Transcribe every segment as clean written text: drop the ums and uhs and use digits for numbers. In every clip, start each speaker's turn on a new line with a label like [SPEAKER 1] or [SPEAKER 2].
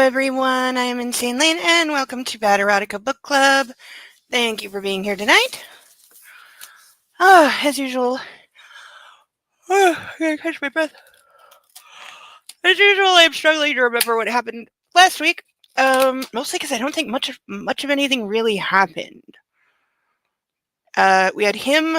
[SPEAKER 1] everyone. I am Insane Lane, and welcome to Bad Erotica Book Club. Thank you for being here tonight. As usual, I gotta catch my breath. As usual, I'm struggling to remember what happened last week. Mostly because I don't think much of anything really happened. We had him.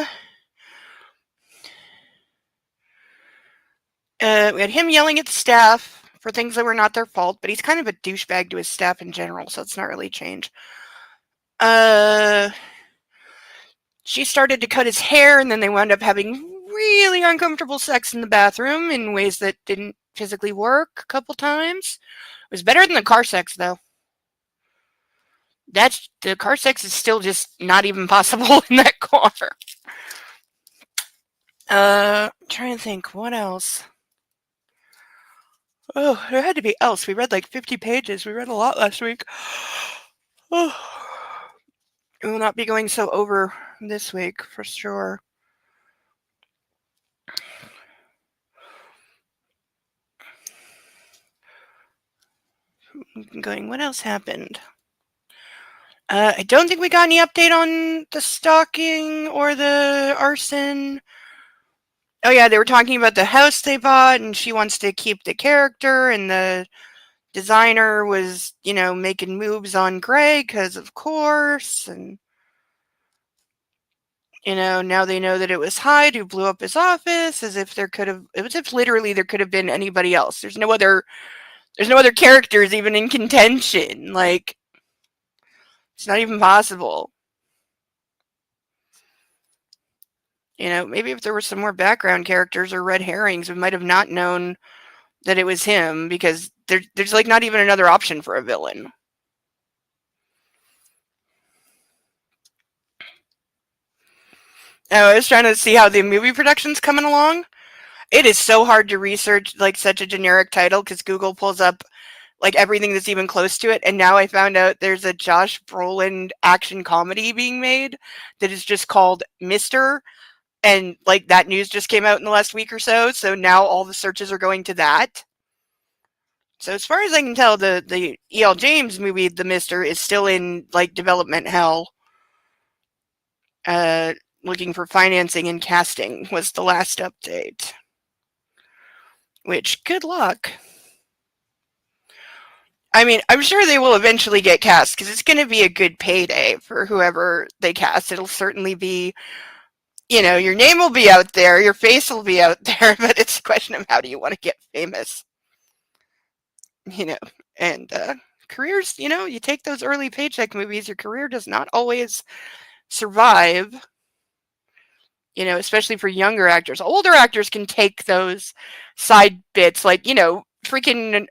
[SPEAKER 1] We had him yelling at the staff for things that were not their fault, but he's kind of a douchebag to his staff in general, so it's not really changed. She started to cut his hair, and then they wound up having really uncomfortable sex in the bathroom in ways that didn't physically work a couple times. It was better than the car sex, though. The car sex is still just not even possible in that car. Trying to think, what else? Oh, there had to be else. We read like 50 pages. We read a lot last week. Oh. It will not be going so over this week, for sure. Going, what else happened? I don't think we got any update on the stalking or the arson. Oh yeah, they were talking about the house they bought, and she wants to keep the character, and the designer was, making moves on Greg, because of course, and, now they know that it was Hyde who blew up his office, as if it was if literally there could have been anybody else. There's no other characters even in contention. Like, it's not even possible. Maybe if there were some more background characters or red herrings, we might have not known that it was him, because there's like not even another option for a villain. I was trying to see how the movie production's coming along. It is so hard to research like such a generic title because Google pulls up like everything that's even close to it. And now I found out there's a Josh Brolin action comedy being made that is just called Mr. And like that news just came out in the last week or so. So now all the searches are going to that. So as far as I can tell, the E.L. James movie, The Mister, is still in like development hell. Looking for financing and casting was the last update. Which, good luck. I mean, I'm sure they will eventually get cast because it's going to be a good payday for whoever they cast. It'll certainly be, your name will be out there, your face will be out there, but it's a question of how do you want to get famous. And careers, you take those early paycheck movies, your career does not always survive, especially for younger actors. Older actors can take those side bits, like, freaking,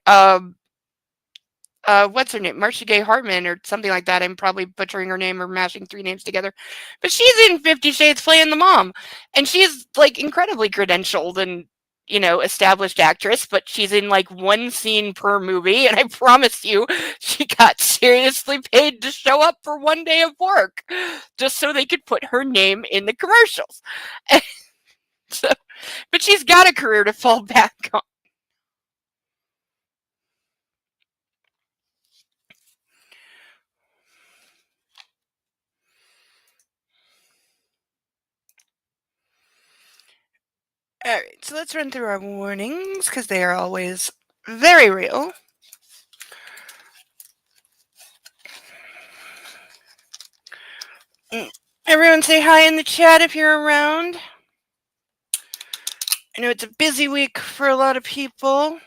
[SPEAKER 1] what's her name? Marcia Gay Hartman or something like that. I'm probably butchering her name or mashing three names together. But she's in 50 Shades playing the mom. And she's, like, incredibly credentialed and, established actress, but she's in, like, one scene per movie. And I promise you, she got seriously paid to show up for one day of work just so they could put her name in the commercials. So, but she's got a career to fall back on. Alright, so let's run through our warnings, because they are always very real. Everyone say hi in the chat if you're around. I know it's a busy week for a lot of people.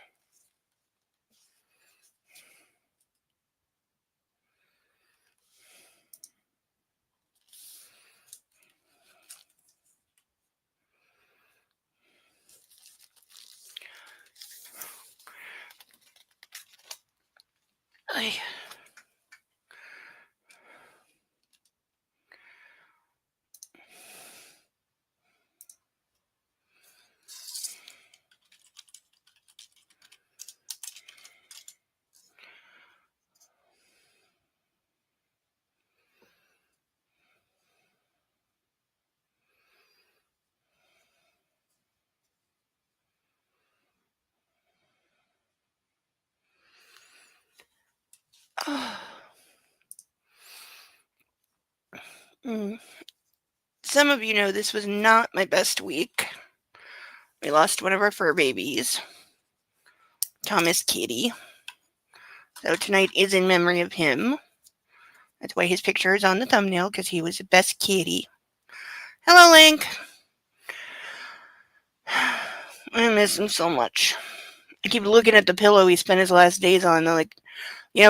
[SPEAKER 1] Some of you know this was not my best week. We lost one of our fur babies, Thomas Kitty. So tonight is in memory of him. That's why his picture is on the thumbnail, because he was the best kitty. Hello, Link. I miss him so much. I keep looking at the pillow he spent his last days on. Like,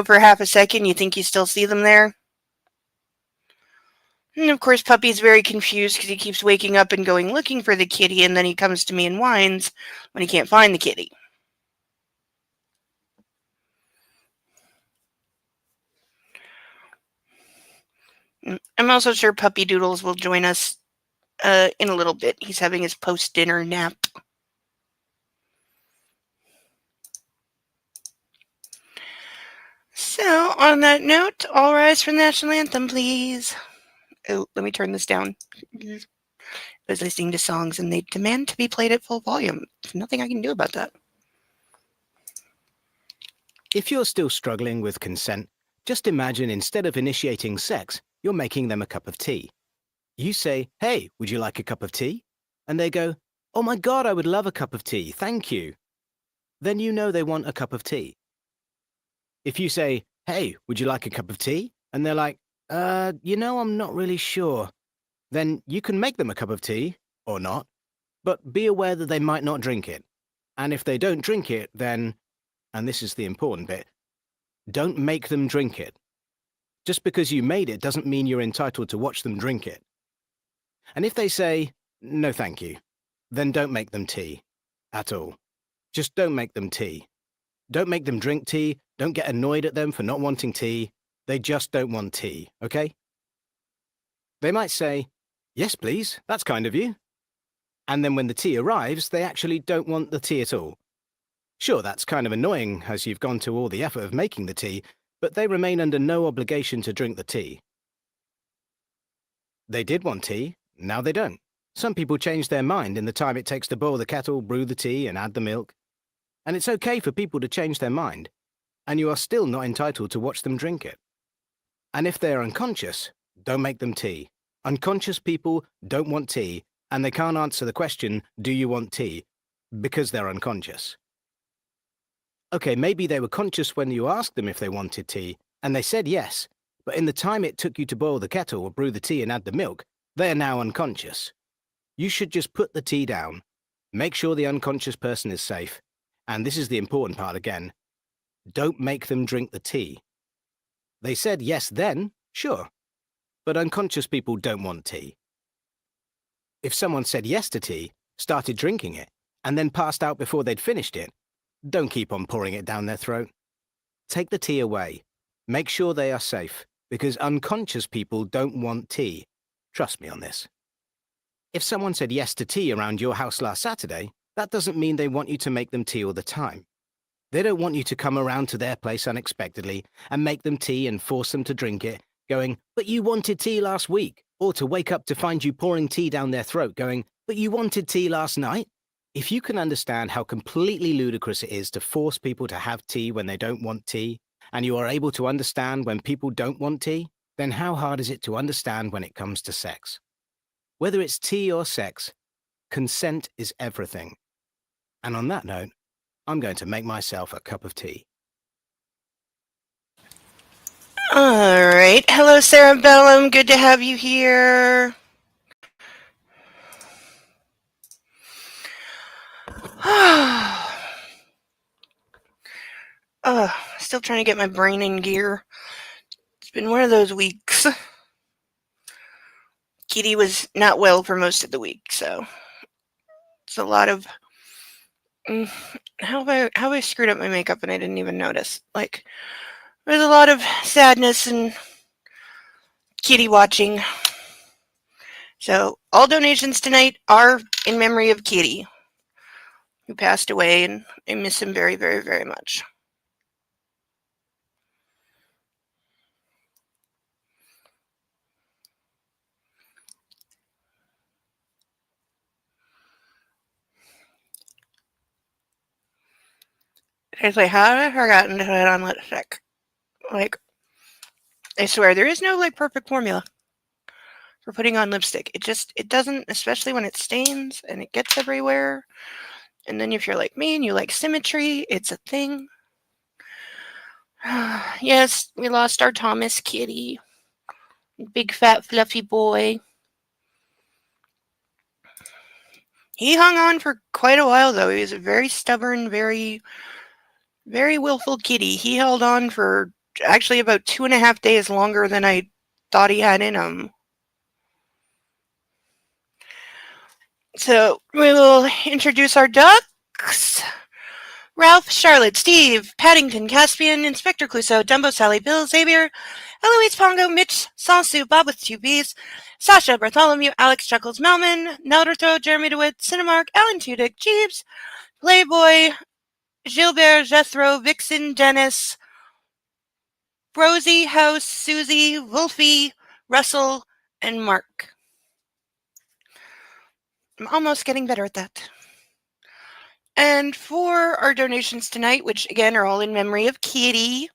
[SPEAKER 1] for half a second, you think you still see them there. And of course, Puppy's very confused because he keeps waking up and going looking for the kitty, and then he comes to me and whines when he can't find the kitty. I'm also sure Puppy Doodles will join us in a little bit. He's having his post-dinner nap. So, on that note, all rise for the national anthem, please. Oh, let me turn this down. I was listening to songs and they demand to be played at full volume. There's nothing I can do about that.
[SPEAKER 2] If you're still struggling with consent, just imagine instead of initiating sex, you're making them a cup of tea. You say, "Hey, would you like a cup of tea?" And they go, "Oh my God, I would love a cup of tea, thank you." Then you know they want a cup of tea. If you say, "Hey, would you like a cup of tea?" And they're like, I'm not really sure. Then you can make them a cup of tea, or not, but be aware that they might not drink it. And if they don't drink it, then, and this is the important bit, don't make them drink it. Just because you made it doesn't mean you're entitled to watch them drink it. And if they say, "No thank you," then don't make them tea. At all. Just don't make them tea. Don't make them drink tea. Don't get annoyed at them for not wanting tea. They just don't want tea, okay? They might say, "Yes, please, that's kind of you." And then when the tea arrives, they actually don't want the tea at all. Sure, that's kind of annoying as you've gone to all the effort of making the tea, but they remain under no obligation to drink the tea. They did want tea, now they don't. Some people change their mind in the time it takes to boil the kettle, brew the tea, and add the milk. And it's okay for people to change their mind, and you are still not entitled to watch them drink it. And if they are unconscious, don't make them tea. Unconscious people don't want tea, and they can't answer the question, "Do you want tea?" because they're unconscious. Okay, maybe they were conscious when you asked them if they wanted tea, and they said yes, but in the time it took you to boil the kettle or brew the tea and add the milk, they are now unconscious. You should just put the tea down, make sure the unconscious person is safe, and this is the important part again, don't make them drink the tea. They said yes then, sure, but unconscious people don't want tea. If someone said yes to tea, started drinking it, and then passed out before they'd finished it, don't keep on pouring it down their throat. Take the tea away. Make sure they are safe, because unconscious people don't want tea. Trust me on this. If someone said yes to tea around your house last Saturday, that doesn't mean they want you to make them tea all the time. They don't want you to come around to their place unexpectedly and make them tea and force them to drink it, going, "But you wanted tea last week," or to wake up to find you pouring tea down their throat, going, "But you wanted tea last night." If you can understand how completely ludicrous it is to force people to have tea when they don't want tea, and you are able to understand when people don't want tea, then how hard is it to understand when it comes to sex? Whether it's tea or sex, consent is everything. And on that note, I'm going to make myself a cup of tea.
[SPEAKER 1] All right. Hello, Sarah Bellum. Good to have you here. Still trying to get my brain in gear. It's been one of those weeks. Kitty was not well for most of the week, so it's a lot of. How have I screwed up my makeup and I didn't even notice? Like, there's a lot of sadness and kitty watching. So all donations tonight are in memory of Kitty, who passed away, and I miss him very, very, very much. Seriously, how have I forgotten to put on lipstick? Like, I swear, there is no like perfect formula for putting on lipstick. It doesn't, especially when it stains and it gets everywhere. And then if you're like me and you like symmetry, it's a thing. Yes, we lost our Thomas kitty. Big fat fluffy boy. He hung on for quite a while though. He was a very stubborn, very willful kitty. He held on for actually about 2.5 days longer than I thought he had in him. So we will introduce our ducks. Ralph, Charlotte, Steve, Paddington, Caspian, Inspector Clouseau, Dumbo, Sally, Bill, Xavier, Eloise, Pongo, Mitch, Sansu, Bob with 2 Bs, Sasha, Bartholomew, Alex, Chuckles, Melman, Nelderthrow, Jeremy DeWitt, Cinemark, Alan Tudyk, Jeeves, Playboy, Gilbert, Jethro, Vixen, Dennis, Rosie, House, Susie, Wolfie, Russell, and Mark. I'm almost getting better at that. And for our donations tonight, which again are all in memory of Kitty,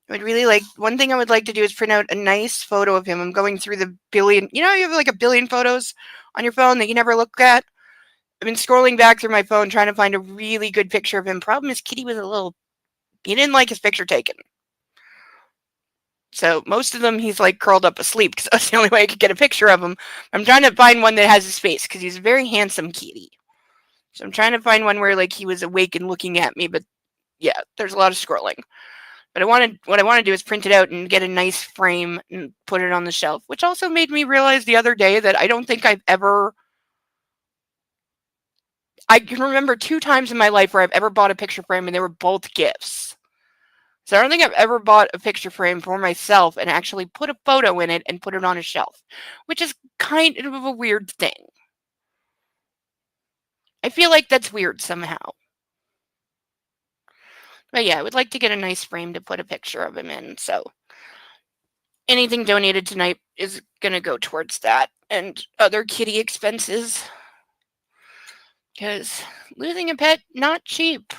[SPEAKER 1] one thing I would like to do is print out a nice photo of him. I'm going through the billion, you have like a billion photos on your phone that you never look at. I've been scrolling back through my phone trying to find a really good picture of him. Problem is, Kitty was he didn't like his picture taken. So most of them, he's like curled up asleep because that's the only way I could get a picture of him. I'm trying to find one that has his face because he's a very handsome kitty. So I'm trying to find one where like he was awake and looking at me, but yeah, there's a lot of scrolling. But what I want to do is print it out and get a nice frame and put it on the shelf, which also made me realize the other day that I don't think I can remember 2 times in my life where I've ever bought a picture frame and they were both gifts. So I don't think I've ever bought a picture frame for myself and actually put a photo in it and put it on a shelf, which is kind of a weird thing. I feel like that's weird somehow. But yeah, I would like to get a nice frame to put a picture of him in, so anything donated tonight is going to go towards that and other kitty expenses. Because losing a pet, not cheap.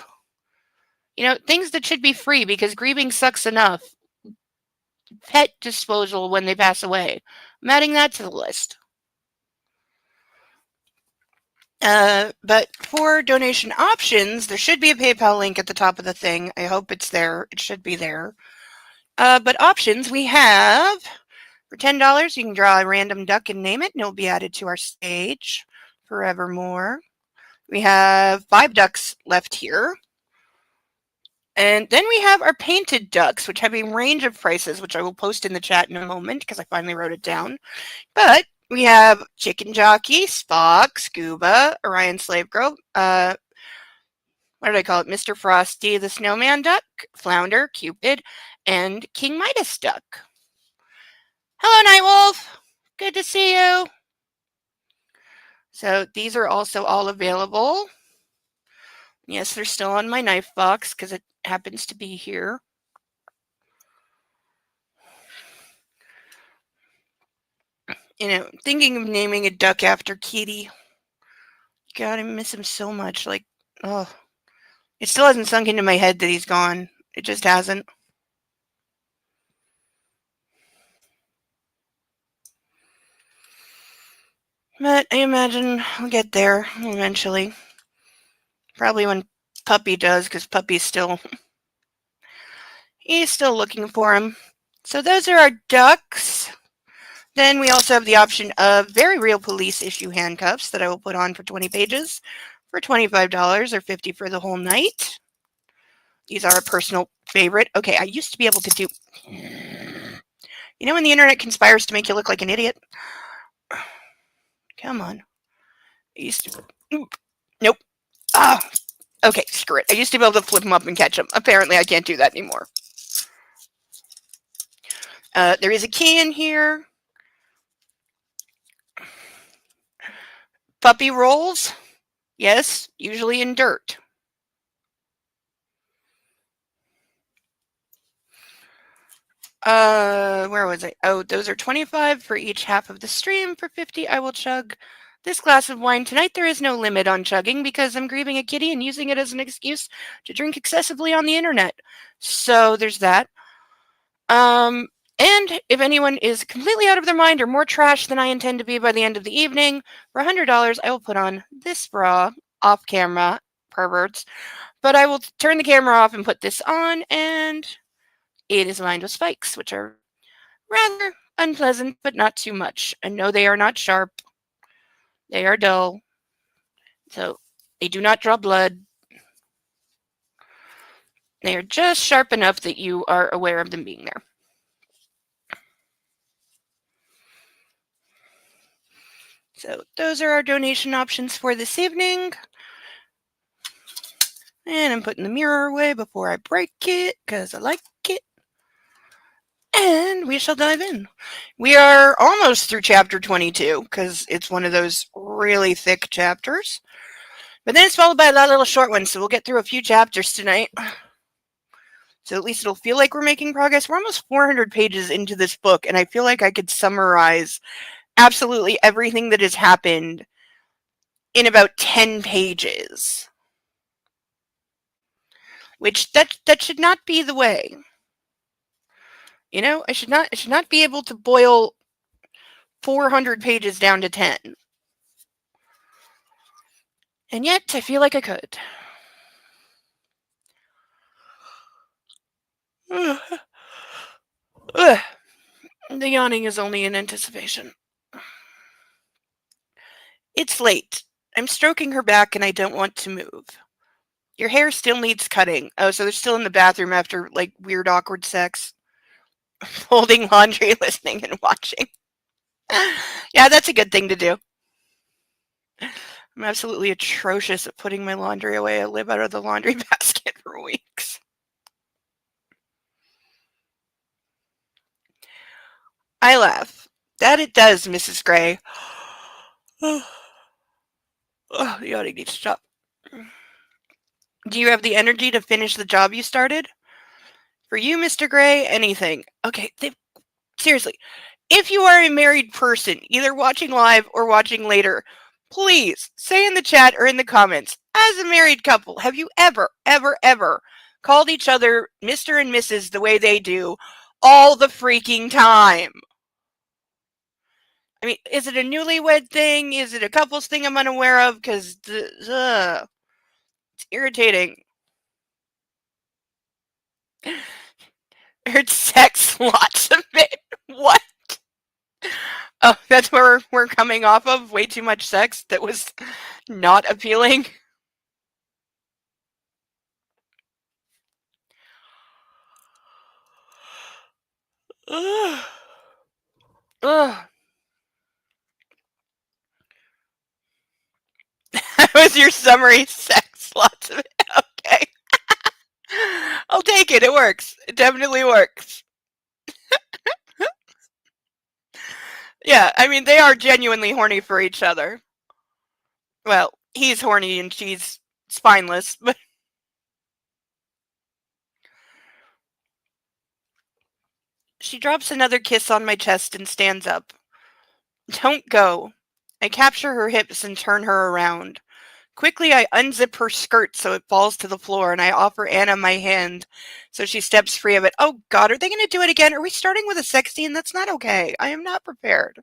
[SPEAKER 1] Things that should be free because grieving sucks enough. Pet disposal when they pass away. I'm adding that to the list. But for donation options, there should be a PayPal link at the top of the thing. I hope it's there. It should be there. But options, we have, for $10, you can draw a random duck and name it, and it'll be added to our stage forevermore. We have 5 ducks left here. And then we have our painted ducks, which have a range of prices, which I will post in the chat in a moment because I finally wrote it down. But we have Chicken Jockey, Spock, Scuba, Orion Slave Girl, what did I call it? Mr. Frosty, the Snowman Duck, Flounder, Cupid, and King Midas Duck. Hello, Nightwolf. Good to see you. So these are also all available. Yes, they're still on my knife box because it happens to be here. Thinking of naming a duck after Kitty. God, I miss him so much. Like, oh. It still hasn't sunk into my head that he's gone. It just hasn't. But I imagine I'll get there eventually. Probably when Puppy does, because Puppy's he's still looking for him. So those are our ducks. Then we also have the option of very real police issue handcuffs that I will put on for 20 pages for $25 or $50 for the whole night. These are a personal favorite. Okay, I used to be able to do... when the internet conspires to make you look like an idiot? Come on. I used to... Nope. Ah. Okay, screw it. I used to be able to flip them up and catch them. Apparently, I can't do that anymore. There is a key in here. Puppy rolls. Yes, usually in dirt. Where was I? Oh, those are 25 for each half of the stream. For 50, I will chug this glass of wine. Tonight, there is no limit on chugging because I'm grieving a kitty and using it as an excuse to drink excessively on the internet. So there's that. And And if anyone is completely out of their mind or more trash than I intend to be by the end of the evening, for $100, I will put on this bra off camera, perverts. But I will turn the camera off and put this on, and it is lined with spikes, which are rather unpleasant, but not too much. And no, they are not sharp. They are dull. So they do not draw blood. They are just sharp enough that you are aware of them being there. So those are our donation options for this evening. And I'm putting the mirror away before I break it, because I like it. And we shall dive in. We are almost through chapter 22, because it's one of those really thick chapters. But then it's followed by a lot of little short ones, so we'll get through a few chapters tonight. So at least it'll feel like we're making progress. We're almost 400 pages into this book, and I feel like I could summarize absolutely everything that has happened in about 10 pages. Which that should not be the way. You know, I should not be able to boil 400 pages down to 10. And yet I feel like I could. Ugh. The yawning is only in anticipation. It's late. I'm stroking her back and I don't want to move. Your hair still needs cutting. Oh, so they're still in the bathroom after, like, weird, awkward sex. Folding laundry, listening, and watching. Yeah, that's a good thing to do. I'm absolutely atrocious at putting my laundry away. I live out of the laundry basket for weeks. I laugh. That it does, Mrs. Gray. Oh, the yawning needs to stop. Do you have the energy to finish the job you started? For you, Mr. Gray, anything. Okay, seriously. If you are a married person, either watching live or watching later, please say in the chat or in the comments, as a married couple, have you ever, ever, ever called each other Mr. and Mrs. the way they do all the freaking time? I mean, is it a newlywed thing? Is it a couples thing I'm unaware of? Because it's irritating. Heard sex lots of it. What? Oh, that's where we're coming off of? Way too much sex that was not appealing? Ugh. Ugh. That was your summary. Sex, lots of it. Okay. I'll take it. It works. It definitely works. Yeah, I mean, they are genuinely horny for each other. Well, he's horny and she's spineless, but she drops another kiss on my chest and stands up. Don't go. I capture her hips and turn her around. Quickly, I unzip her skirt so it falls to the floor, and I offer Anna my hand so she steps free of it. Oh, God, are they going to do it again? Are we starting with a sex scene? That's not okay. I am not prepared.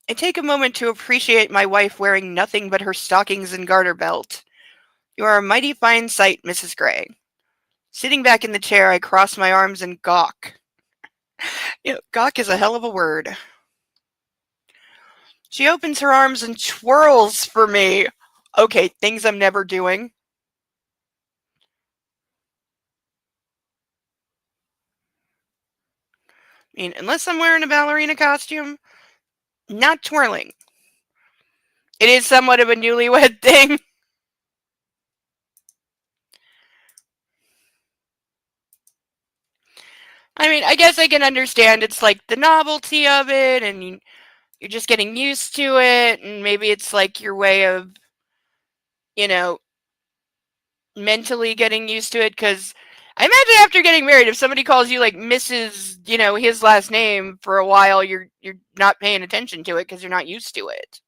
[SPEAKER 1] I take a moment to appreciate my wife wearing nothing but her stockings and garter belt. You are a mighty fine sight, Mrs. Gray. Sitting back in the chair, I cross my arms and gawk. You know, gawk is a hell of a word. She opens her arms and twirls for me. Okay, things I'm never doing. I mean, unless I'm wearing a ballerina costume, not twirling. It is somewhat of a newlywed thing. I mean, I guess I can understand it's like the novelty of it, and you're just getting used to it, and maybe it's like your way of, you know, mentally getting used to it, because I imagine after getting married, if somebody calls you like Mrs., you know, his last name for a while, you're not paying attention to it because you're not used to it.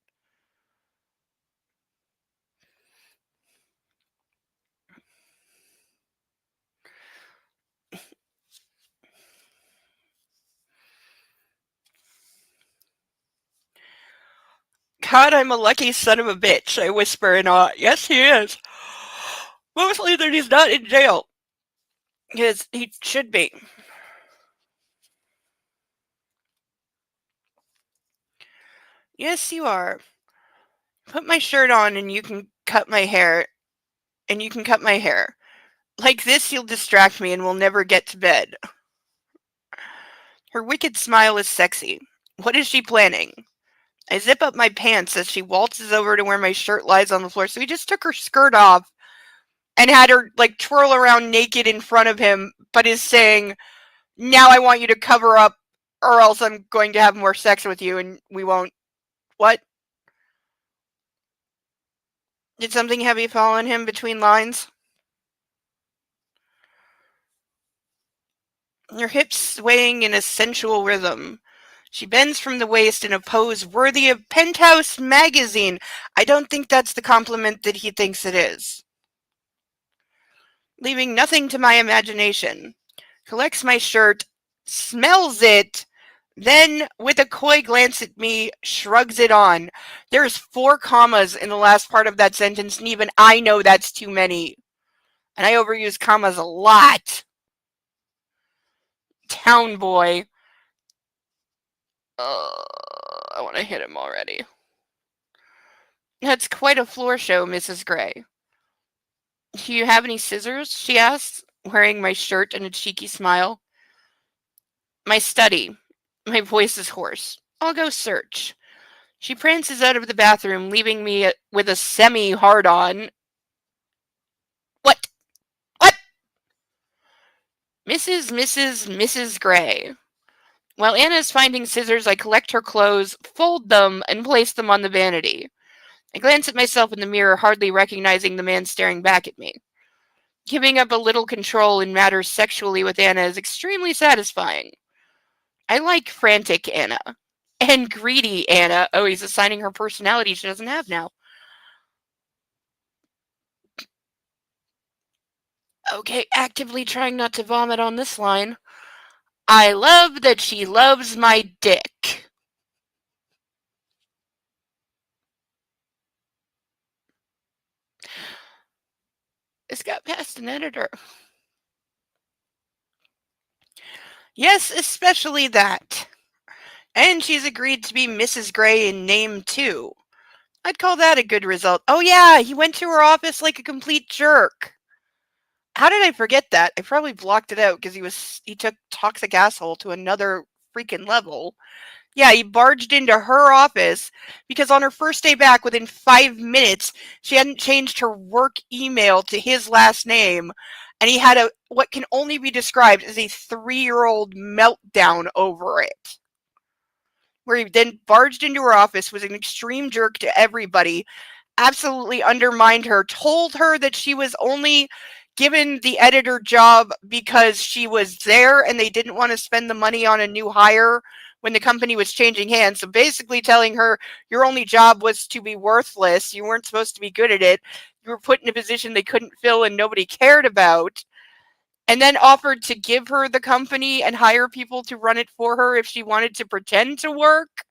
[SPEAKER 1] God, I'm a lucky son of a bitch, I whisper in awe. Yes, he is. Mostly that he's not in jail. Because he should be. Yes, you are. Put my shirt on and you can cut my hair. And you can cut my hair. Like this, you'll distract me and we'll never get to bed. Her wicked smile is sexy. What is she planning? I zip up my pants as she waltzes over to where my shirt lies on the floor. So he just took her skirt off and had her like twirl around naked in front of him, but is saying, now I want you to cover up or else I'm going to have more sex with you and we won't. What? Did something heavy fall on him between lines? Her hips swaying in a sensual rhythm. She bends from the waist in a pose worthy of Penthouse magazine. I don't think that's the compliment that he thinks it is. Leaving nothing to my imagination. Collects my shirt, smells it, then, with a coy glance at me, shrugs it on. There's 4 commas in the last part of that sentence, and even I know that's too many. And I overuse commas a lot. Town boy. I want to hit him already. That's quite a floor show, Mrs. Gray. Do you have any scissors? She asks, wearing my shirt and a cheeky smile. My study. My voice is hoarse. I'll go search. She prances out of the bathroom, leaving me with a semi-hard-on. What? What? Mrs. Gray. While Anna is finding scissors, I collect her clothes, fold them, and place them on the vanity. I glance at myself in the mirror, hardly recognizing the man staring back at me. Giving up a little control in matters sexually with Anna is extremely satisfying. I like frantic Anna. And greedy Anna. Oh, he's assigning her personality she doesn't have now. Okay, actively trying not to vomit on this line. I love that she loves my dick. This got past an editor. Yes, especially that. And she's agreed to be Mrs. Gray in name too. I'd call that a good result. Oh yeah, he went to her office like a complete jerk. How did I forget that? I probably blocked it out because he took toxic asshole to another freaking level. Yeah, he barged into her office because on her first day back, within 5 minutes, she hadn't changed her work email to his last name, and he had what can only be described as a 3-year-old meltdown over it. Where he then barged into her office, was an extreme jerk to everybody, absolutely undermined her, told her that she was only given the editor job because she was there and they didn't want to spend the money on a new hire when the company was changing hands. So basically telling her your only job was to be worthless. You weren't supposed to be good at it. You were put in a position they couldn't fill and nobody cared about. And then offered to give her the company and hire people to run it for her if she wanted to pretend to work.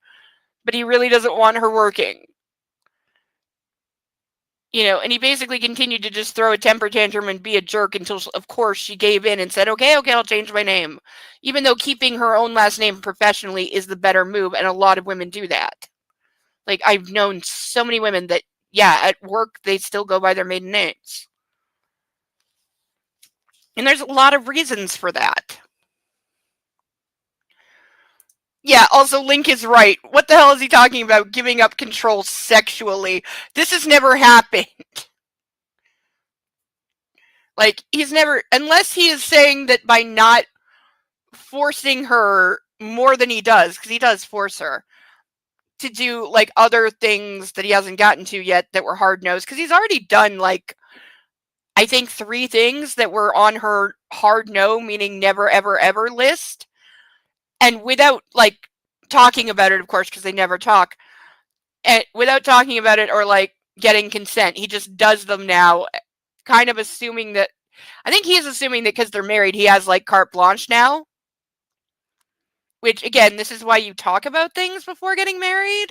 [SPEAKER 1] But he really doesn't want her working. You know, and he basically continued to just throw a temper tantrum and be a jerk until, of course, she gave in and said, okay, I'll change my name. Even though keeping her own last name professionally is the better move, and a lot of women do that. Like, I've known so many women that, yeah, at work, they still go by their maiden names. And there's a lot of reasons for that. Yeah, also, Link is right. What the hell is he talking about? Giving up control sexually. This has never happened. Like, he's never, unless he is saying that by not forcing her more than he does, because he does force her to do, like, other things that he hasn't gotten to yet that were hard-nosed, because he's already done, like, I think 3 things that were on her hard no, meaning never, ever, ever list, and without, like, talking about it, of course, because they never talk, and without talking about it or, like, getting consent, he just does them now, kind of assuming that, I think he is assuming that because they're married, he has, like, carte blanche now. Which, again, this is why you talk about things before getting married.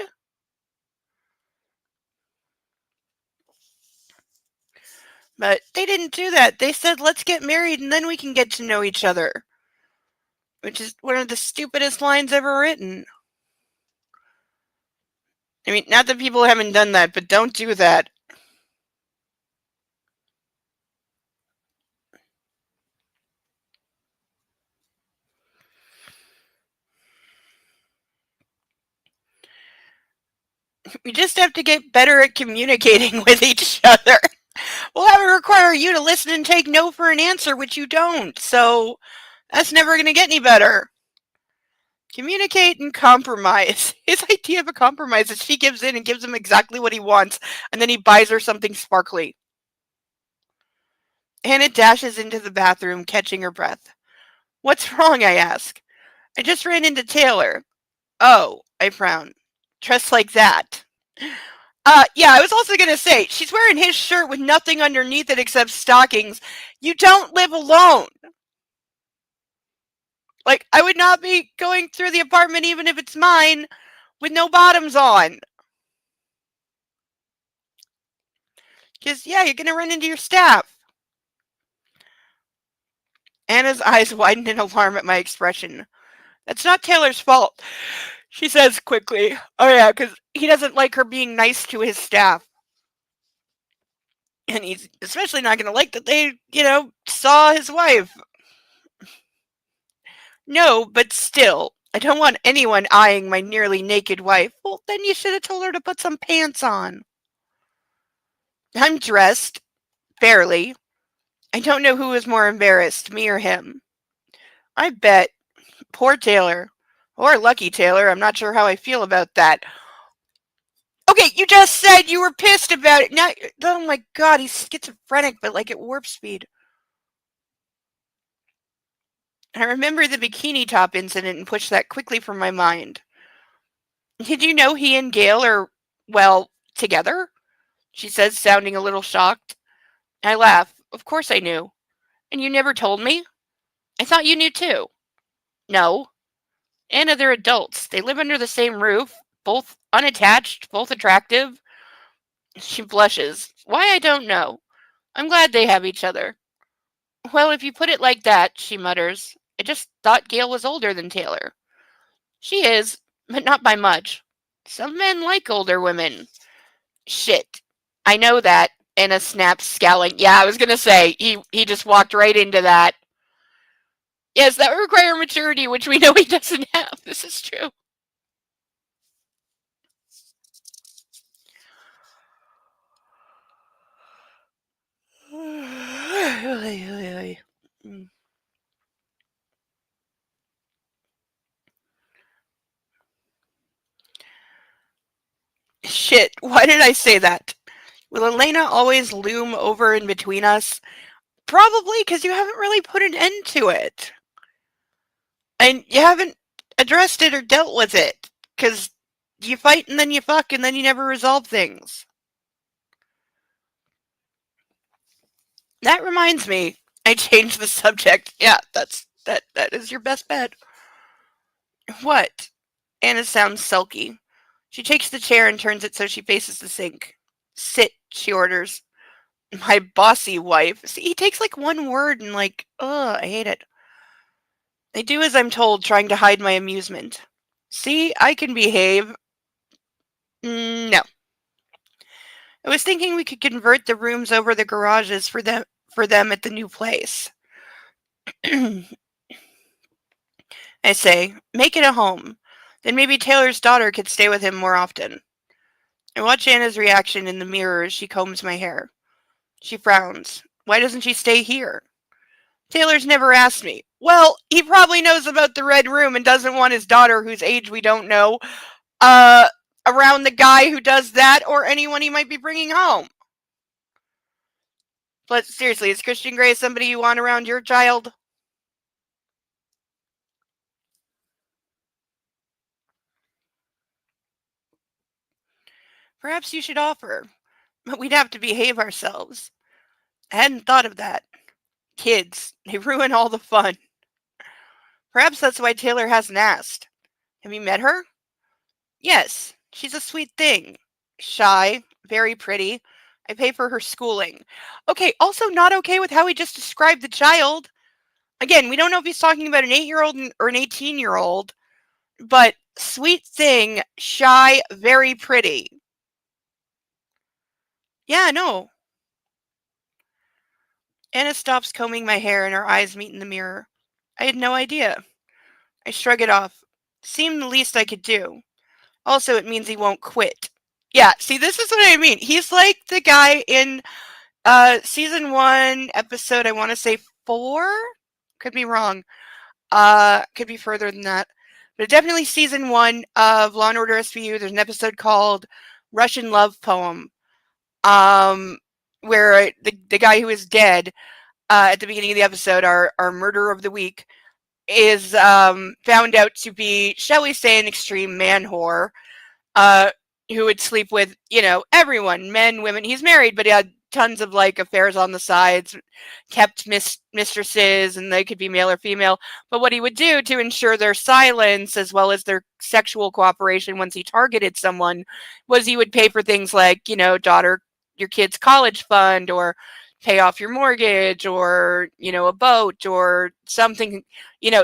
[SPEAKER 1] But they didn't do that. They said, let's get married and then we can get to know each other. Which is one of the stupidest lines ever written. I mean, not that people haven't done that, but don't do that. We just have to get better at communicating with each other. We'll have it require you to listen and take no for an answer, which you don't. So that's never going to get any better. Communicate and compromise. His idea of a compromise is she gives in and gives him exactly what he wants, and then he buys her something sparkly. Hannah dashes into the bathroom, catching her breath. What's wrong? I ask. I just ran into Taylor. Oh, I frown. Dressed like that. Yeah, I was also going to say, she's wearing his shirt with nothing underneath it except stockings. You don't live alone. Like, I would not be going through the apartment, even if it's mine, with no bottoms on. Because, yeah, you're going to run into your staff. Anna's eyes widen in alarm at my expression. That's not Taylor's fault, she says quickly. Oh, yeah, because he doesn't like her being nice to his staff. And he's especially not going to like that they, saw his wife. No, but still, I don't want anyone eyeing my nearly naked wife. Well, then you should have told her to put some pants on. I'm dressed, barely. I don't know who was more embarrassed, me or him. I bet. Poor Taylor. Or Lucky Taylor, I'm not sure how I feel about that. Okay, you just said you were pissed about it. Now, oh my god, he's schizophrenic, but like at warp speed. I remember the bikini top incident and pushed that quickly from my mind. Did you know he and Gail are, well, together? She says, sounding a little shocked. I laugh. Of course I knew. And you never told me? I thought you knew too. No. Anna, they're adults. They live under the same roof, both unattached, both attractive. She blushes. Why, I don't know. I'm glad they have each other. Well, if you put it like that, she mutters. I just thought Gail was older than Taylor. She is, but not by much. Some men like older women. Shit. I know that. Anna snaps, scowling. Yeah, I was gonna say, he just walked right into that. Yes, that would require maturity, which we know he doesn't have. This is true. Shit, why did I say that? Will Elena always loom over in between us? Probably because you haven't really put an end to it. And you haven't addressed it or dealt with it. Because you fight and then you fuck and then you never resolve things. That reminds me. I changed the subject. Yeah, that is your best bet. What? Anna sounds sulky. She takes the chair and turns it so she faces the sink. Sit, she orders. My bossy wife. See, he takes like one word and like, ugh, I hate it. I do as I'm told, trying to hide my amusement. See, I can behave. No. I was thinking we could convert the rooms over the garages for them at the new place. I say, make it a home. Then maybe Taylor's daughter could stay with him more often. I watch Anna's reaction in the mirror as she combs my hair. She frowns. Why doesn't she stay here? Taylor's never asked me. Well, he probably knows about the red room and doesn't want his daughter, whose age we don't know, around the guy who does that or anyone he might be bringing home. But seriously, is Christian Grey somebody you want around your child? Perhaps you should offer, but we'd have to behave ourselves. I hadn't thought of that. Kids, they ruin all the fun. Perhaps that's why Taylor hasn't asked. Have you met her? Yes, she's a sweet thing. Shy, very pretty, I pay for her schooling. Okay, also not okay with how he just described the child. Again, we don't know if he's talking about an 8-year-old or an 18-year-old, but sweet thing, shy, very pretty. Yeah, no. Anna stops combing my hair and our eyes meet in the mirror. I had no idea. I shrug it off. Seemed the least I could do. Also, it means he won't quit. Yeah, see, this is what I mean. He's like the guy in season 1, episode, I want to say 4? Could be wrong. Could be further than that. But definitely season 1 of Law and Order SVU, there's an episode called Russian Love Poem. Where the guy who is dead at the beginning of the episode, our murderer of the week, is found out to be, shall we say, an extreme man whore, who would sleep with, everyone, men, women. He's married, but he had tons of like affairs on the sides, kept mistresses, and they could be male or female. But what he would do to ensure their silence as well as their sexual cooperation once he targeted someone was he would pay for things like, daughter, your kid's college fund, or pay off your mortgage, or, a boat, or something,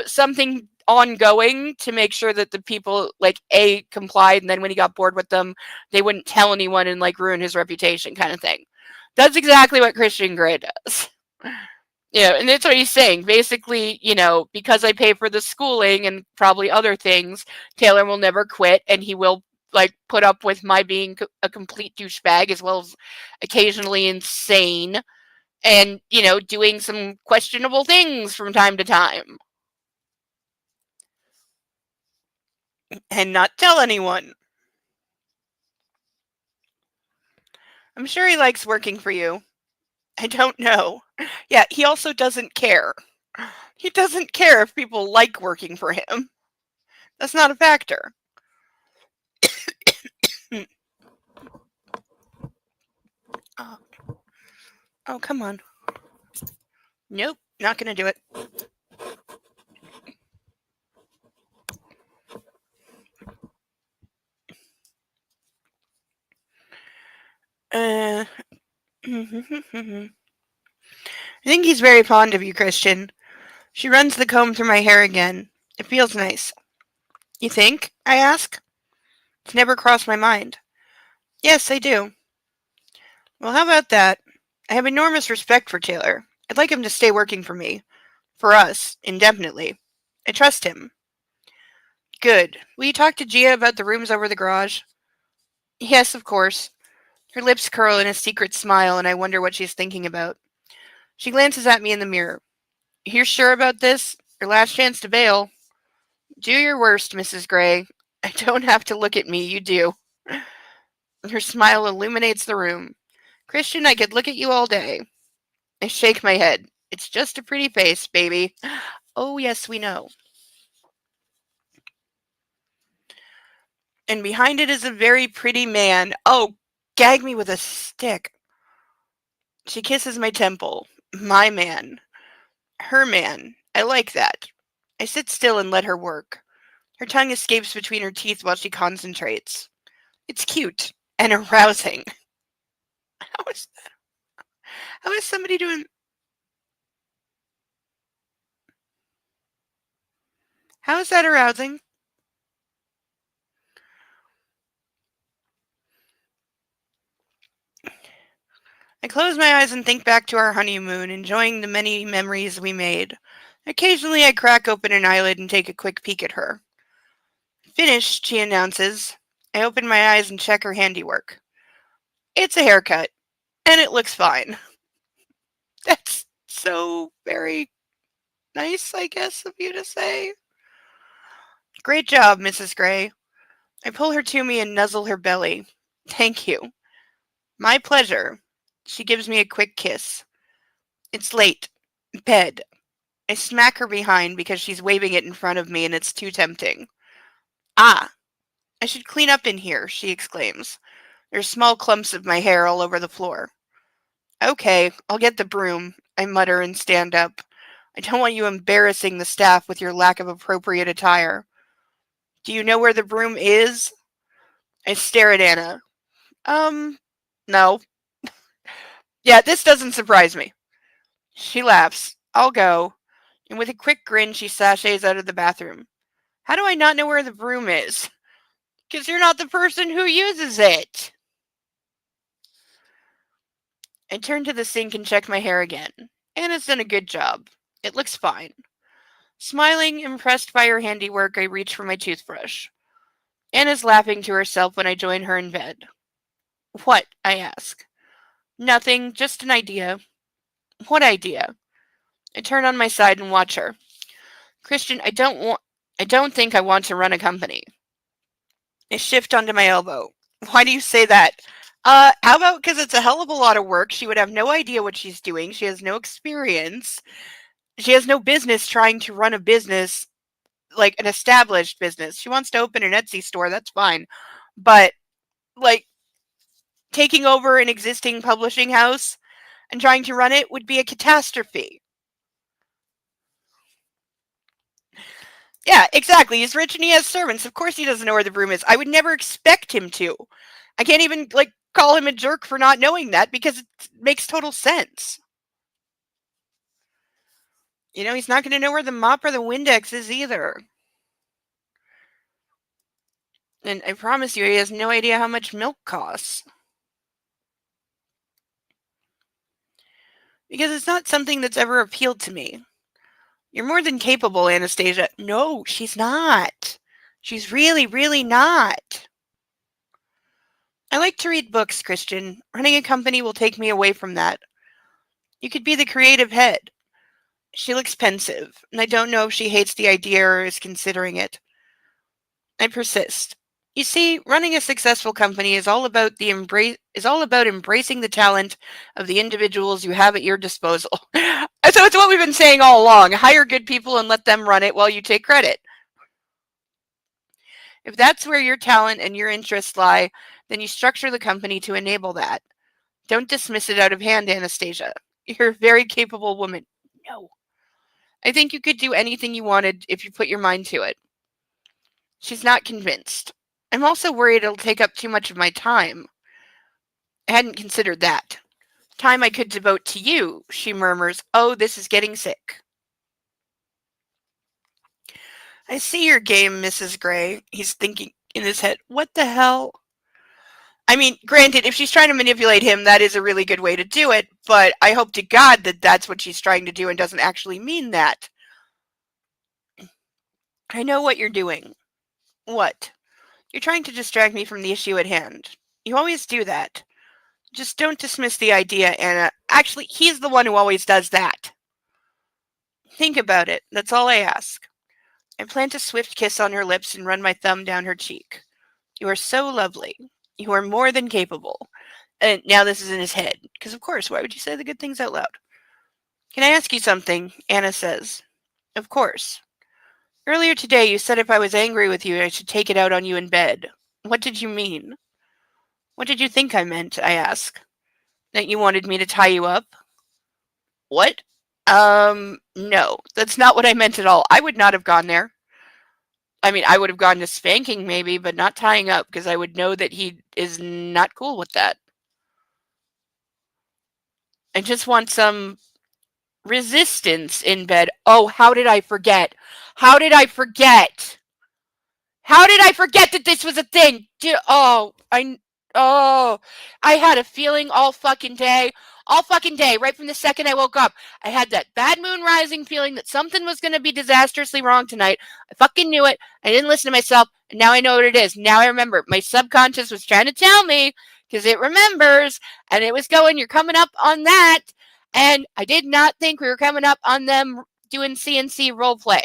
[SPEAKER 1] something ongoing to make sure that the people like complied, and then when he got bored with them, they wouldn't tell anyone and like ruin his reputation, kind of thing. That's exactly what Christian Grey does. And that's what he's saying. Basically, because I pay for the schooling and probably other things, Taylor will never quit, and he will like put up with my being a complete douchebag as well as occasionally insane and, doing some questionable things from time to time. And not tell anyone. I'm sure he likes working for you. I don't know. Yeah, he also doesn't care. He doesn't care if people like working for him. That's not a factor. Oh. Oh, come on. Nope, not gonna do it. I think he's very fond of you, Christian. She runs the comb through my hair again. It feels nice. You think? I ask. It's never crossed my mind. Yes, I do. Well, how about that? I have enormous respect for Taylor. I'd like him to stay working for me. For us, indefinitely. I trust him. Good. Will you talk to Gia about the rooms over the garage? Yes, of course. Her lips curl in a secret smile, and I wonder what she's thinking about. She glances at me in the mirror. You're sure about this? Your last chance to bail. Do your worst, Mrs. Gray. I don't have to look at me, you do. Her smile illuminates the room. Christian, I could look at you all day. I shake my head. It's just a pretty face, baby. Oh, yes, we know. And behind it is a very pretty man. Oh, gag me with a stick. She kisses my temple. My man. Her man. I like that. I sit still and let her work. Her tongue escapes between her teeth while she concentrates. It's cute and arousing. How is that? How is somebody doing... How is that arousing? I close my eyes and think back to our honeymoon, enjoying the many memories we made. Occasionally I crack open an eyelid and take a quick peek at her. Finished, she announces. I open my eyes and check her handiwork. It's a haircut, and it looks fine. That's so very nice, I guess, of you to say. Great job, Mrs. Gray. I pull her to me and nuzzle her belly. Thank you. My pleasure. She gives me a quick kiss. It's late. Bed. I smack her behind because she's waving it in front of me and it's too tempting. Ah, I should clean up in here, she exclaims. There's small clumps of my hair all over the floor. Okay, I'll get the broom, I mutter and stand up. I don't want you embarrassing the staff with your lack of appropriate attire. Do you know where the broom is? I stare at Anna. No. Yeah, this doesn't surprise me. She laughs. I'll go. And with a quick grin, she sachets out of the bathroom. How do I not know where the broom is? Because you're not the person who uses it. I turn to the sink and check my hair again. Anna's done a good job. It looks fine. Smiling, impressed by her handiwork, I reach for my toothbrush. Anna's laughing to herself when I join her in bed. What? I ask. Nothing, just an idea. What idea? I turn on my side and watch her. Christian, I don't think I want to run a company. I shift onto my elbow. Why do you say that? How about because it's a hell of a lot of work? She would have no idea what she's doing. She has no experience. She has no business trying to run a business, like an established business. She wants to open an Etsy store, that's fine. But, like, taking over an existing publishing house and trying to run it would be a catastrophe. Yeah, exactly. He's rich and he has servants. Of course he doesn't know where the broom is. I would never expect him to. I can't even, like, call him a jerk for not knowing that because it makes total sense. You know, he's not going to know where the mop or the Windex is either. And I promise you, he has no idea how much milk costs. Because it's not something that's ever appealed to me. You're more than capable, Anastasia. No, she's not. She's really, really not. I like to read books, Christian. Running a company will take me away from that. You could be the creative head. She looks pensive, and I don't know if she hates the idea or is considering it. I persist. You see, running a successful company is all about embracing the talent of the individuals you have at your disposal. So it's what we've been saying all along. Hire good people and let them run it while you take credit. If that's where your talent and your interests lie, then you structure the company to enable that. Don't dismiss it out of hand, Anastasia. You're a very capable woman. No. I think you could do anything you wanted if you put your mind to it. She's not convinced. I'm also worried it'll take up too much of my time. I hadn't considered that. Time I could devote to you, she murmurs. Oh, this is getting sick. I see your game, Mrs. Gray. He's thinking in his head, what the hell? I mean, granted, if she's trying to manipulate him, that is a really good way to do it, but I hope to God that that's what she's trying to do and doesn't actually mean that. I know what you're doing. What? You're trying to distract me from the issue at hand. You always do that. Just don't dismiss the idea, Anna. Actually, he's the one who always does that. Think about it. That's all I ask. I plant a swift kiss on her lips and run my thumb down her cheek. You are so lovely. You are more than capable. And now this is in his head. Because, of course, why would you say the good things out loud? Can I ask you something? Anna says. Of course. Earlier today, you said if I was angry with you, I should take it out on you in bed. What did you mean? What did you think I meant? I ask. That you wanted me to tie you up? What? No. That's not what I meant at all. I would not have gone there. I mean, I would have gone to spanking maybe, but not tying up because I would know that he is not cool with that. I just want some resistance in bed. Oh, how did I forget? How did I forget? How did I forget that this was a thing? I had a feeling all fucking day, right from the second I woke up. I had that bad moon rising feeling that something was going to be disastrously wrong tonight. I fucking knew it. I didn't listen to myself, and now I know what it is. Now I remember. My subconscious was trying to tell me because it remembers, and it was going, you're coming up on that. And I did not think we were coming up on them doing CNC role play.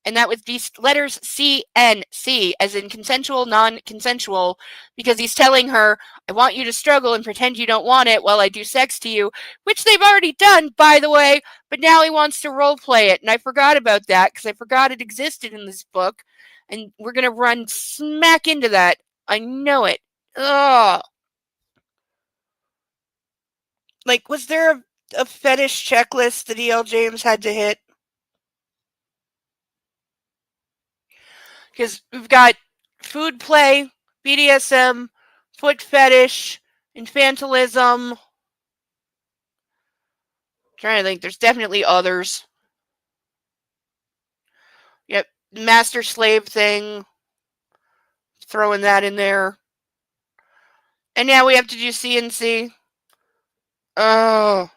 [SPEAKER 1] And that was these letters CNC, as in consensual, non-consensual, because he's telling her, I want you to struggle and pretend you don't want it while I do sex to you, which they've already done, by the way, but now he wants to role play it. And I forgot about that because I forgot it existed in this book. And we're going to run smack into that. I know it. Ugh. Like, was there a fetish checklist that E.L. James had to hit? Because we've got food play, BDSM, foot fetish, infantilism. trying to think. There's definitely others. Yep. Master slave thing. Throwing that in there. And now we have to do CNC. Oh.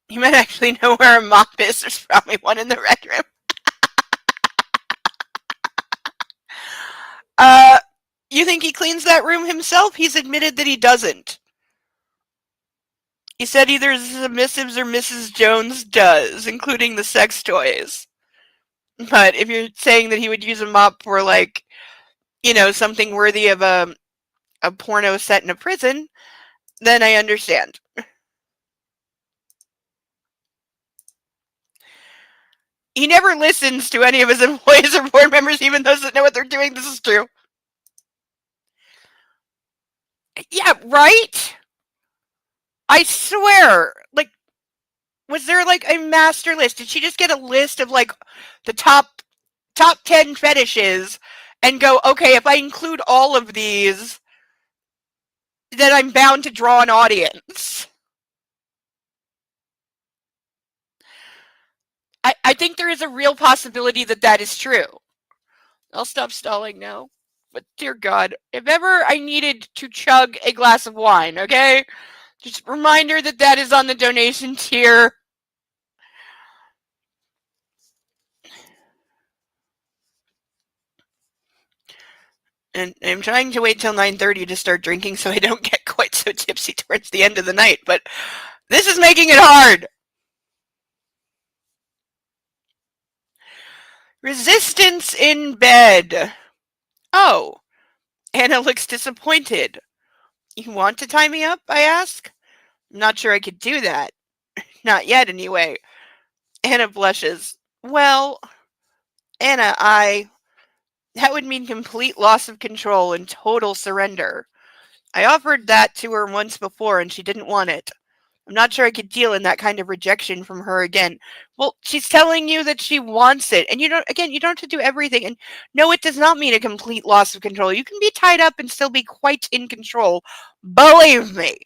[SPEAKER 1] You might actually know where a mop is. There's probably one in the red room. You think he cleans that room himself? He's admitted that he doesn't. He said either submissives or Mrs. Jones does, including the sex toys. But if you're saying that he would use a mop for, like, something worthy of a porno set in a prison, then I understand. He never listens to any of his employees or board members, even those that know what they're doing. This is true. Yeah, right? I swear. Like, was there, like, a master list? Did she just get a list of, like, the top 10 fetishes and go, okay, if I include all of these, then I'm bound to draw an audience? I think there is a real possibility that that is true. I'll stop stalling now. But dear God, if ever I needed to chug a glass of wine, okay? Just a reminder that that is on the donation tier. And I'm trying to wait till 9:30 to start drinking so I don't get quite so tipsy towards the end of the night. But this is making it hard. Resistance in bed. Oh, Anna looks disappointed. You want to tie me up? I ask. I'm not sure I could do that. Not yet, anyway. Anna blushes. Well, Anna, that would mean complete loss of control and total surrender. I offered that to her once before and she didn't want it. I'm not sure I could deal in that kind of rejection from her again. Well, she's telling you that she wants it. And you don't have to do everything. And no, it does not mean a complete loss of control. You can be tied up and still be quite in control. Believe me.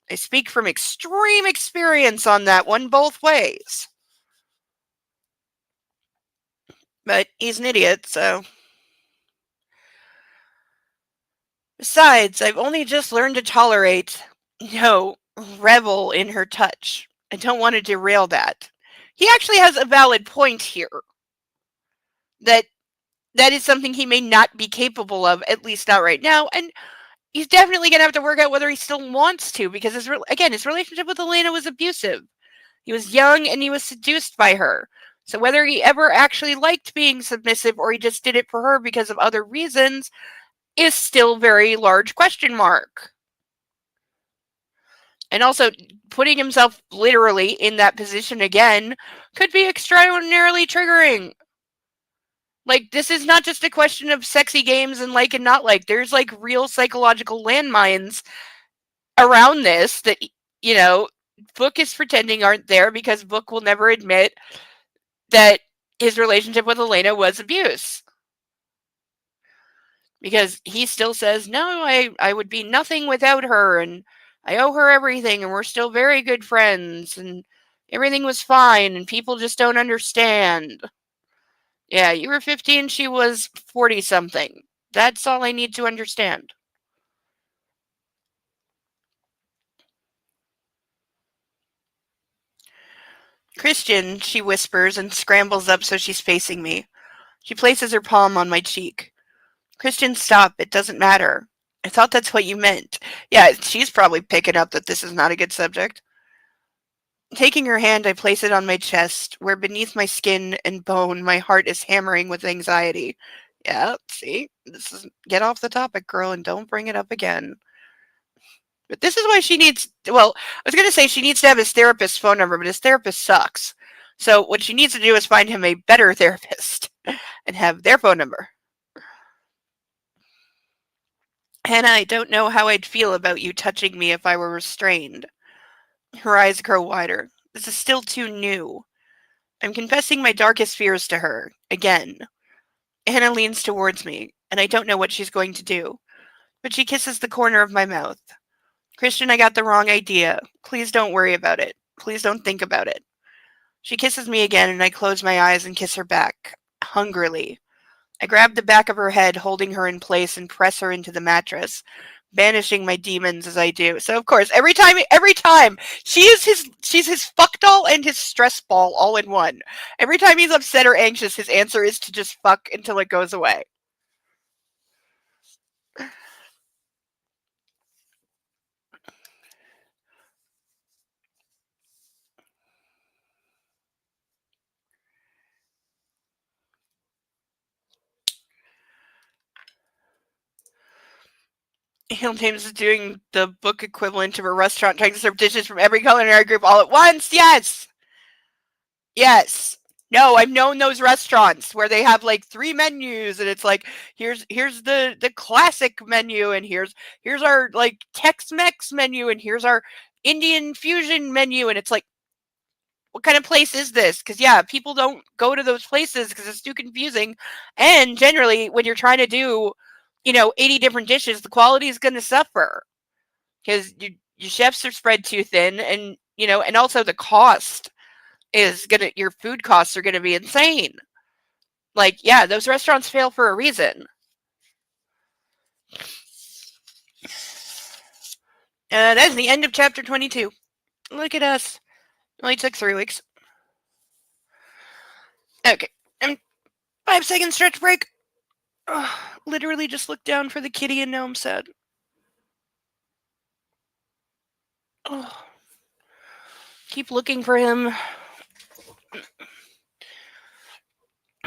[SPEAKER 1] I speak from extreme experience on that one both ways. But he's an idiot, so. Besides, I've only just learned to tolerate, revel in her touch. I don't want to derail that. He actually has a valid point here. That is something he may not be capable of, at least not right now, and he's definitely going to have to work out whether he still wants to, because his relationship with Elena was abusive. He was young and he was seduced by her. So whether he ever actually liked being submissive or he just did it for her because of other reasons is still very large question mark. And also, putting himself literally in that position again could be extraordinarily triggering. Like, this is not just a question of sexy games and like and not like. There's, like, real psychological landmines around this that, Book is pretending aren't there because Book will never admit that his relationship with Elena was abuse. Because he still says, no, I would be nothing without her, and I owe her everything, and we're still very good friends, and everything was fine, and people just don't understand. Yeah, you were 15, she was 40-something. That's all I need to understand. Christian, she whispers and scrambles up so she's facing me. She places her palm on my cheek. Christian, stop. It doesn't matter. I thought that's what you meant. Yeah, she's probably picking up that this is not a good subject. Taking her hand, I place it on my chest, where beneath my skin and bone, my heart is hammering with anxiety. Yeah, see? Get off the topic, girl, and don't bring it up again. But this is why she needs, I was going to say she needs to have his therapist's phone number, but his therapist sucks. So what she needs to do is find him a better therapist and have their phone number. Hannah, I don't know how I'd feel about you touching me if I were restrained. Her eyes grow wider. This is still too new. I'm confessing my darkest fears to her, again. Anna leans towards me, and I don't know what she's going to do, but she kisses the corner of my mouth. Christian, I got the wrong idea. Please don't worry about it. Please don't think about it. She kisses me again, and I close my eyes and kiss her back, hungrily. I grab the back of her head, holding her in place, and press her into the mattress, banishing my demons as I do. So of course, every time, she's his fuck doll and his stress ball all in one. Every time he's upset or anxious, his answer is to just fuck until it goes away. Hale James is doing the book equivalent of a restaurant trying to serve dishes from every culinary group all at once. Yes. Yes. No, I've known those restaurants where they have like 3 menus and it's like here's the classic menu and here's our like Tex-Mex menu and here's our Indian fusion menu and it's like what kind of place is this? Cuz yeah, people don't go to those places cuz it's too confusing and generally when you're trying to do 80 different dishes, the quality is going to suffer cuz your chefs are spread too thin and and also the cost your food costs are gonna be insane. Like, yeah, those restaurants fail for a reason. That's the end of chapter 22. Look at us. Only took 3 weeks. Okay. 5-second stretch break. Literally just looked down for the kitty and now I'm sad. Keep looking for him.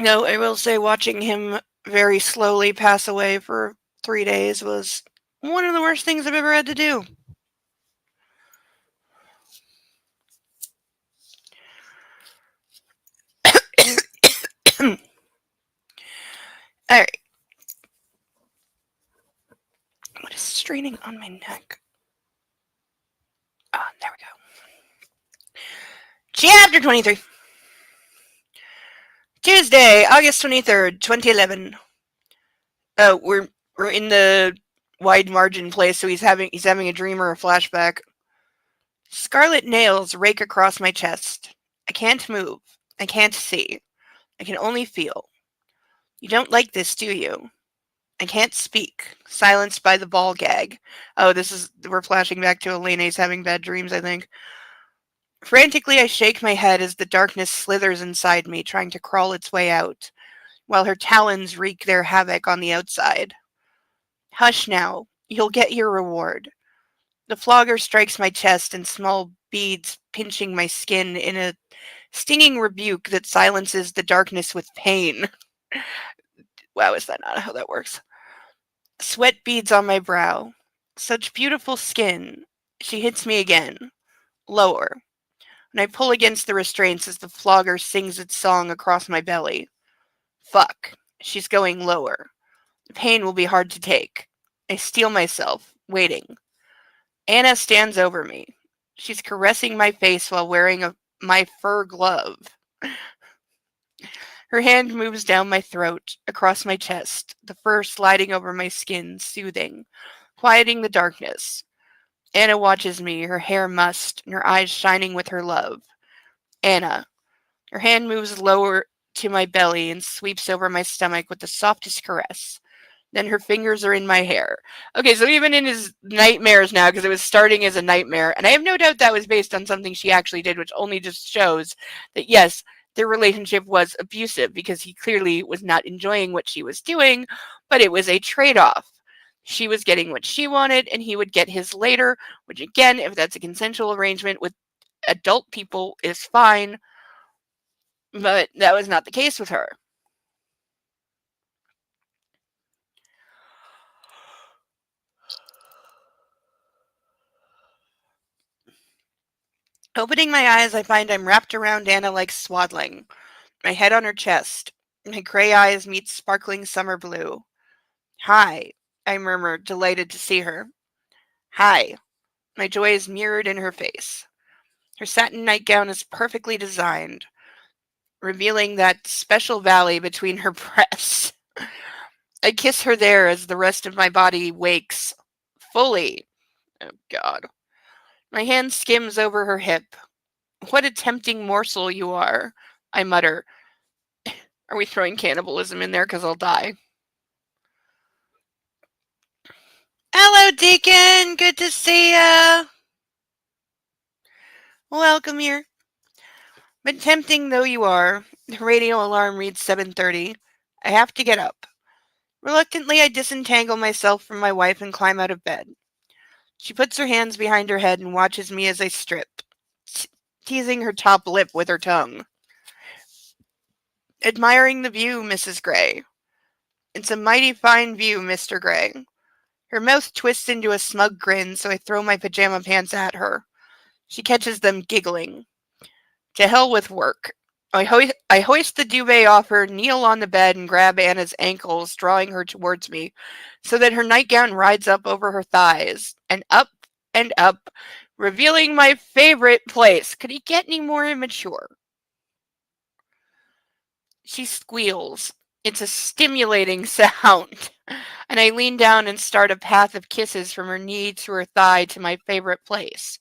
[SPEAKER 1] No, I will say watching him very slowly pass away for 3 days was one of the worst things I've ever had to do. Alright. What is straining on my neck? Ah, there we go. Chapter 23. Tuesday, August 23rd, 2011. We're in the wide margin place, so he's having a dream or a flashback. Scarlet nails rake across my chest. I can't move. I can't see. I can only feel. You don't like this, do you? I can't speak. Silenced by the ball gag. Oh, we're flashing back to Elena's having bad dreams, I think. Frantically, I shake my head as the darkness slithers inside me, trying to crawl its way out, while her talons wreak their havoc on the outside. Hush now. You'll get your reward. The flogger strikes my chest in small beads, pinching my skin in a stinging rebuke that silences the darkness with pain. Wow, is that not how that works? Sweat beads on my brow. Such beautiful skin. She hits me again. Lower. And I pull against the restraints as the flogger sings its song across my belly. Fuck. She's going lower. The pain will be hard to take. I steel myself, waiting. Anna stands over me. She's caressing my face while wearing my fur glove. Her hand moves down my throat, across my chest, the fur sliding over my skin, soothing, quieting the darkness. Anna watches me, her hair mussed, and her eyes shining with her love. Anna. Her hand moves lower to my belly and sweeps over my stomach with the softest caress. Then her fingers are in my hair. Okay, so even in his nightmares now, because it was starting as a nightmare, and I have no doubt that was based on something she actually did, which only just shows that, yes, their relationship was abusive because he clearly was not enjoying what she was doing, but it was a trade-off. She was getting what she wanted, and he would get his later, which again, if that's a consensual arrangement with adult people, is fine, but that was not the case with her. Opening my eyes, I find I'm wrapped around Anna like swaddling, my head on her chest. My gray eyes meet sparkling summer blue. Hi, I murmur, delighted to see her. Hi. My joy is mirrored in her face. Her satin nightgown is perfectly designed, revealing that special valley between her breasts. I kiss her there as the rest of my body wakes fully. Oh, God. My hand skims over her hip. What a tempting morsel you are, I mutter. Are we throwing cannibalism in there? Because I'll die. Hello, Deacon. Good to see ya. Welcome here. But tempting though you are, the radio alarm reads 7:30. I have to get up. Reluctantly, I disentangle myself from my wife and climb out of bed. She puts her hands behind her head and watches me as I strip, teasing her top lip with her tongue. Admiring the view, Mrs. Gray. It's a mighty fine view, Mr. Gray. Her mouth twists into a smug grin, so I throw my pajama pants at her. She catches them, giggling. To hell with work. I hoist the duvet off her, kneel on the bed, and grab Anna's ankles, drawing her towards me, so that her nightgown rides up over her thighs, and up, revealing my favorite place. Could he get any more immature? She squeals. It's a stimulating sound. And I lean down and start a path of kisses from her knee to her thigh to my favorite place.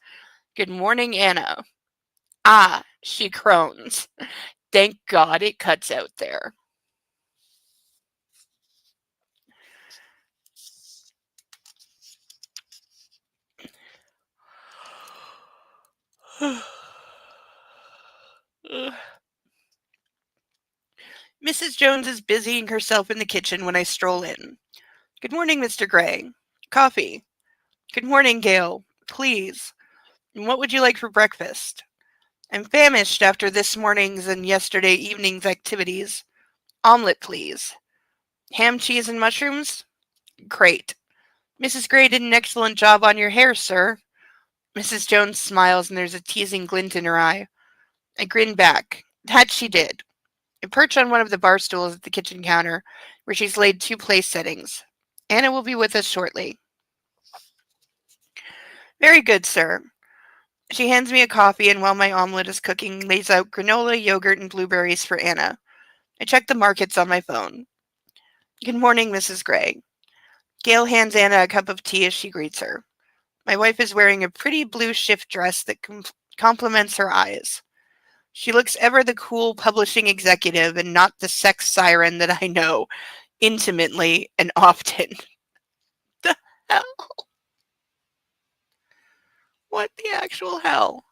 [SPEAKER 1] Good morning, Anna. Ah, she croons. Thank God it cuts out there. Mrs. Jones is busying herself in the kitchen when I stroll in. Good morning, Mr. Gray. Coffee. Good morning, Gail. Please. And what would you like for breakfast? I'm famished after this morning's and yesterday evening's activities. Omelette, please. Ham, cheese, and mushrooms? Great. Mrs. Gray did an excellent job on your hair, sir. Mrs. Jones smiles and there's a teasing glint in her eye. I grin back. That she did. I perch on one of the bar stools at the kitchen counter, where she's laid 2 place settings. Anna will be with us shortly. Very good, sir. She hands me a coffee and while my omelet is cooking, lays out granola, yogurt, and blueberries for Anna. I check the markets on my phone. Good morning, Mrs. Gray. Gail hands Anna a cup of tea as she greets her. My wife is wearing a pretty blue shift dress that complements her eyes. She looks ever the cool publishing executive and not the sex siren that I know intimately and often. The hell? What the actual hell?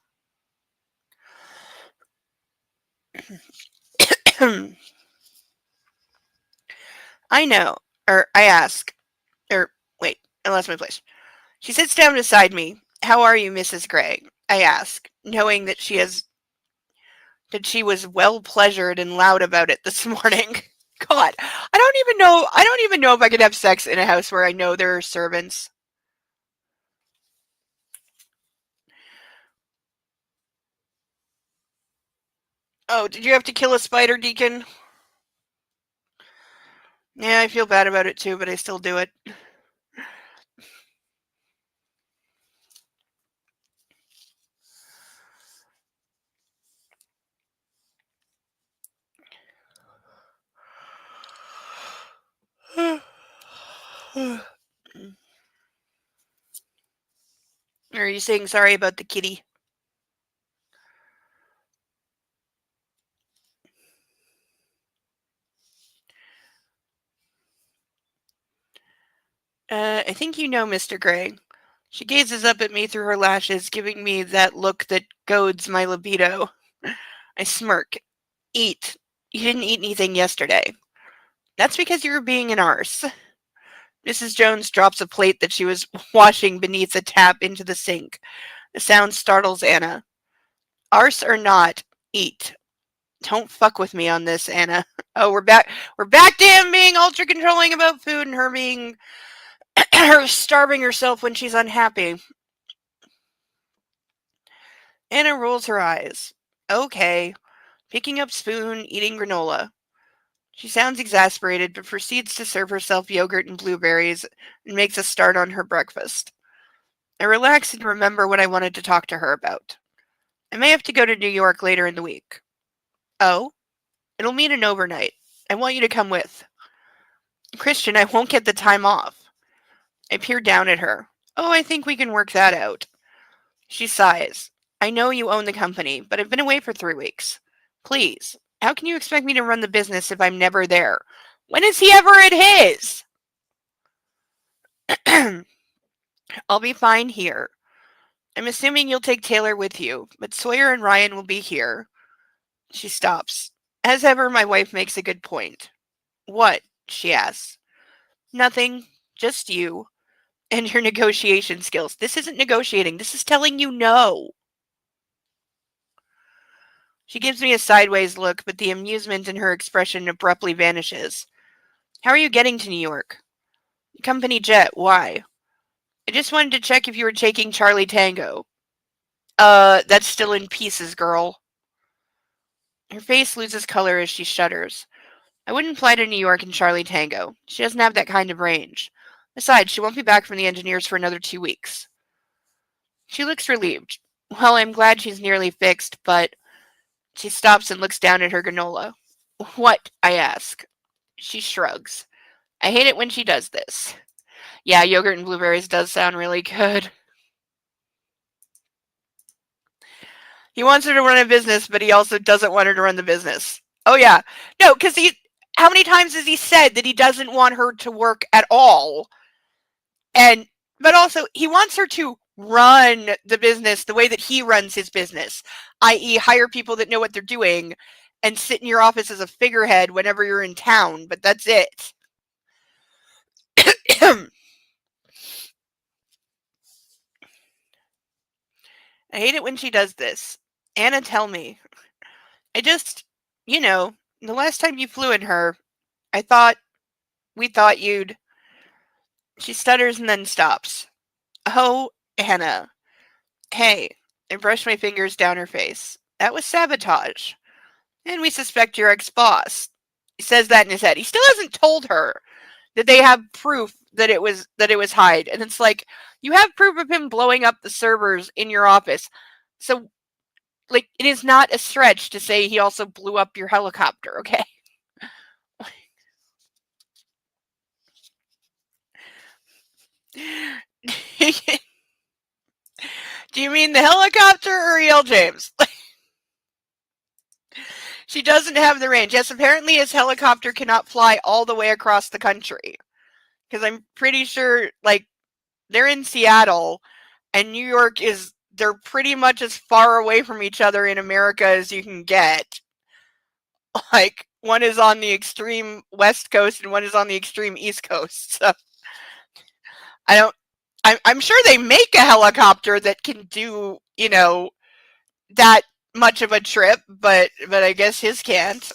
[SPEAKER 1] I know. I ask. Wait, I lost my place. She sits down beside me. How are you, Mrs. Gray? I ask, knowing that she was well pleasured and loud about it this morning. God, I don't even know if I could have sex in a house where I know there are servants. Oh, did you have to kill a spider, Deacon? Yeah, I feel bad about it too, but I still do it. Are you saying sorry about the kitty? I think you know, Mr. Gray. She gazes up at me through her lashes, giving me that look that goads my libido. I smirk. Eat. You didn't eat anything yesterday. That's because you were being an arse. Mrs. Jones drops a plate that she was washing beneath a tap into the sink. The sound startles Anna. Arse or not, eat. Don't fuck with me on this, Anna. Oh, we're back. We're back to him being ultra controlling about food and her being her starving herself when she's unhappy. Anna rolls her eyes. Okay. Picking up spoon, eating granola. She sounds exasperated, but proceeds to serve herself yogurt and blueberries and makes a start on her breakfast. I relax and remember what I wanted to talk to her about. I may have to go to New York later in the week. Oh? It'll mean an overnight. I want you to come with. Christian, I won't get the time off. I peer down at her. Oh, I think we can work that out. She sighs. I know you own the company, but I've been away for 3 weeks. Please, how can you expect me to run the business if I'm never there? When is he ever at his? I'll be fine here. I'm assuming you'll take Taylor with you, but Sawyer and Ryan will be here. She stops. As ever, my wife makes a good point. What? She asks. Nothing. Just you. And your negotiation skills. This isn't negotiating. This is telling you no. She gives me a sideways look, but the amusement in her expression abruptly vanishes. How are you getting to New York? Company jet. Why? I just wanted to check if you were taking Charlie Tango. That's still in pieces, girl. Her face loses color as she shudders. I wouldn't fly to New York in Charlie Tango. She doesn't have that kind of range. Besides, she won't be back from the engineers for another 2 weeks. She looks relieved. Well, I'm glad she's nearly fixed, but... She stops and looks down at her granola. What? I ask. She shrugs. I hate it when she does this. Yeah, yogurt and blueberries does sound really good. He wants her to run a business, but he also doesn't want her to run the business. Oh, yeah. No, because how many times has he said that he doesn't want her to work at all? But also, he wants her to run the business the way that he runs his business, i.e., hire people that know what they're doing and sit in your office as a figurehead whenever you're in town, but that's it. I hate it when she does this. Anna, tell me. I just, the last time you flew in her, we thought you'd... She stutters and then stops. Oh, Anna. Hey, I brush my fingers down her face. That was sabotage. And we suspect your ex-boss. He says that in his head. He still hasn't told her that they have proof that it was Hyde. And it's like, you have proof of him blowing up the servers in your office. So, like, it is not a stretch to say he also blew up your helicopter, okay? Do you mean the helicopter or E.L. James? She doesn't have the range. Yes, apparently his helicopter cannot fly all the way across the country. Because I'm pretty sure, like, they're in Seattle, and New York they're pretty much as far away from each other in America as you can get. Like, one is on the extreme west coast and one is on the extreme east coast. So, I'm sure they make a helicopter that can do, that much of a trip, but I guess his can't.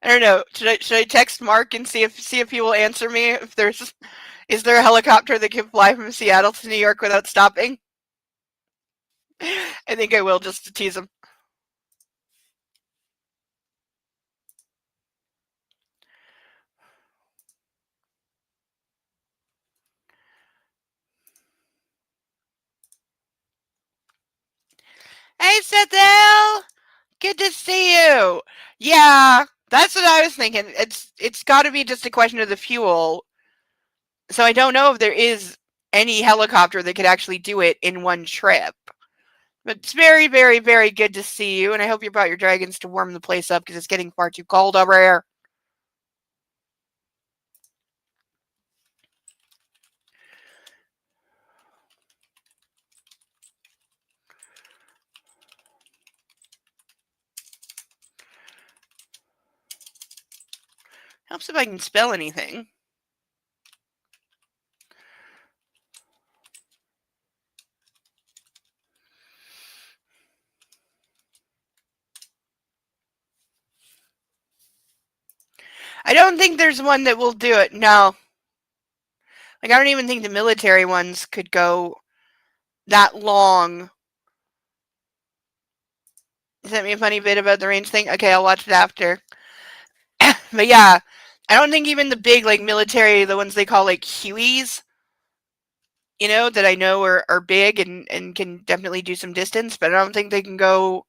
[SPEAKER 1] I don't know. Should I text Mark and see if he will answer me? If is there a helicopter that can fly from Seattle to New York without stopping? I think I will, just to tease him. Hey, Sethel! Good to see you. Yeah, that's what I was thinking. It's got to be just a question of the fuel. So I don't know if there is any helicopter that could actually do it in one trip. But it's very, very, very good to see you, and I hope you brought your dragons to warm the place up because it's getting far too cold over here. Helps if I can spell anything. I don't think there's one that will do it. No. Like, I don't even think the military ones could go that long. You sent me a funny bit about the range thing? Okay, I'll watch it after. But yeah, I don't think even the big, like, military, the ones they call, like, Hueys, that I know are big and can definitely do some distance, but I don't think they can go...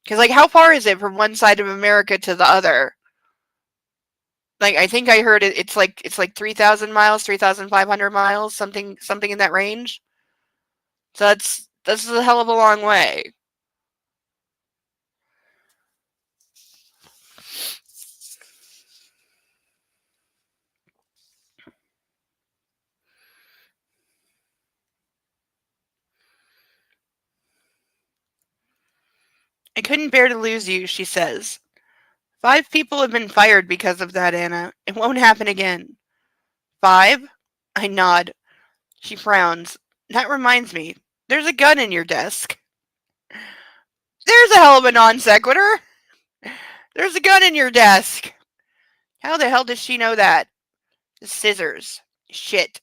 [SPEAKER 1] Because, like, how far is it from one side of America to the other? Like, I think I heard it's like 3,000 miles, 3,500 miles, something in that range. So that's a hell of a long way. I couldn't bear to lose you, she says. 5 people have been fired because of that, Anna. It won't happen again. 5? I nod. She frowns. That reminds me. There's a gun in your desk. There's a hell of a non sequitur. There's a gun in your desk. How the hell does she know that? The scissors. Shit.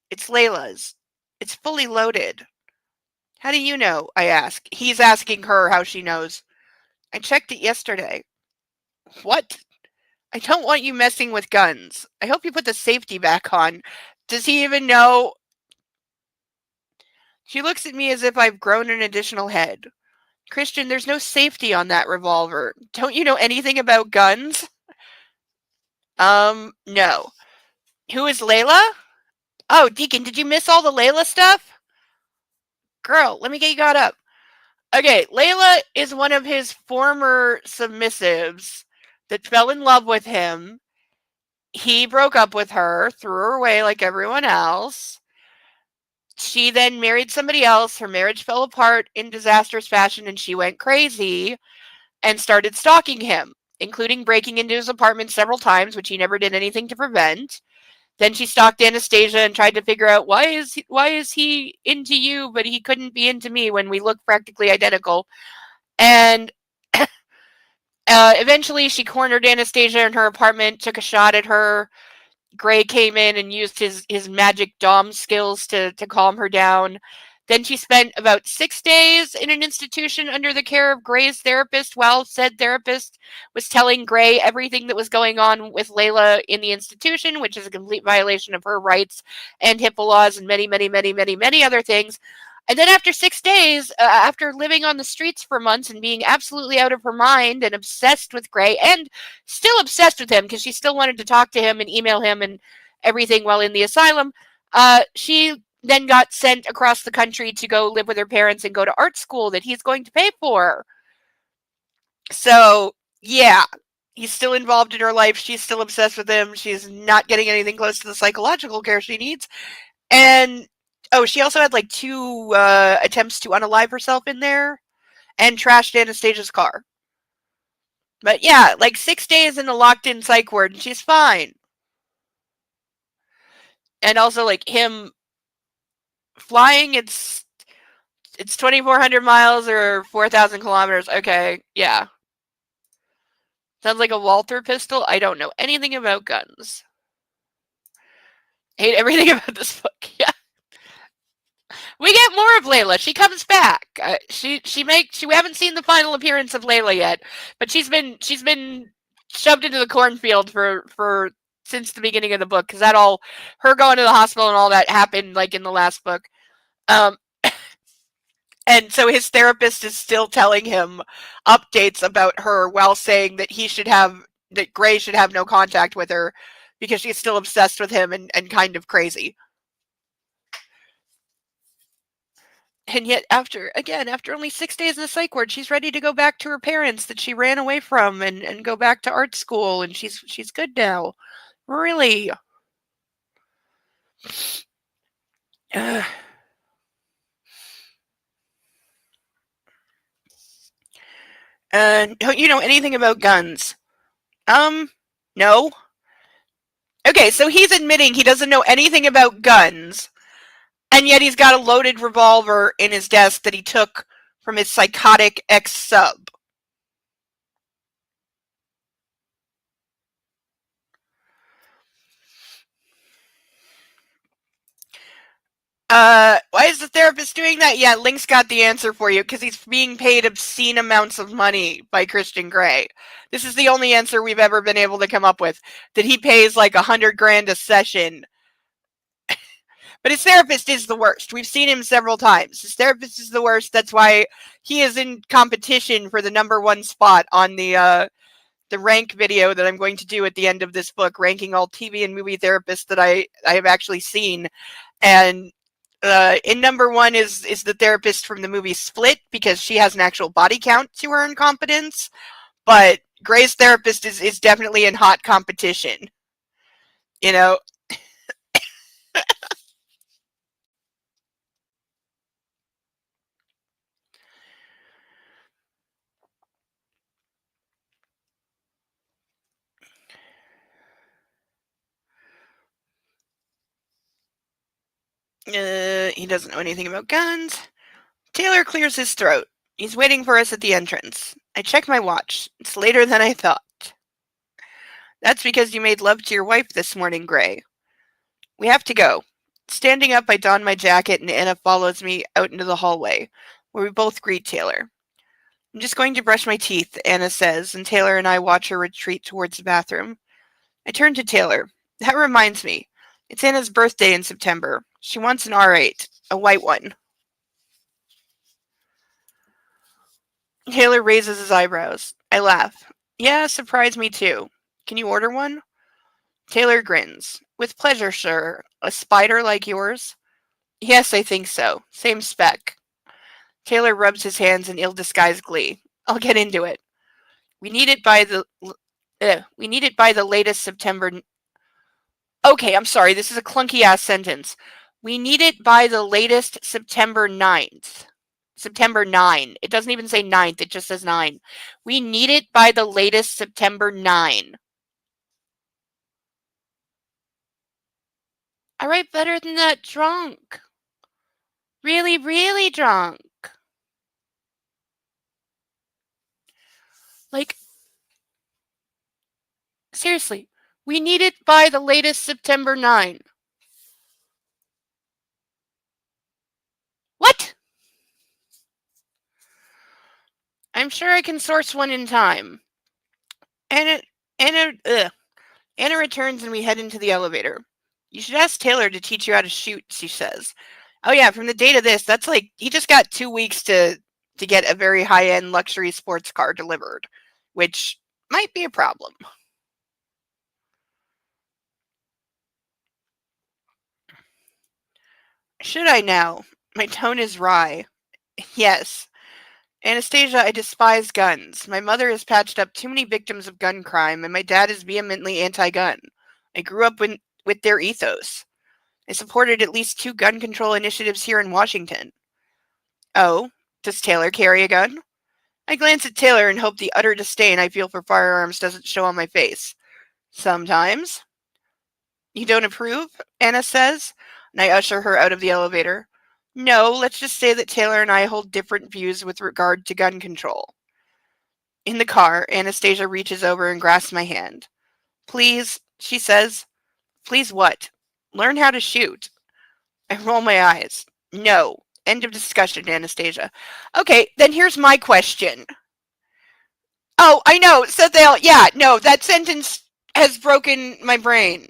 [SPEAKER 1] It's Layla's. It's fully loaded. How do you know? I ask. He's asking her how she knows. I checked it yesterday. What? I don't want you messing with guns. I hope you put the safety back on. Does he even know? She looks at me as if I've grown an additional head. Christian, there's no safety on that revolver. Don't you know anything about guns? No. Who is Layla? Oh, Deacon, did you miss all the Layla stuff? Girl, let me get you caught up. Okay, Layla is one of his former submissives that fell in love with him. He broke up with her, threw her away like everyone else. She then married somebody else. Her marriage fell apart in disastrous fashion, and she went crazy and started stalking him, including breaking into his apartment several times, which he never did anything to prevent. Then she stalked Anastasia and tried to figure out why is he into you, but he couldn't be into me when we look practically identical. And eventually she cornered Anastasia in her apartment, took a shot at her. Gray came in and used his magic dom skills to calm her down. Then she spent about 6 days in an institution under the care of Gray's therapist while said therapist was telling Gray everything that was going on with Layla in the institution, which is a complete violation of her rights and HIPAA laws and many, many, many, many, many other things. And then after 6 days, after living on the streets for months and being absolutely out of her mind and obsessed with Gray, and still obsessed with him because she still wanted to talk to him and email him and everything while in the asylum, she then got sent across the country to go live with her parents and go to art school that he's going to pay for. So, yeah, he's still involved in her life. She's still obsessed with him. She's not getting anything close to the psychological care she needs. And she also had like 2 attempts to unalive herself in there and trashed Anastasia's car. But yeah, like 6 days in a locked-in psych ward and she's fine. And also, like, him flying, it's 2,400 miles or 4,000 kilometers. Okay, yeah. Sounds like a Walther pistol. I don't know anything about guns. Hate everything about this book. Yeah. We get more of Layla. She comes back. We haven't seen the final appearance of Layla yet, but she's been shoved into the cornfield for since the beginning of the book, because her going to the hospital and all that happened like in the last book. And so his therapist is still telling him updates about her while saying that that Gray should have no contact with her because she's still obsessed with him and kind of crazy. And yet after only 6 days in the psych ward, she's ready to go back to her parents that she ran away from and go back to art school, and she's good now. Really. Don't you know anything about guns? No. Okay, so he's admitting he doesn't know anything about guns, and yet he's got a loaded revolver in his desk that he took from his psychotic ex-sub. Why is the therapist doing that? Yeah, Link's got the answer for you, because he's being paid obscene amounts of money by Christian Grey. This is the only answer we've ever been able to come up with, that he pays like $100,000 a session. But his therapist is the worst. We've seen him several times. His therapist is the worst. That's why he is in competition for the #1 spot on the rank video that I'm going to do at the end of this book, ranking all TV and movie therapists that I have actually seen. And in number one is the therapist from the movie Split, because she has an actual body count to her incompetence. But Gray's therapist is definitely in hot competition. You know, he doesn't know anything about guns. Taylor clears his throat. He's waiting for us at the entrance. I check my watch. It's later than I thought. That's because you made love to your wife this morning, Gray. We have to go. Standing up, I don my jacket and Anna follows me out into the hallway, where we both greet Taylor. I'm just going to brush my teeth, Anna says, and Taylor and I watch her retreat towards the bathroom. I turn to Taylor. That reminds me. It's Anna's birthday in September. She wants an R8, a white one. Taylor raises his eyebrows. I laugh. Yeah, surprise me too. Can you order one? Taylor grins. With pleasure, sir. A spider like yours? Yes, I think so. Same spec. Taylor rubs his hands in ill-disguised glee. I'll get into it. We need it by the latest September. Okay, I'm sorry. This is a clunky-ass sentence. We need it by the latest September 9th. September 9. It doesn't even say 9th. It just says 9. We need it by the latest September 9. I write better than that drunk. Really, really drunk. Like, seriously, we need it by the latest September 9. What? I'm sure I can source one in time. Anna returns and we head into the elevator. You should ask Taylor to teach you how to shoot, she says. Oh yeah, from the date of this, that's like, he just got 2 weeks to get a very high-end luxury sports car delivered, which might be a problem. Should I now? My tone is wry. Yes. Anastasia, I despise guns. My mother has patched up too many victims of gun crime, and my dad is vehemently anti-gun. I grew up with their ethos. I supported at least 2 gun control initiatives here in Washington. Oh, does Taylor carry a gun? I glance at Taylor and hope the utter disdain I feel for firearms doesn't show on my face. Sometimes. You don't approve? Anna says, and I usher her out of the elevator. No, let's just say that Taylor and I hold different views with regard to gun control. In the car, Anastasia reaches over and grasps my hand. Please, she says. Please what? Learn how to shoot. I roll my eyes. No. End of discussion, Anastasia. Okay, then here's my question. Oh, I know. So that sentence has broken my brain.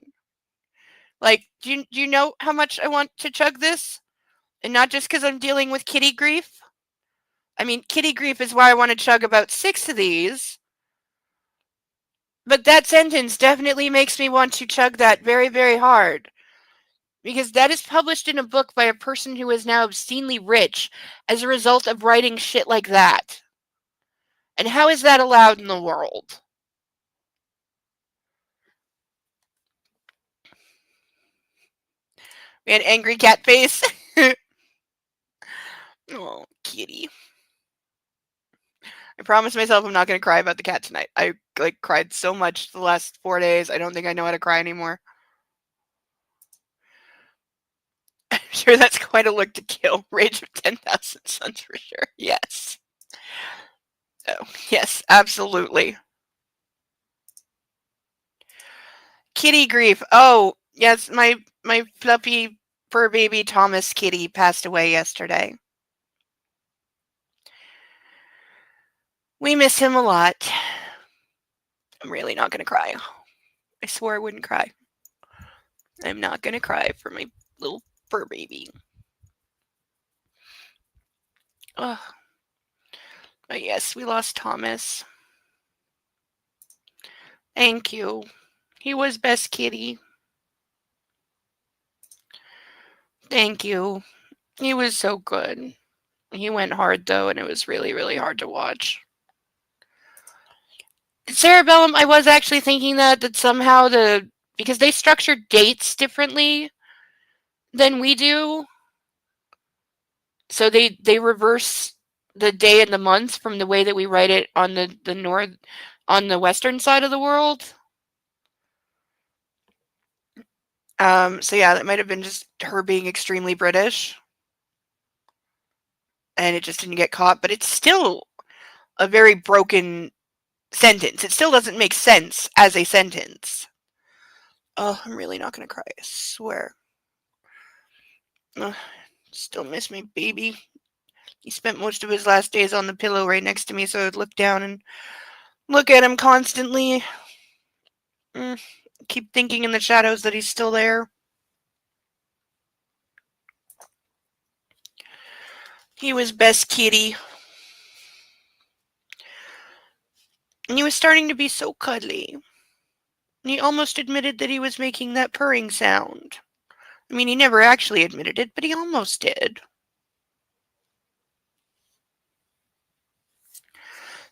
[SPEAKER 1] Like, do you know how much I want to chug this? And not just because I'm dealing with kitty grief? I mean, kitty grief is why I want to chug about 6 of these. But that sentence definitely makes me want to chug that very, very hard. Because that is published in a book by a person who is now obscenely rich as a result of writing shit like that. And how is that allowed in the world? We had angry cat face. Oh, kitty. I promised myself I'm not going to cry about the cat tonight. I cried so much the last 4 days. I don't think I know how to cry anymore. I'm sure that's quite a look to kill. Rage of 10,000 suns for sure. Yes. Oh, yes, absolutely. Kitty grief. Oh, yes, my fluffy fur baby Thomas kitty passed away yesterday. We miss him a lot. I'm really not going to cry. I swore I wouldn't cry. I'm not going to cry for my little fur baby. Ugh. But yes, we lost Thomas. Thank you. He was best kitty. Thank you. He was so good. He went hard, though, and it was really, really hard to watch. Cerebellum, I was actually thinking that somehow because they structure dates differently than we do. So they reverse the day and the month from the way that we write it on the western side of the world. So yeah, that might have been just her being extremely British. And it just didn't get caught, but it's still a very broken sentence. It still doesn't make sense as a sentence. Oh, I'm really not gonna cry, I swear. Still miss my baby. He spent most of his last days on the pillow right next to me, so I'd look down and look at him constantly. Keep thinking in the shadows that he's still there. He was best kitty. And he was starting to be so cuddly. And he almost admitted that he was making that purring sound. I mean, he never actually admitted it, but he almost did.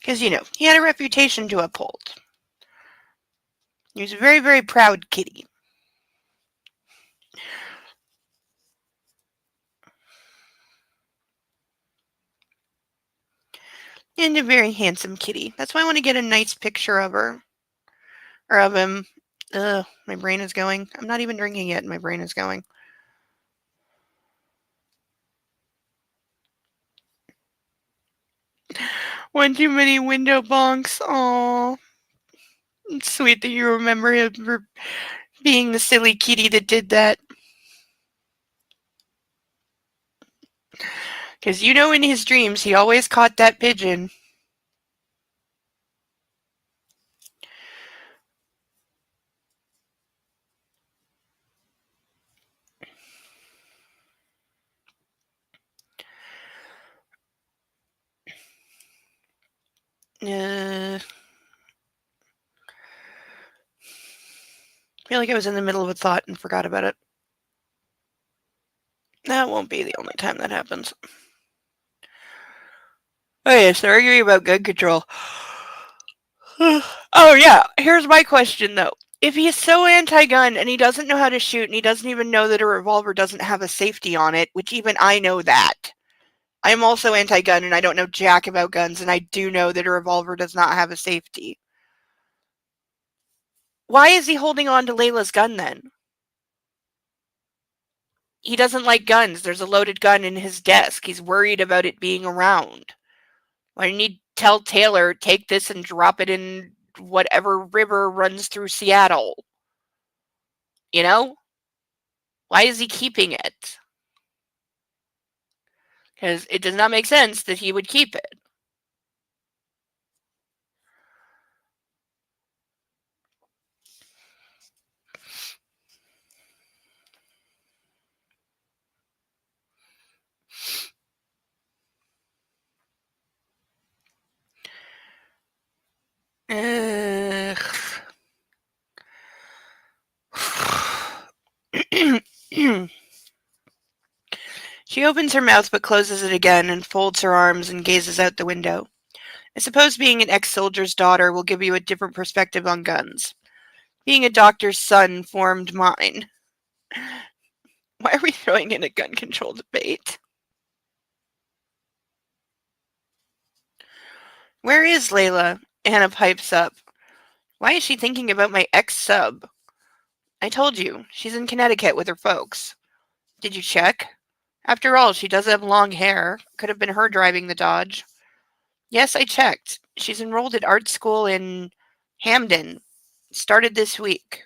[SPEAKER 1] Because, he had a reputation to uphold. He was a very, very proud kitty. And a very handsome kitty. That's why I want to get a nice picture of her. Or of him. Ugh, my brain is going. I'm not even drinking yet, and my brain is going. One too many window bonks. Aww. It's sweet that you remember him for being the silly kitty that did that. Because in his dreams, he always caught that pigeon. I feel like I was in the middle of a thought and forgot about it. That won't be the only time that happens. Oh yeah, so arguing about gun control. Oh yeah, here's my question though. If he's so anti-gun and he doesn't know how to shoot and he doesn't even know that a revolver doesn't have a safety on it, which even I know that. I'm also anti-gun and I don't know jack about guns, and I do know that a revolver does not have a safety. Why is he holding on to Layla's gun then? He doesn't like guns. There's a loaded gun in his desk. He's worried about it being around. Why didn't he tell Taylor, take this and drop it in whatever river runs through Seattle? Why is he keeping it? Because it does not make sense that he would keep it. She opens her mouth but closes it again and folds her arms and gazes out the window. I suppose being an ex-soldier's daughter will give you a different perspective on guns. Being a doctor's son formed mine. Why are we throwing in a gun control debate? Where is Layla? Anna pipes up. Why is she thinking about my ex-sub? I told you, she's in Connecticut with her folks. Did you check? After all, she does have long hair. Could have been her driving the Dodge. Yes, I checked. She's enrolled at art school in Hamden. Started this week.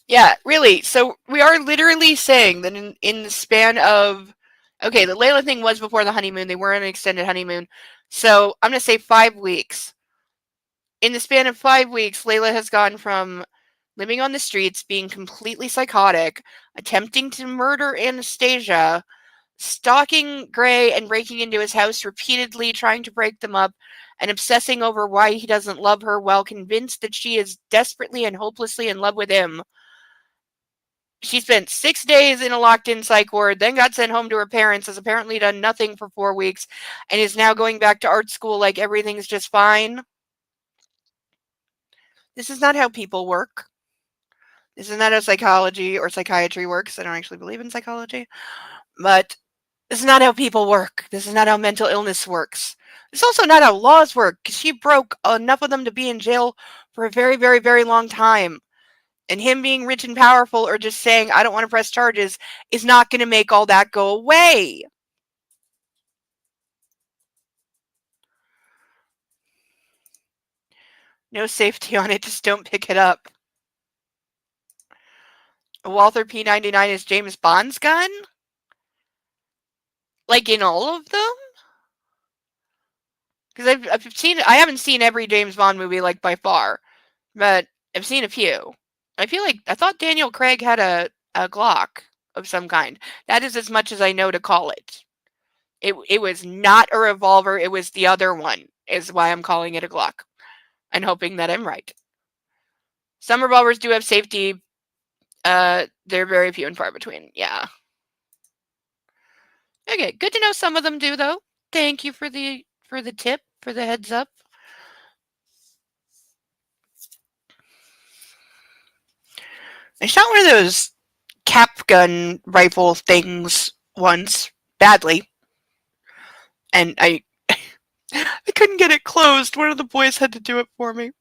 [SPEAKER 1] Yeah, really. So we are literally saying that in the span of... Okay, the Layla thing was before the honeymoon. They were in an extended honeymoon. So I'm going to say 5 weeks. In the span of 5 weeks, Layla has gone from living on the streets, being completely psychotic, attempting to murder Anastasia, stalking Gray and breaking into his house repeatedly, trying to break them up, and obsessing over why he doesn't love her while convinced that she is desperately and hopelessly in love with him. She spent 6 days in a locked-in psych ward, then got sent home to her parents, has apparently done nothing for 4 weeks, and is now going back to art school like everything's just fine. This is not how people work. This is not how psychology or psychiatry works. I don't actually believe in psychology. But this is not how people work. This is not how mental illness works. It's also not how laws work, because she broke enough of them to be in jail for a very, very, very long time. And him being rich and powerful or just saying, I don't want to press charges, is not going to make all that go away. No safety on it, just don't pick it up. A Walther P99 is James Bond's gun? Like in all of them? Because I haven't seen every James Bond movie, like, by far. But I've seen a few. I thought Daniel Craig had a Glock of some kind. That is as much as I know to call it. It was not a revolver, it was the other one, is why I'm calling it a Glock. And hoping that I'm right. Some revolvers do have safety. They're very few and far between, yeah. Okay, good to know some of them do, though. Thank you for the tip, for the heads up. I shot one of those cap gun rifle things once, badly. And I couldn't get it closed. One of the boys had to do it for me.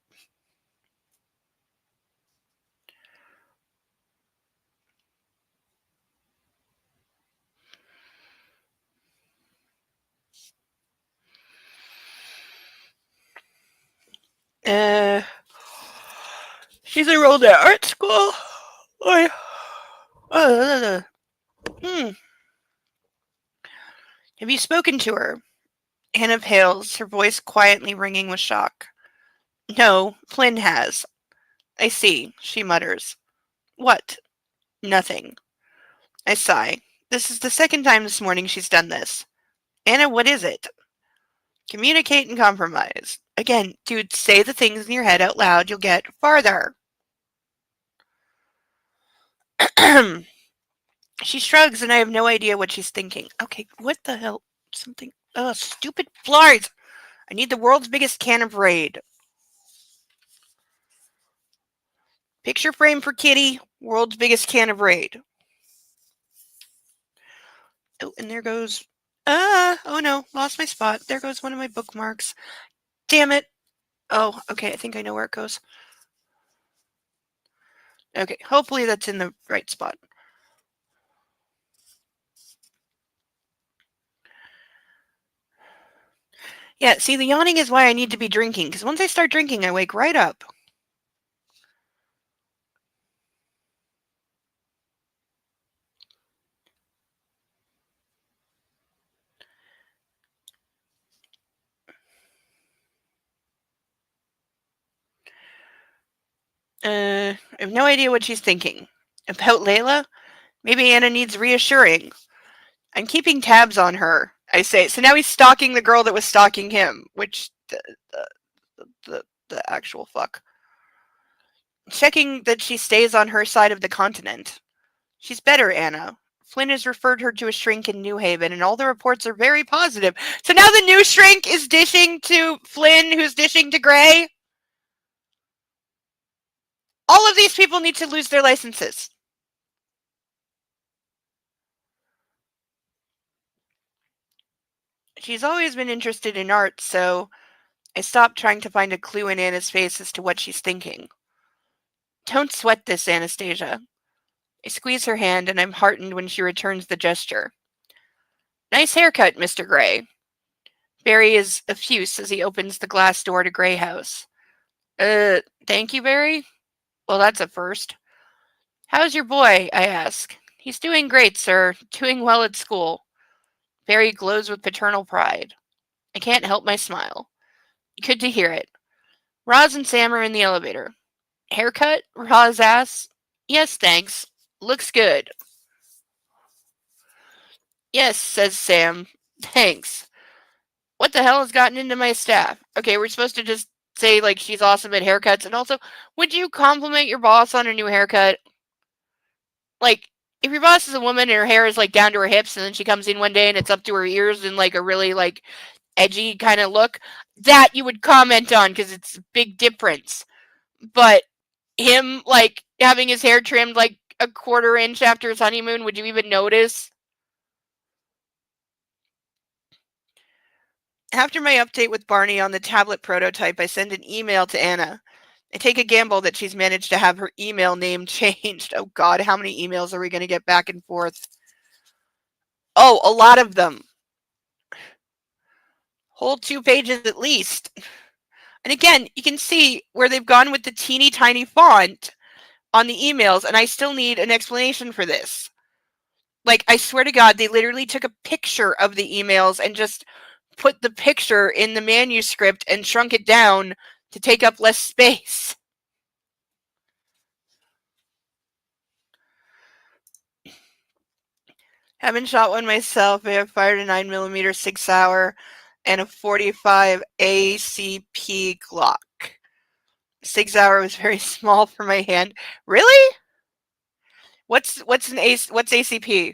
[SPEAKER 1] She's enrolled at art school. Have you spoken to her? Hannah pales, her voice quietly ringing with shock. No, Flynn has. I see, she mutters. What? Nothing. I sigh. This is the second time this morning she's done this. Anna, what is it? Communicate and compromise. Again, dude, say the things in your head out loud, you'll get farther. She shrugs and I have no idea what she's thinking. Okay, what the hell? Something. Stupid flies! I need the world's biggest can of Raid. Picture frame for Kitty, world's biggest can of Raid. Oh, and there goes... oh no, lost my spot. There goes one of my bookmarks. Damn it. Oh, okay, I think I know where it goes. Okay, hopefully that's in the right spot. Yeah, see, the yawning is why I need to be drinking, because once I start drinking, I wake right up. I have no idea what she's thinking. About Layla? Maybe Anna needs reassuring. I'm keeping tabs on her, I say. So now he's stalking the girl that was stalking him, which the actual fuck. Checking that she stays on her side of the continent. She's better, Anna. Flynn has referred her to a shrink in New Haven, and all the reports are very positive. So now the new shrink is dishing to Flynn, who's dishing to Gray. All of these people need to lose their licenses. She's always been interested in art, so I stopped trying to find a clue in Anna's face as to what she's thinking. Don't sweat this, Anastasia. I squeeze her hand, and I'm heartened when she returns the gesture. Nice haircut, Mr. Gray. Barry is effuse as he opens the glass door to Gray House. Thank you, Barry? Well, that's a first. How's your boy? I ask. He's doing great, sir. Doing well at school. Barry glows with paternal pride. I can't help my smile. Good to hear it. Roz and Sam are in the elevator. Haircut? Roz asks. Yes, thanks. Looks good. Yes, says Sam. Thanks. What the hell has gotten into my staff? Okay, we're supposed to just say, like, she's awesome at haircuts. And also, would you compliment your boss on her new haircut? Like, if your boss is a woman and her hair is, like, down to her hips, and then she comes in one day and it's up to her ears in, like, a really, like, edgy kind of look, that you would comment on because it's a big difference. But him, like, having his hair trimmed, like, a quarter inch after his honeymoon, would you even notice? After my update with Barney on the tablet prototype, I send an email to Anna. I take a gamble that she's managed to have her email name changed. Oh God, how many emails are we going to get back and forth? Oh, a lot of them. Whole 2 pages at least. And again, you can see where they've gone with the teeny tiny font on the emails, and I still need an explanation for this. Like, I swear to God, they literally took a picture of the emails and just put the picture in the manuscript and shrunk it down to take up less space. Haven't shot one myself. I have fired a 9mm 6 Hour and a 45 ACP Glock. 6 Hour was very small for my hand. Really? What's ACP?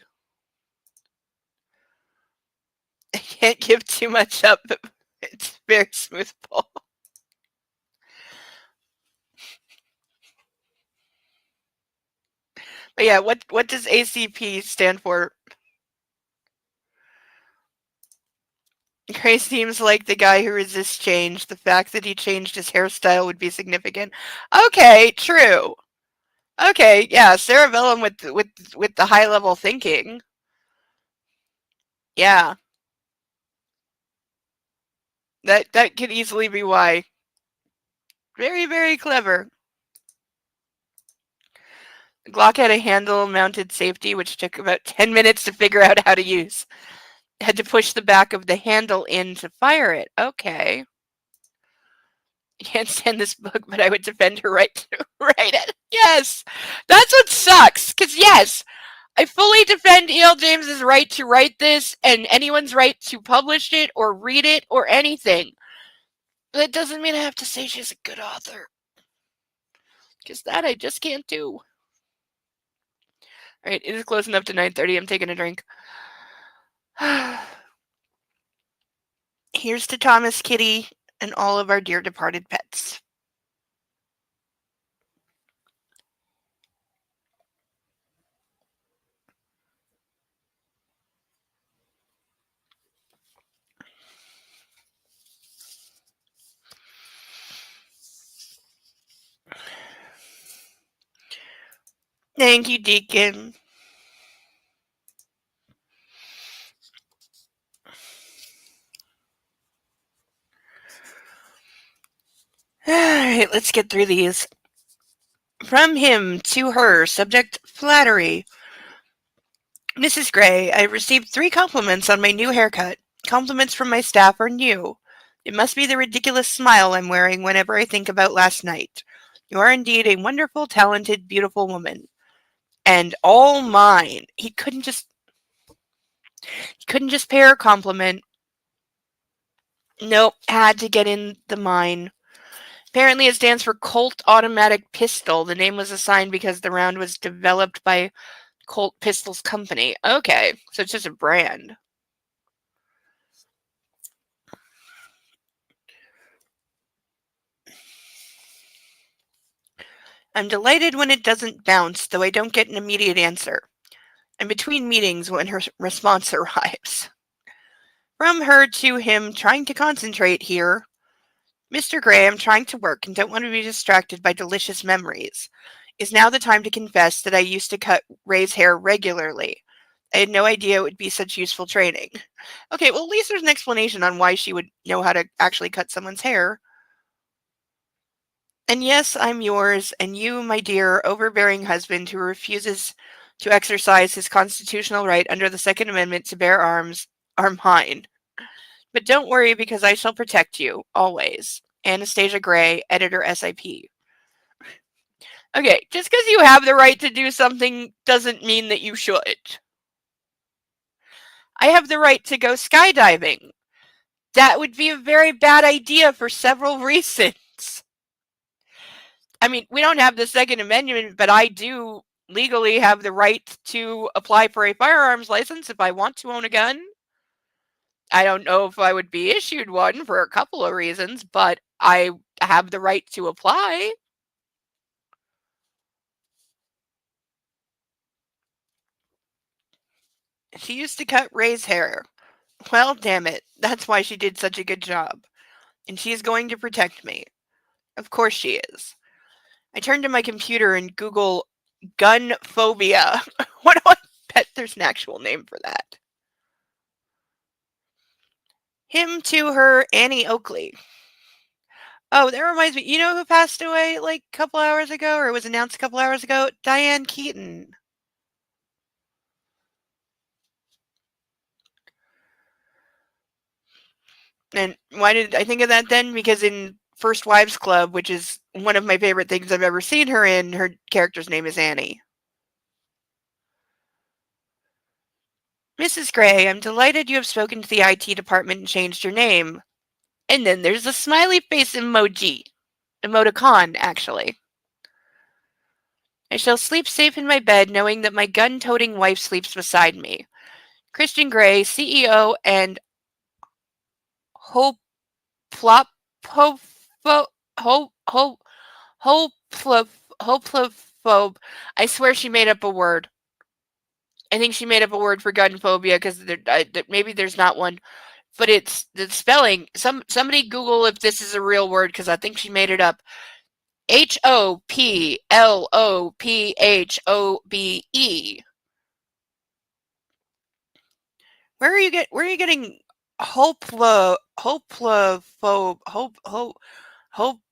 [SPEAKER 1] I can't give too much up. It's very smooth pull. But yeah, what does ACP stand for? Gray seems like the guy who resists change. The fact that he changed his hairstyle would be significant. Okay, true. Okay, yeah, cerebellum with the high level thinking. Yeah. That could easily be why. Very, very clever. The Glock had a handle-mounted safety, which took about 10 minutes to figure out how to use. Had to push the back of the handle in to fire it. Okay. I can't stand this book, but I would defend her right to write it. Yes! That's what sucks, because yes, I fully defend E.L. James's right to write this, and anyone's right to publish it, or read it, or anything. That doesn't mean I have to say she's a good author. Because that I just can't do. Alright, it is close enough to 9:30. I'm taking a drink. Here's to Thomas, Kitty, and all of our dear departed pets. Thank you, Deacon. Alright, let's get through these. From him to her, subject flattery. Mrs. Gray, I received 3 compliments on my new haircut. Compliments from my staff are new. It must be the ridiculous smile I'm wearing whenever I think about last night. You are indeed a wonderful, talented, beautiful woman. And all mine. He couldn't just pay her a compliment. Nope, had to get in the mine. Apparently it stands for Colt Automatic Pistol. The name was assigned because the round was developed by Colt Pistols Company. Okay, so it's just a brand. I'm delighted when it doesn't bounce, though I don't get an immediate answer. I'm between meetings when her response arrives. From her to him, trying to concentrate here. Mr. Gray, I'm trying to work and don't want to be distracted by delicious memories. Is now the time to confess that I used to cut Ray's hair regularly. I had no idea it would be such useful training. Okay, well, at least there's an explanation on why she would know how to actually cut someone's hair. And yes, I'm yours, and you, my dear, overbearing husband who refuses to exercise his constitutional right under the Second Amendment to bear arms, are mine. But don't worry, because I shall protect you, always. Anastasia Gray, editor SIP. Okay, just because you have the right to do something doesn't mean that you should. I have the right to go skydiving. That would be a very bad idea for several reasons. I mean, we don't have the Second Amendment, but I do legally have the right to apply for a firearms license if I want to own a gun. I don't know if I would be issued one for a couple of reasons, but I have the right to apply. She used to cut Ray's hair. Well, damn it. That's why she did such a good job. And she's going to protect me. Of course she is. I turn to my computer and Google gun phobia. What do I bet there's an actual name for that? Him to her, Annie Oakley. Oh, that reminds me. You know who passed away like a couple hours ago, or was announced a couple hours ago? Diane Keaton. And why did I think of that then? Because in First Wives Club, which is one of my favorite things I've ever seen her in, her character's name is Annie. Mrs. Gray, I'm delighted you have spoken to the IT department and changed your name. And then there's a smiley face emoji. Emoticon, actually. I shall sleep safe in my bed knowing that my gun-toting wife sleeps beside me. Christian Gray, CEO and Hope Plop Hope Hope Hopelophobe. I swear she made up a word. I think she made up a word for gun phobia because maybe there's not one, but it's the spelling. Somebody Google if this is a real word because I think she made it up. Hoplophobe. Where are you getting hopelophobe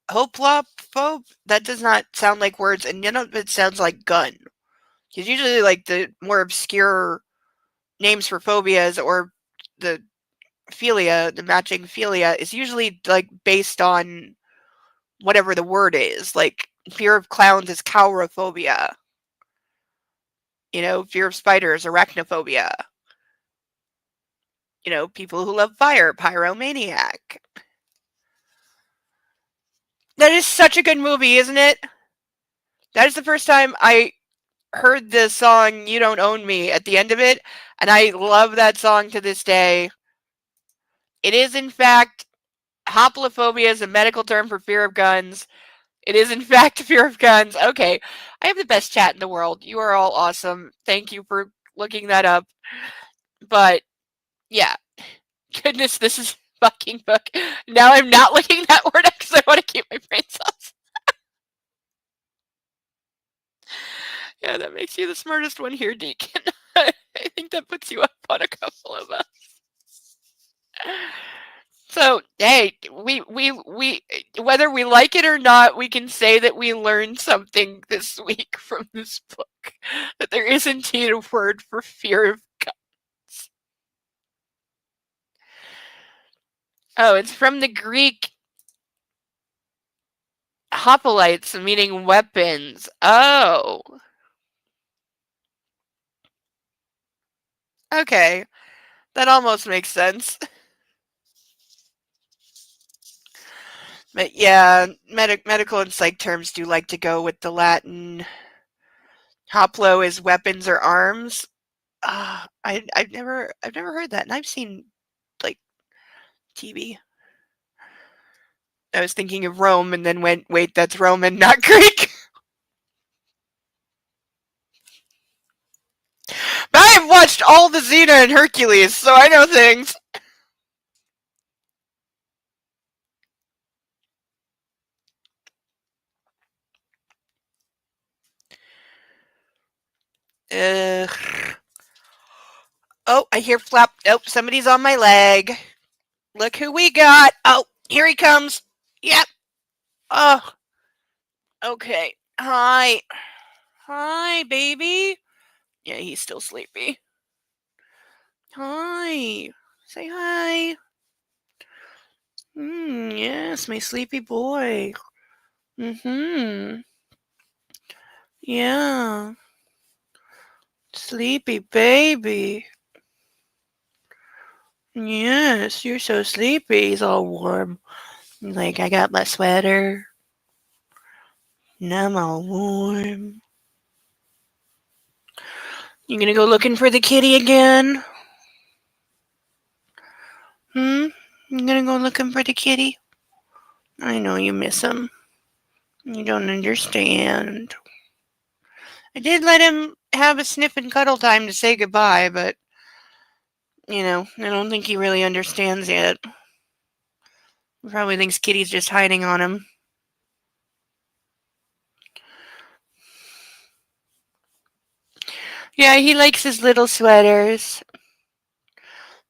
[SPEAKER 1] hopelophobe? That does not sound like words, and none of it sounds like gun. Because usually, like the more obscure names for phobias or the philia, the matching philia, is usually like based on whatever the word is. Like fear of clowns is coulrophobia. You know, fear of spiders, arachnophobia. You know, people who love fire, pyromaniac. That is such a good movie, isn't it? That is the first time I heard the song You Don't Own Me at the end of it, and I love that song to this day. It is, in fact, hoplophobia is a medical term for fear of guns. It is, in fact, fear of guns. Okay, I have the best chat in the world. You are all awesome. Thank you for looking that up. But, yeah. Goodness, this is fucking book. Now I'm not looking that word up because I want to keep my brain cells. Yeah, that makes you the smartest one here, Deacon. I think that puts you up on a couple of us. So, hey, we whether we like it or not, we can say that we learned something this week from this book. That there is indeed a word for fear of guns. Oh, it's from the Greek hoplites, meaning weapons. Oh. Okay. That almost makes sense. But yeah, medical and psych terms do like to go with the Latin. Hoplo is weapons or arms. I've never heard that, and I've seen like TV. I was thinking of Rome, and then went, wait, that's Roman, not Greek. But I've watched all the Xena and Hercules, so I know things. Oh, I hear flap. Oh, somebody's on my leg. Look who we got. Oh, here he comes. Yep. Oh, okay. Hi. Hi, baby. Yeah, he's still sleepy. Hi. Say hi. Yes, my sleepy boy. Mm-hmm. Yeah. Sleepy baby. Yes, you're so sleepy. He's all warm. He's like, I got my sweater. And I'm all warm. You gonna go looking for the kitty again? You gonna go looking for the kitty? I know you miss him. You don't understand. I did let him have a sniff and cuddle time to say goodbye, but, I don't think he really understands yet. He probably thinks Kitty's just hiding on him. Yeah, he likes his little sweaters.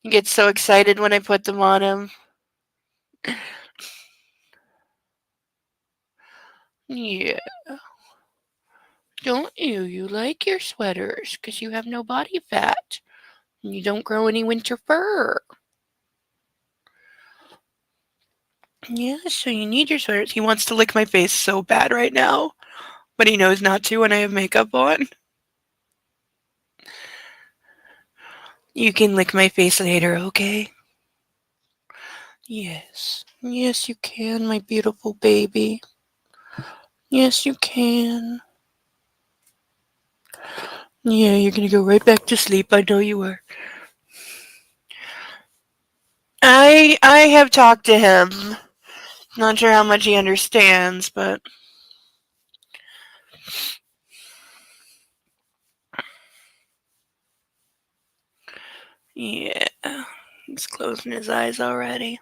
[SPEAKER 1] He gets so excited when I put them on him. Yeah. Don't you? You like your sweaters because you have no body fat. And you don't grow any winter fur. Yeah, so you need your sweaters. He wants to lick my face so bad right now, but he knows not to when I have makeup on. You can lick my face later, okay? Yes. Yes, you can, my beautiful baby. Yes, you can. Yeah, you're gonna go right back to sleep. I know you are. I have talked to him. Not sure how much he understands, but yeah. He's closing his eyes already.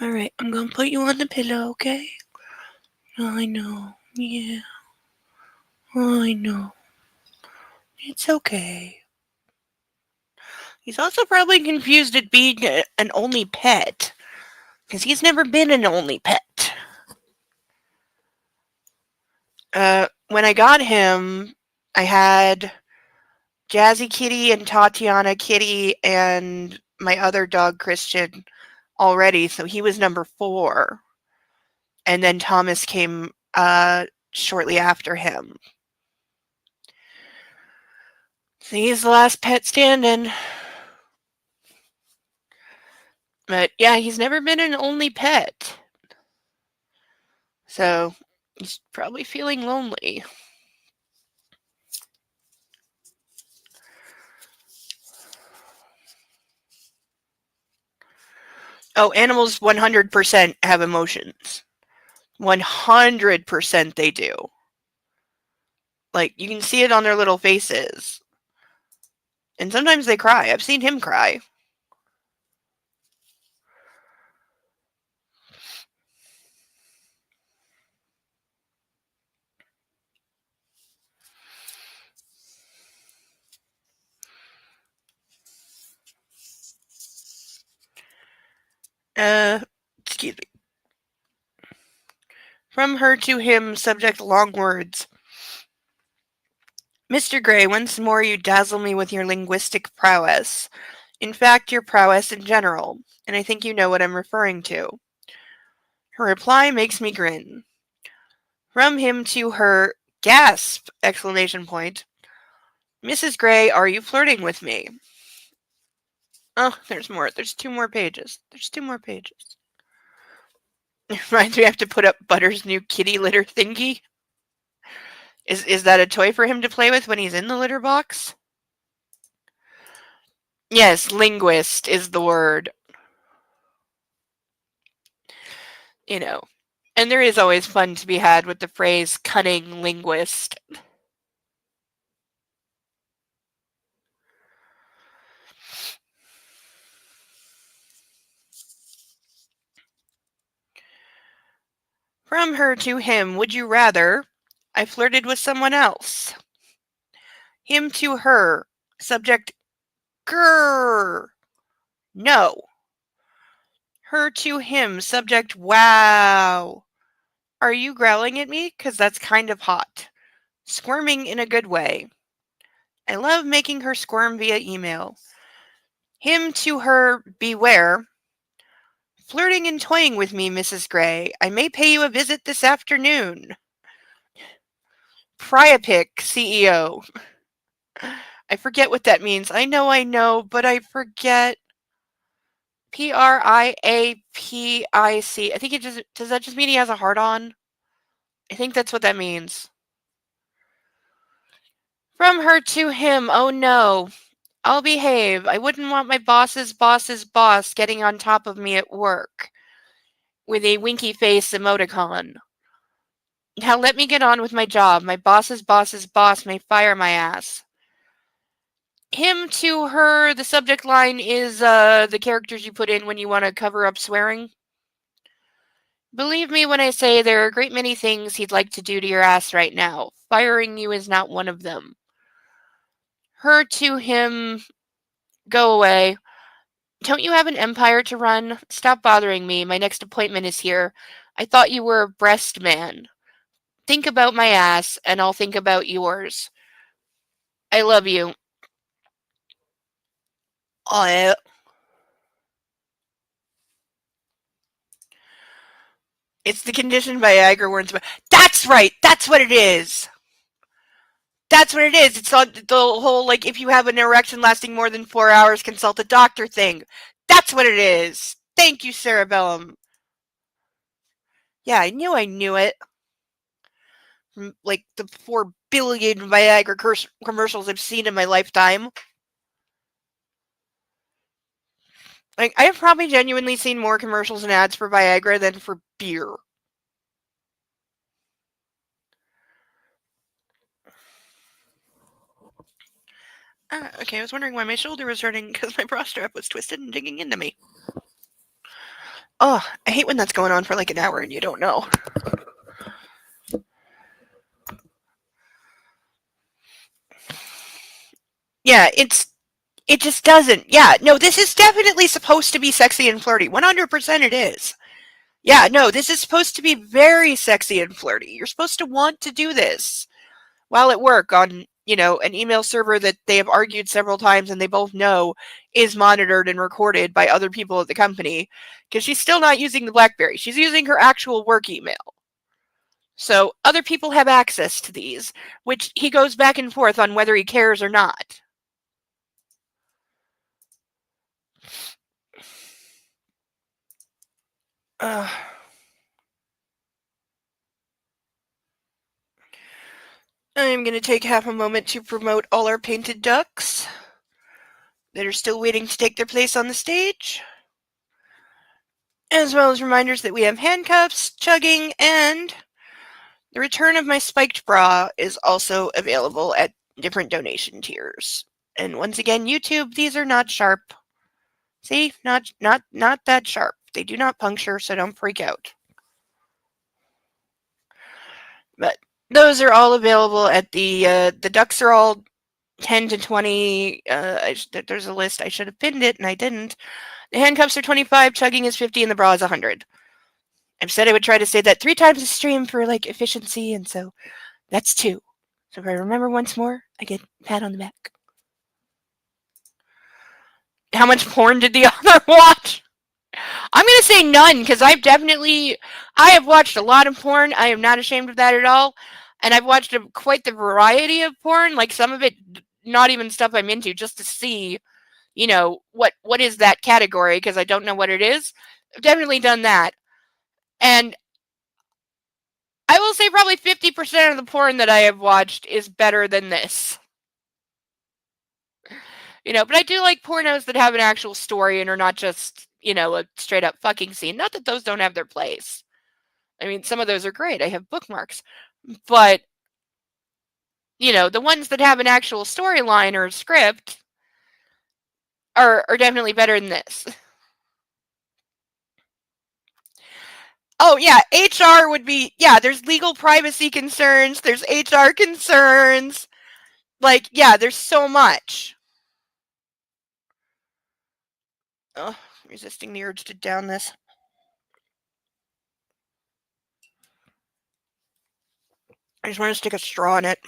[SPEAKER 1] Alright, I'm gonna put you on the pillow, okay? I know. Yeah. I know. It's okay. He's also probably confused at being an only pet. Because he's never been an only pet. When I got him, I had Jazzy Kitty and Tatiana Kitty and my other dog, Christian, already. So he was number 4. And then Thomas came shortly after him. So he's the last pet standing. But yeah, he's never been an only pet. So he's probably feeling lonely. Oh, animals 100% have emotions. 100% they do. Like, you can see it on their little faces. And sometimes they cry. I've seen him cry. Excuse me. From her to him, subject long words. Mr. Gray, once more you dazzle me with your linguistic prowess. In fact, your prowess in general, and I think you know what I'm referring to. Her reply makes me grin. From him to her, gasp! Exclamation point. Mrs. Gray, are you flirting with me? Oh, there's more. There's 2 more pages. There's 2 more pages. Reminds me I have to put up Butter's new kitty litter thingy. Is that a toy for him to play with when he's in the litter box? Yes, linguist is the word. You know. And there is always fun to be had with the phrase cunning linguist. From her to him, would you rather? I flirted with someone else. Him to her, subject, grrr. No. Her to him, subject, wow. Are you growling at me? 'Cause that's kind of hot. Squirming in a good way. I love making her squirm via email. Him to her, beware. Flirting and toying with me, Mrs. Gray. I may pay you a visit this afternoon. Priapic, CEO. I forget what that means. I know, but I forget. Priapic. I think it just does that just mean he has a heart on? I think that's what that means. From her to him. Oh no. I'll behave. I wouldn't want my boss's boss's boss getting on top of me at work. With a winky face emoticon. Now let me get on with my job. My boss's boss's boss may fire my ass. Him to her, the subject line is the characters you put in when you want to cover up swearing. Believe me when I say there are a great many things he'd like to do to your ass right now. Firing you is not one of them. Her to him, go away. Don't you have an empire to run? Stop bothering me. My next appointment is here. I thought you were a breast man. Think about my ass, and I'll think about yours. I love you. Oh, it's the conditioned Viagra words. That's right. That's what it is. That's what it is. It's not the whole, like, if you have an erection lasting more than 4 hours, consult a doctor thing. That's what it is. Thank you, Cerebellum. Yeah, I knew it. From, like, the 4 billion Viagra commercials I've seen in my lifetime. Like, I have probably genuinely seen more commercials and ads for Viagra than for beer. Okay, I was wondering why my shoulder was hurting because my bra strap was twisted and digging into me. Oh, I hate when that's going on for like an hour and you don't know. Yeah, it just doesn't. Yeah, no, this is definitely supposed to be sexy and flirty. 100% it is. Yeah, no, this is supposed to be very sexy and flirty. You're supposed to want to do this while at work on, an email server that they have argued several times and they both know is monitored and recorded by other people at the company because she's still not using the BlackBerry. She's using her actual work email. So other people have access to these, which he goes back and forth on whether he cares or not. I'm going to take half a moment to promote all our painted ducks that are still waiting to take their place on the stage, as well as reminders that we have handcuffs, chugging, and the return of my spiked bra is also available at different donation tiers. And once again, YouTube, these are not sharp. See, not that sharp. They do not puncture, so don't freak out. But those are all available at the ducks are all 10 to 20. There's a list. I should have pinned it, and I didn't. The handcuffs are 25, chugging is 50, and the bra is 100. I've said I would try to say that 3 times a stream for, like, efficiency, and so that's 2. So if I remember once more, I get a pat on the back. How much porn did the author watch? I'm going to say none, because I have watched a lot of porn. I am not ashamed of that at all. And I've watched quite the variety of porn, like some of it not even stuff I'm into, just to see, what is that category, because I don't know what it is. I've definitely done that. And I will say probably 50% of the porn that I have watched is better than this. But I do like pornos that have an actual story and are not just, a straight up fucking scene. Not that those don't have their place. I mean, some of those are great. I have bookmarks. But, the ones that have an actual storyline or script are definitely better than this. Oh, yeah, HR would be, there's legal privacy concerns, there's HR concerns. Like, yeah, there's so much. Oh, resisting the urge to down this. I just want to stick a straw in it.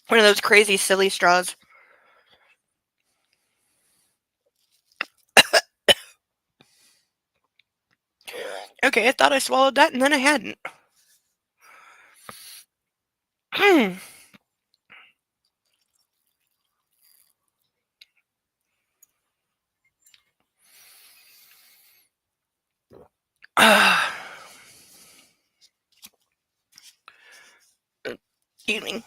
[SPEAKER 1] One of those crazy, silly straws. Okay, I thought I swallowed that and then I hadn't. me.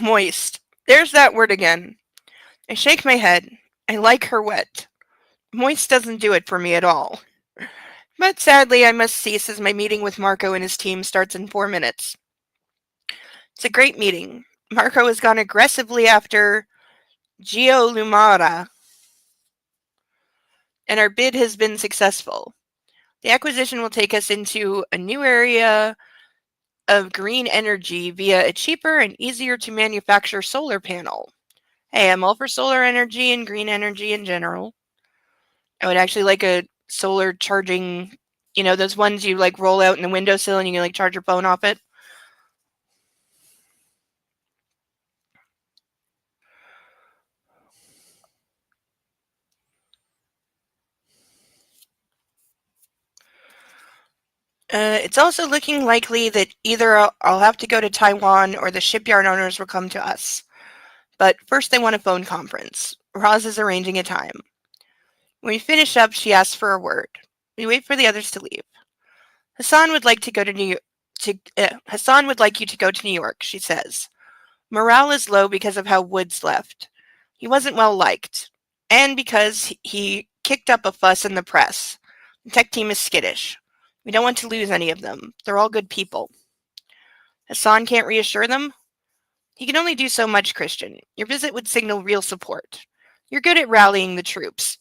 [SPEAKER 1] Moist. There's that word again. I shake my head. I like her wet. Moist doesn't do it for me at all. But sadly, I must cease as my meeting with Marco and his team starts in 4 minutes. It's a great meeting. Marco has gone aggressively after Gio Lumara, and our bid has been successful. The acquisition will take us into a new area of green energy via a cheaper and easier to manufacture solar panel. Hey, I'm all for solar energy and green energy in general. I would actually like a solar charging, those ones you like roll out in the windowsill and you can like charge your phone off it. It's also looking likely that either I'll have to go to Taiwan or the shipyard owners will come to us. But first they want a phone conference. Roz is arranging a time. When we finish up, she asks for a word. We wait for the others to leave. Hassan would like to go to New York. Hassan would like you to go to New York, she says. Morale is low because of how Woods left. He wasn't well liked, and because he kicked up a fuss in the press. The tech team is skittish. We don't want to lose any of them. They're all good people. Hassan can't reassure them? He can only do so much, Christian. Your visit would signal real support. You're good at rallying the troops.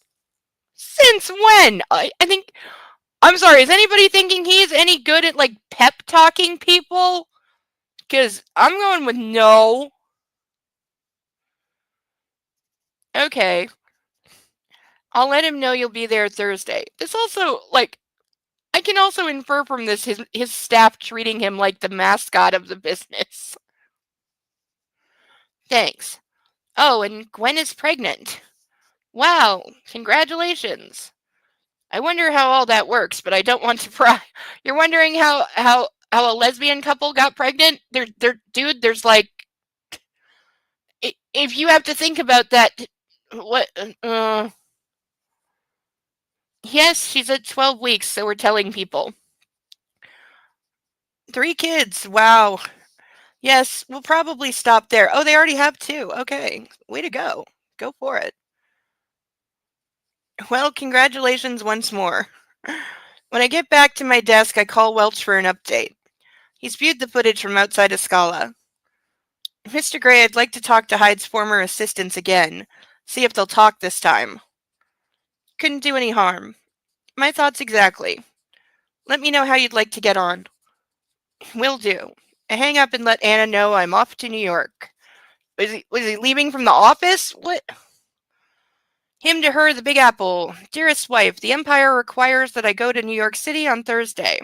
[SPEAKER 1] Since when? I think... I'm sorry, is anybody thinking he's any good at, like, pep-talking people? Because I'm going with no. Okay. I'll let him know you'll be there Thursday. This also, like, I can also infer from this his staff treating him like the mascot of the business. Thanks. Oh, and Gwen is pregnant. Wow, congratulations. I wonder how all that works, but I don't want to pry. You're wondering how a lesbian couple got pregnant? Dude, there's like, if you have to think about that, what? Yes, she's at 12 weeks, so we're telling people. 3 kids. Wow. Yes, we'll probably stop there. Oh, they already have 2. Okay, way to go. Go for it. Well, congratulations once more. When I get back to my desk, I call Welch for an update. He's viewed the footage from outside of Scala. Mr. Gray, I'd like to talk to Hyde's former assistants again. See if they'll talk this time. Couldn't do any harm. My thoughts exactly. Let me know how you'd like to get on. Will do. I hang up and let Anna know I'm off to New York. Was he leaving from the office? What? Him to her, the Big Apple. Dearest wife, the Empire requires that I go to New York City on Thursday.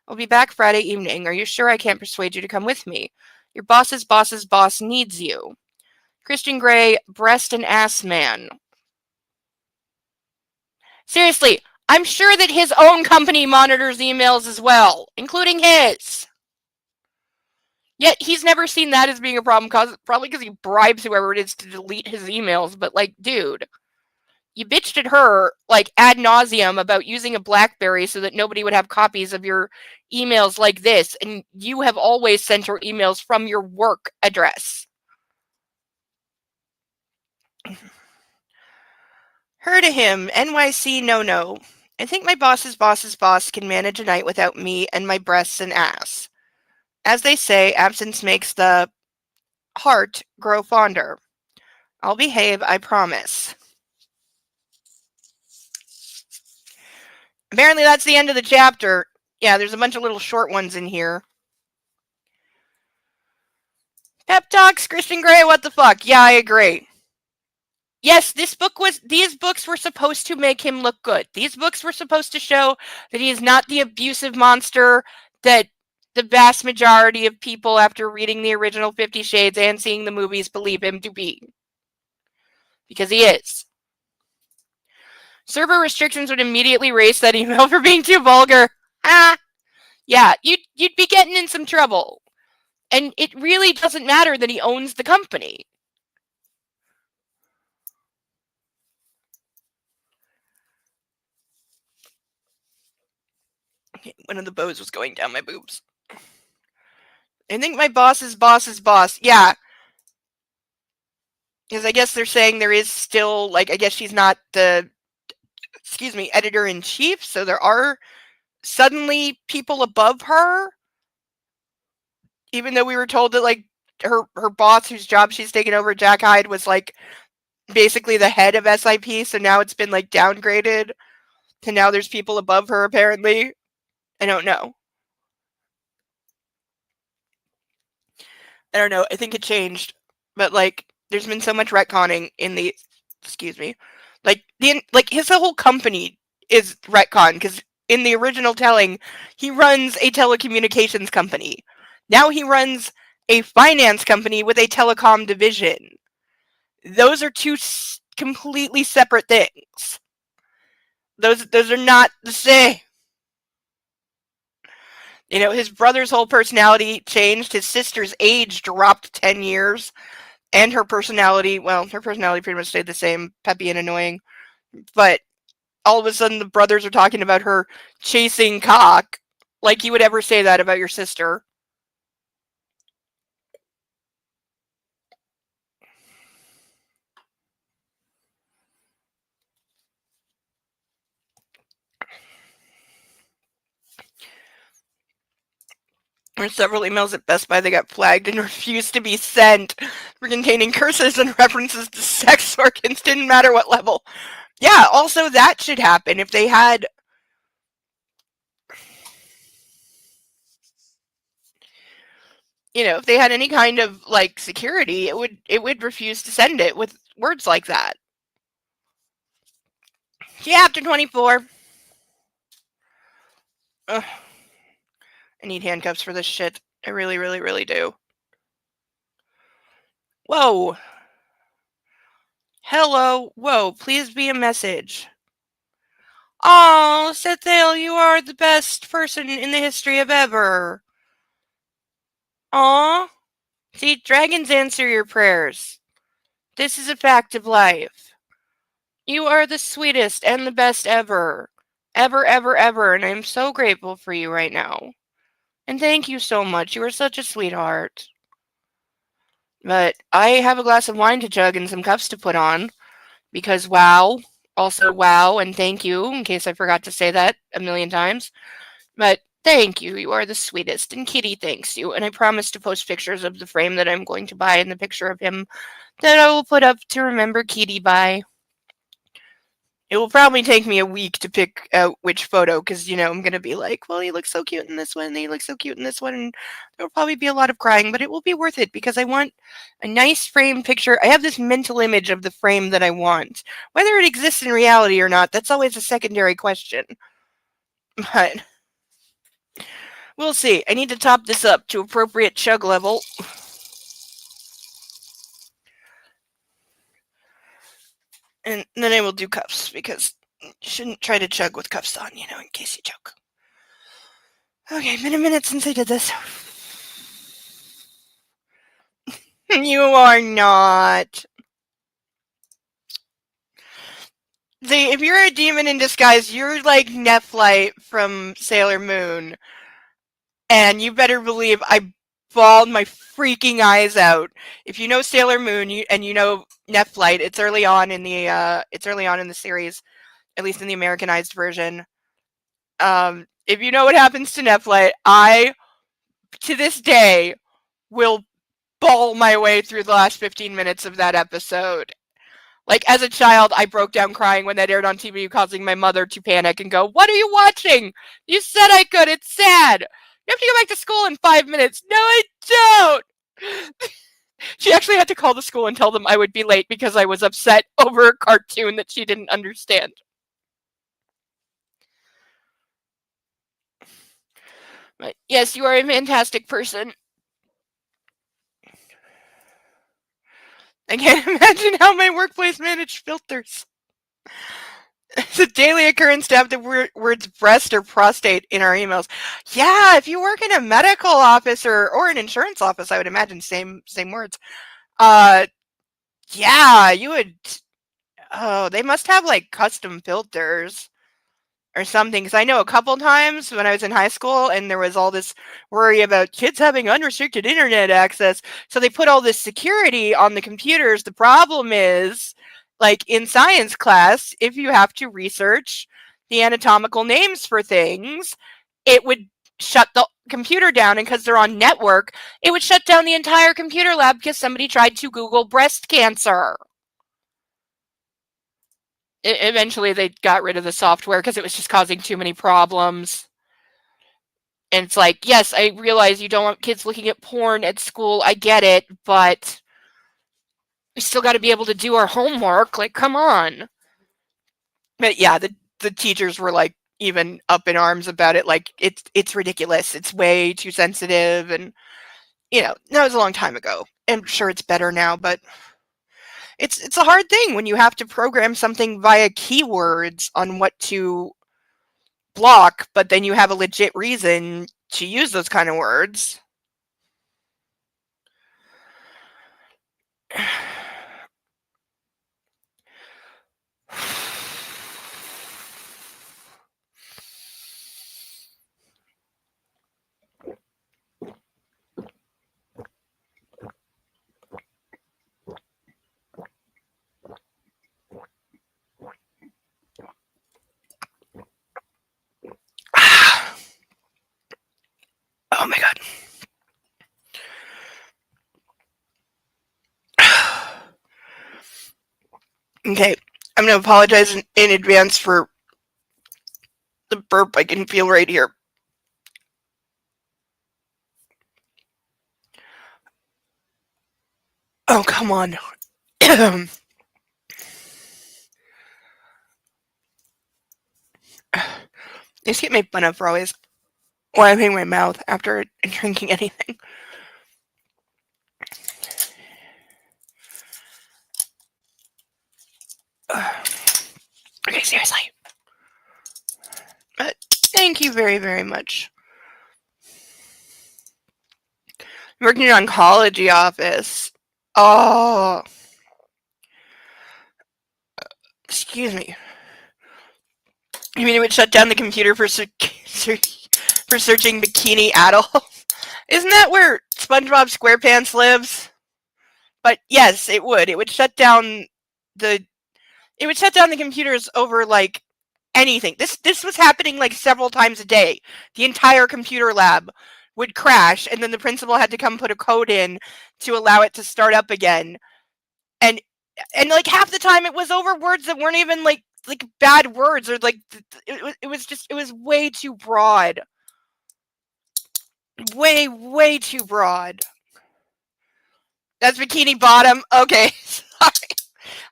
[SPEAKER 1] I'll be back Friday evening. Are you sure I can't persuade you to come with me? Your boss's boss's boss needs you. Christian Grey, breast and ass man. Seriously, I'm sure that his own company monitors emails as well, including his. Yet he's never seen that as being a problem, probably because he bribes whoever it is to delete his emails. But, like, dude, you bitched at her, like, ad nauseum about using a BlackBerry so that nobody would have copies of your emails like this, and you have always sent her emails from your work address. Her to him, NYC no. I think my boss's boss's boss can manage a night without me and my breasts and ass. As they say, absence makes the heart grow fonder. I'll behave, I promise. Apparently that's the end of the chapter. Yeah, there's a bunch of little short ones in here. Pep talks, Christian Grey, what the fuck? Yeah, I agree. Yes, these books were supposed to make him look good. These books were supposed to show that he is not the abusive monster that the vast majority of people after reading the original 50 Shades and seeing the movies believe him to be. Because he is. Server restrictions would immediately erase that email for being too vulgar. Ah, yeah, you'd be getting in some trouble. And it really doesn't matter that he owns the company. One of the bows was going down my boobs. I think my boss's boss's boss. Yeah. Because I guess they're saying there is still, like, I guess she's not the, editor-in-chief, so there are suddenly people above her, even though we were told that, like, her boss, whose job she's taken over, Jack Hyde, was, like, basically the head of SIP, so now it's been, like, downgraded to now there's people above her, apparently. I don't know. I don't know. I think it changed. But, like, there's been so much retconning in the, like, his whole company is retcon, because in the original telling, he runs a telecommunications company. Now he runs a finance company with a telecom division. Those are two completely separate things. Those are not the same. You know, his brother's whole personality changed. His sister's age dropped 10 years. And her personality pretty much stayed the same, peppy and annoying. But all of a sudden, the brothers are talking about her chasing cock. Like you would ever say that about your sister. There were several emails at Best Buy that got flagged and refused to be sent for containing curses and references to sex organs. Didn't matter what level. Yeah, also that should happen if they had. You know, if they had any kind of, like, security, it would refuse to send it with words like that. Chapter 24. Ugh. I need handcuffs for this shit. I really, really, really do. Whoa. Hello. Whoa, please be a message. Oh, Sethale, you are the best person in the history of ever. Aw. See, dragons answer your prayers. This is a fact of life. You are the sweetest and the best ever. Ever, ever, ever, and I'm so grateful for you right now. And thank you so much. You are such a sweetheart. But I have a glass of wine to chug and some cuffs to put on. Because wow. Also, wow, and thank you, in case I forgot to say that a million times. But thank you. You are the sweetest. And Kitty thanks you. And I promise to post pictures of the frame that I'm going to buy and the picture of him that I will put up to remember Kitty by. It will probably take me a week to pick out which photo because, you know, I'm going to be like, well, he looks so cute in this one, and he looks so cute in this one, and there will probably be a lot of crying, but it will be worth it because I want a nice framed picture. I have this mental image of the frame that I want. Whether it exists in reality or not, that's always a secondary question. But we'll see. I need to top this up to appropriate chug level. And then I will do cuffs because you shouldn't try to chug with cuffs on, you know, in case you choke. Okay, been a minute since I did this. You are not. See, if you're a demon in disguise, you're like Nephlite from Sailor Moon. And you better believe I bawled my freaking eyes out. If you know Sailor Moon and you know Nephlite, it's early on in the series, at least in the Americanized version. If you know what happens to Nephlite, I, to this day, will bawl my way through the last 15 minutes of that episode. Like, as a child, I broke down crying when that aired on TV, causing my mother to panic and go, "What are you watching? You said I could. It's sad. You have to go back to school in 5 minutes." No, I don't. She actually had to call the school and tell them I would be late because I was upset over a cartoon that she didn't understand. But yes, you are a fantastic person. I can't imagine how my workplace managed filters. It's a daily occurrence to have the words breast or prostate in our emails. Yeah, if you work in a medical office or an insurance office, I would imagine same words. Yeah, you would. Oh, they must have like custom filters. or something. Because I know a couple times when I was in high school and there was all this worry about kids having unrestricted internet access. So they put all this security on the computers. The problem is, like in science class, if you have to research the anatomical names for things, it would shut the computer down. And because they're on network, it would shut down the entire computer lab because somebody tried to Google breast cancer. Eventually they got rid of the software because it was just causing too many problems. And it's like, yes, I realize you don't want kids looking at porn at school. I get it, but we still got to be able to do our homework. Like, come on. But yeah, the teachers were like even up in arms about it. Like, it's ridiculous. It's way too sensitive. And, that was a long time ago. I'm sure it's better now, but it's a hard thing when you have to program something via keywords on what to block, but then you have a legit reason to use those kind of words. Oh my god. Okay, I'm going to apologize in advance for the burp I can feel right here. Oh, come on. I just get made fun of for always wiping my mouth after drinking anything. Okay, seriously. But thank you very, very much. I'm working in an oncology office. Oh. Excuse me. You mean it would shut down the computer for searching bikini adults? Isn't that where SpongeBob SquarePants lives? But yes, it would. It would shut down the computers over like anything. This was happening like several times a day. The entire computer lab would crash, and then the principal had to come put a code in to allow it to start up again. And like half the time it was over words that weren't even like bad words, or like it was way too broad. Way too broad. That's Bikini Bottom. Okay, sorry.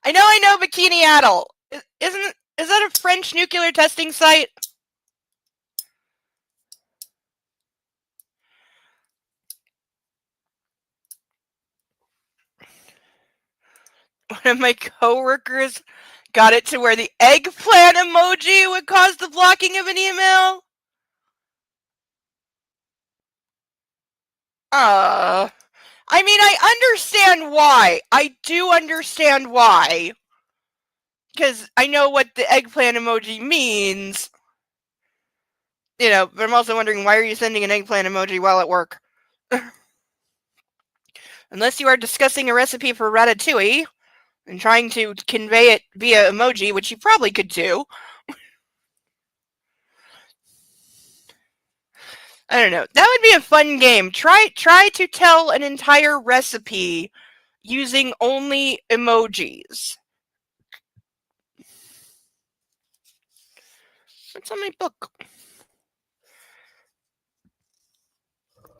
[SPEAKER 1] I know Bikini Atoll. Is that a French nuclear testing site? One of my coworkers got it to where the eggplant emoji would cause the blocking of an email. I mean, I understand why. I do understand why. Because I know what the eggplant emoji means. But I'm also wondering, why are you sending an eggplant emoji while at work? Unless you are discussing a recipe for ratatouille and trying to convey it via emoji, which you probably could do. I don't know. That would be a fun game. Try to tell an entire recipe using only emojis. What's on my book?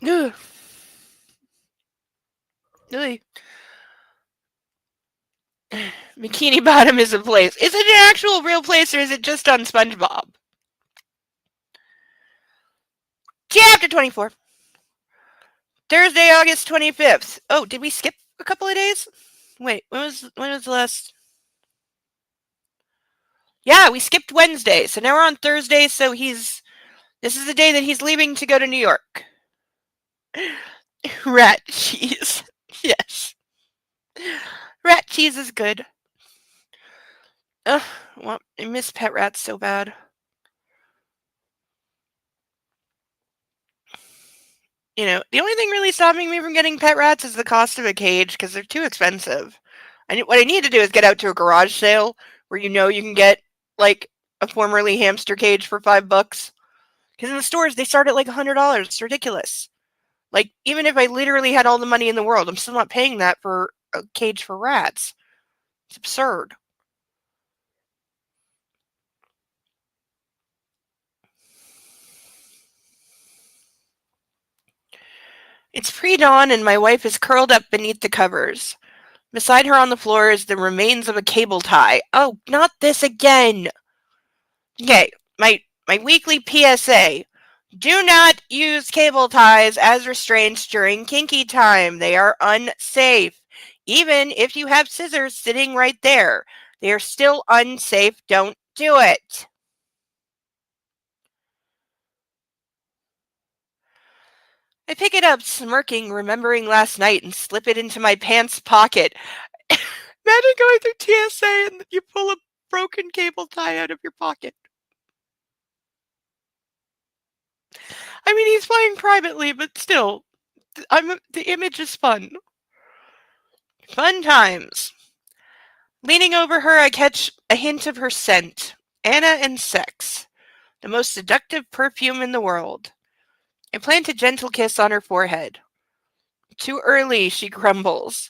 [SPEAKER 1] Ugh. Really? Bikini Bottom is a place. Is it an actual real place, or is it just on SpongeBob? Chapter 24. Thursday, August 25th. Oh, did we skip a couple of days? Wait, when was the last? Yeah, we skipped Wednesday, so now we're on Thursday, so this is the day that he's leaving to go to New York. Rat cheese. Yes. Rat cheese is good. Ugh, well, I miss pet rats so bad. The only thing really stopping me from getting pet rats is the cost of a cage because they're too expensive. What I need to do is get out to a garage sale where you can get like a formerly hamster cage for $5. Because in the stores they start at like $100. It's ridiculous. Like even if I literally had all the money in the world, I'm still not paying that for a cage for rats. It's absurd. It's pre-dawn and my wife is curled up beneath the covers. Beside her on the floor is the remains of a cable tie. Oh, not this again. Okay, my weekly PSA. Do not use cable ties as restraints during kinky time. They are unsafe. Even if you have scissors sitting right there, they are still unsafe. Don't do it. I pick it up, smirking, remembering last night, and slip it into my pants pocket. Imagine going through TSA and you pull a broken cable tie out of your pocket. I mean, he's flying privately, but still, the image is fun. Fun times. Leaning over her, I catch a hint of her scent. Anna and sex. The most seductive perfume in the world. I plant a gentle kiss on her forehead. Too early, she grumbles.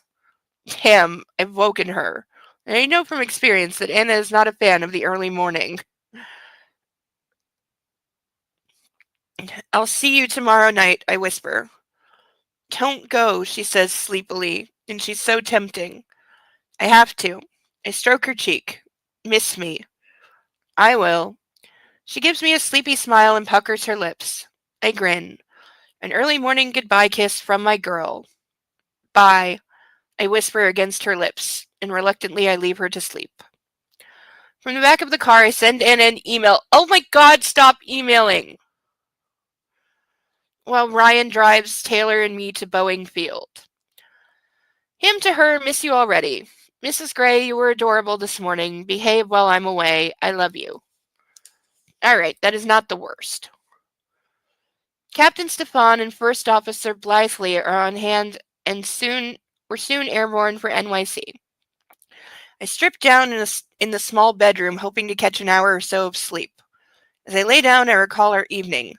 [SPEAKER 1] Damn, I've woken her. And I know from experience that Anna is not a fan of the early morning. I'll see you tomorrow night, I whisper. Don't go, she says sleepily, and she's so tempting. I have to. I stroke her cheek. Miss me. I will. She gives me a sleepy smile and puckers her lips. I grin. An early morning goodbye kiss from my girl. Bye, I whisper against her lips, and reluctantly I leave her to sleep. From the back of the car, I send Anna an email. Oh my god, stop emailing! While Ryan drives Taylor and me to Boeing Field. Him to her, miss you already. Mrs. Gray, you were adorable this morning. Behave while I'm away. I love you. Alright, that is not the worst. Captain Stefan and First Officer Blythley are on hand and we're soon airborne for NYC. I strip down in the small bedroom, hoping to catch an hour or so of sleep. As I lay down, I recall our evening.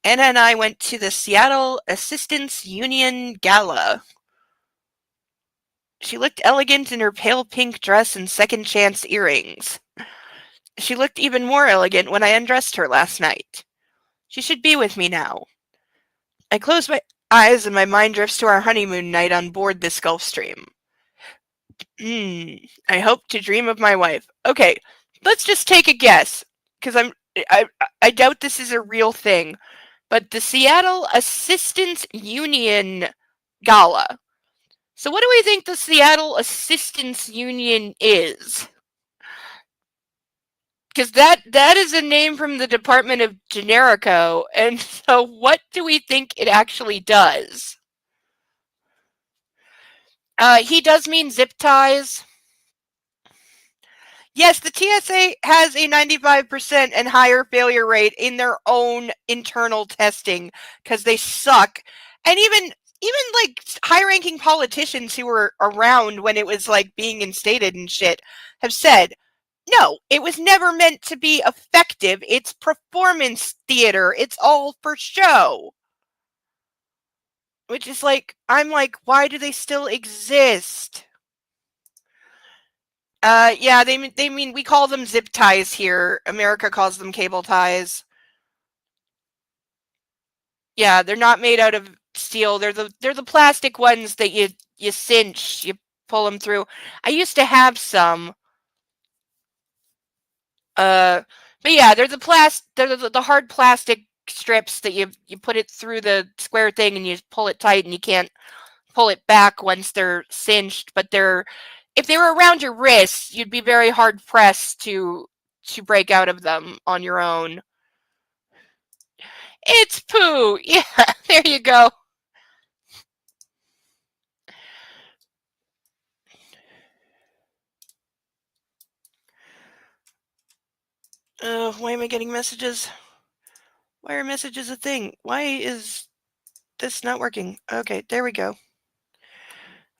[SPEAKER 1] Anna and I went to the Seattle Assistants Union Gala. She looked elegant in her pale pink dress and second chance earrings. She looked even more elegant when I undressed her last night. She should be with me now. I close my eyes and my mind drifts to our honeymoon night on board this Gulfstream. I hope to dream of my wife. Okay, let's just take a guess, because I doubt this is a real thing. But the Seattle Assistants Union Gala. So what do we think the Seattle Assistants Union is? Because that is a name from the Department of Generico, and so what do we think it actually does? He does mean zip ties. Yes, the TSA has a 95% and higher failure rate in their own internal testing because they suck. And even like high-ranking politicians who were around when it was like being instated and shit have said, no, it was never meant to be effective. It's performance theater. It's all for show. Which is like, I'm like, why do they still exist? Yeah, they mean we call them zip ties here. America calls them cable ties. Yeah, they're not made out of steel. They're the plastic ones that you cinch, you pull them through. I used to have some. But yeah, they're the hard plastic strips that you put it through the square thing and you pull it tight and you can't pull it back once they're cinched, but if they were around your wrists, you'd be very hard pressed to break out of them on your own. It's poo. Yeah, there you go. Why am I getting messages? Why are messages a thing? Why is this not working? Okay, there we go.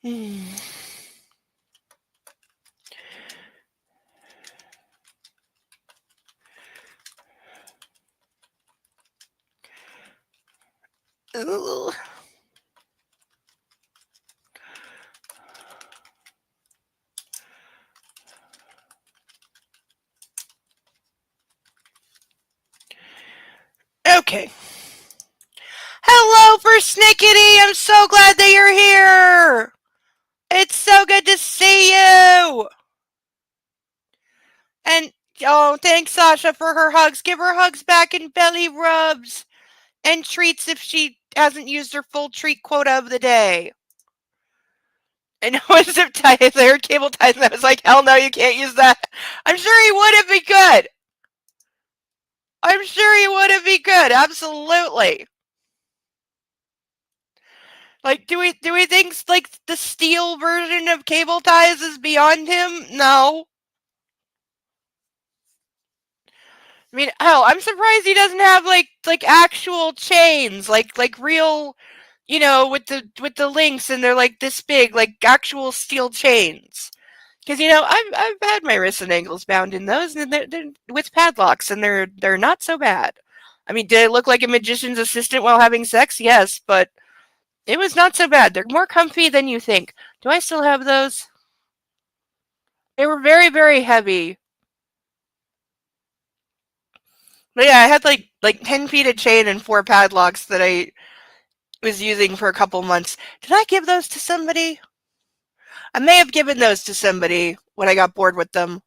[SPEAKER 1] Hmm. Ooh. Okay. Hello, Persnickety! I'm so glad that you're here! It's so good to see you! And, oh, thanks, Sasha, for her hugs. Give her hugs back and belly rubs. And treats if she hasn't used her full treat quota of the day. And no one zip ties there, cable ties, and I was like, hell no, you can't use that. I'm sure he would if he could. I'm sure he would if he could, absolutely. Like, do we think like the steel version of cable ties is beyond him? No. I mean, hell, I'm surprised he doesn't have like actual chains, like real, with the links, and they're like this big, like actual steel chains. Because I've had my wrists and ankles bound in those, and they're with padlocks, and they're not so bad. I mean, did I look like a magician's assistant while having sex? Yes, but it was not so bad. They're more comfy than you think. Do I still have those? They were very, very heavy. But yeah, I had like 10 feet of chain and 4 padlocks that I was using for a couple months. Did I give those to somebody? I may have given those to somebody when I got bored with them.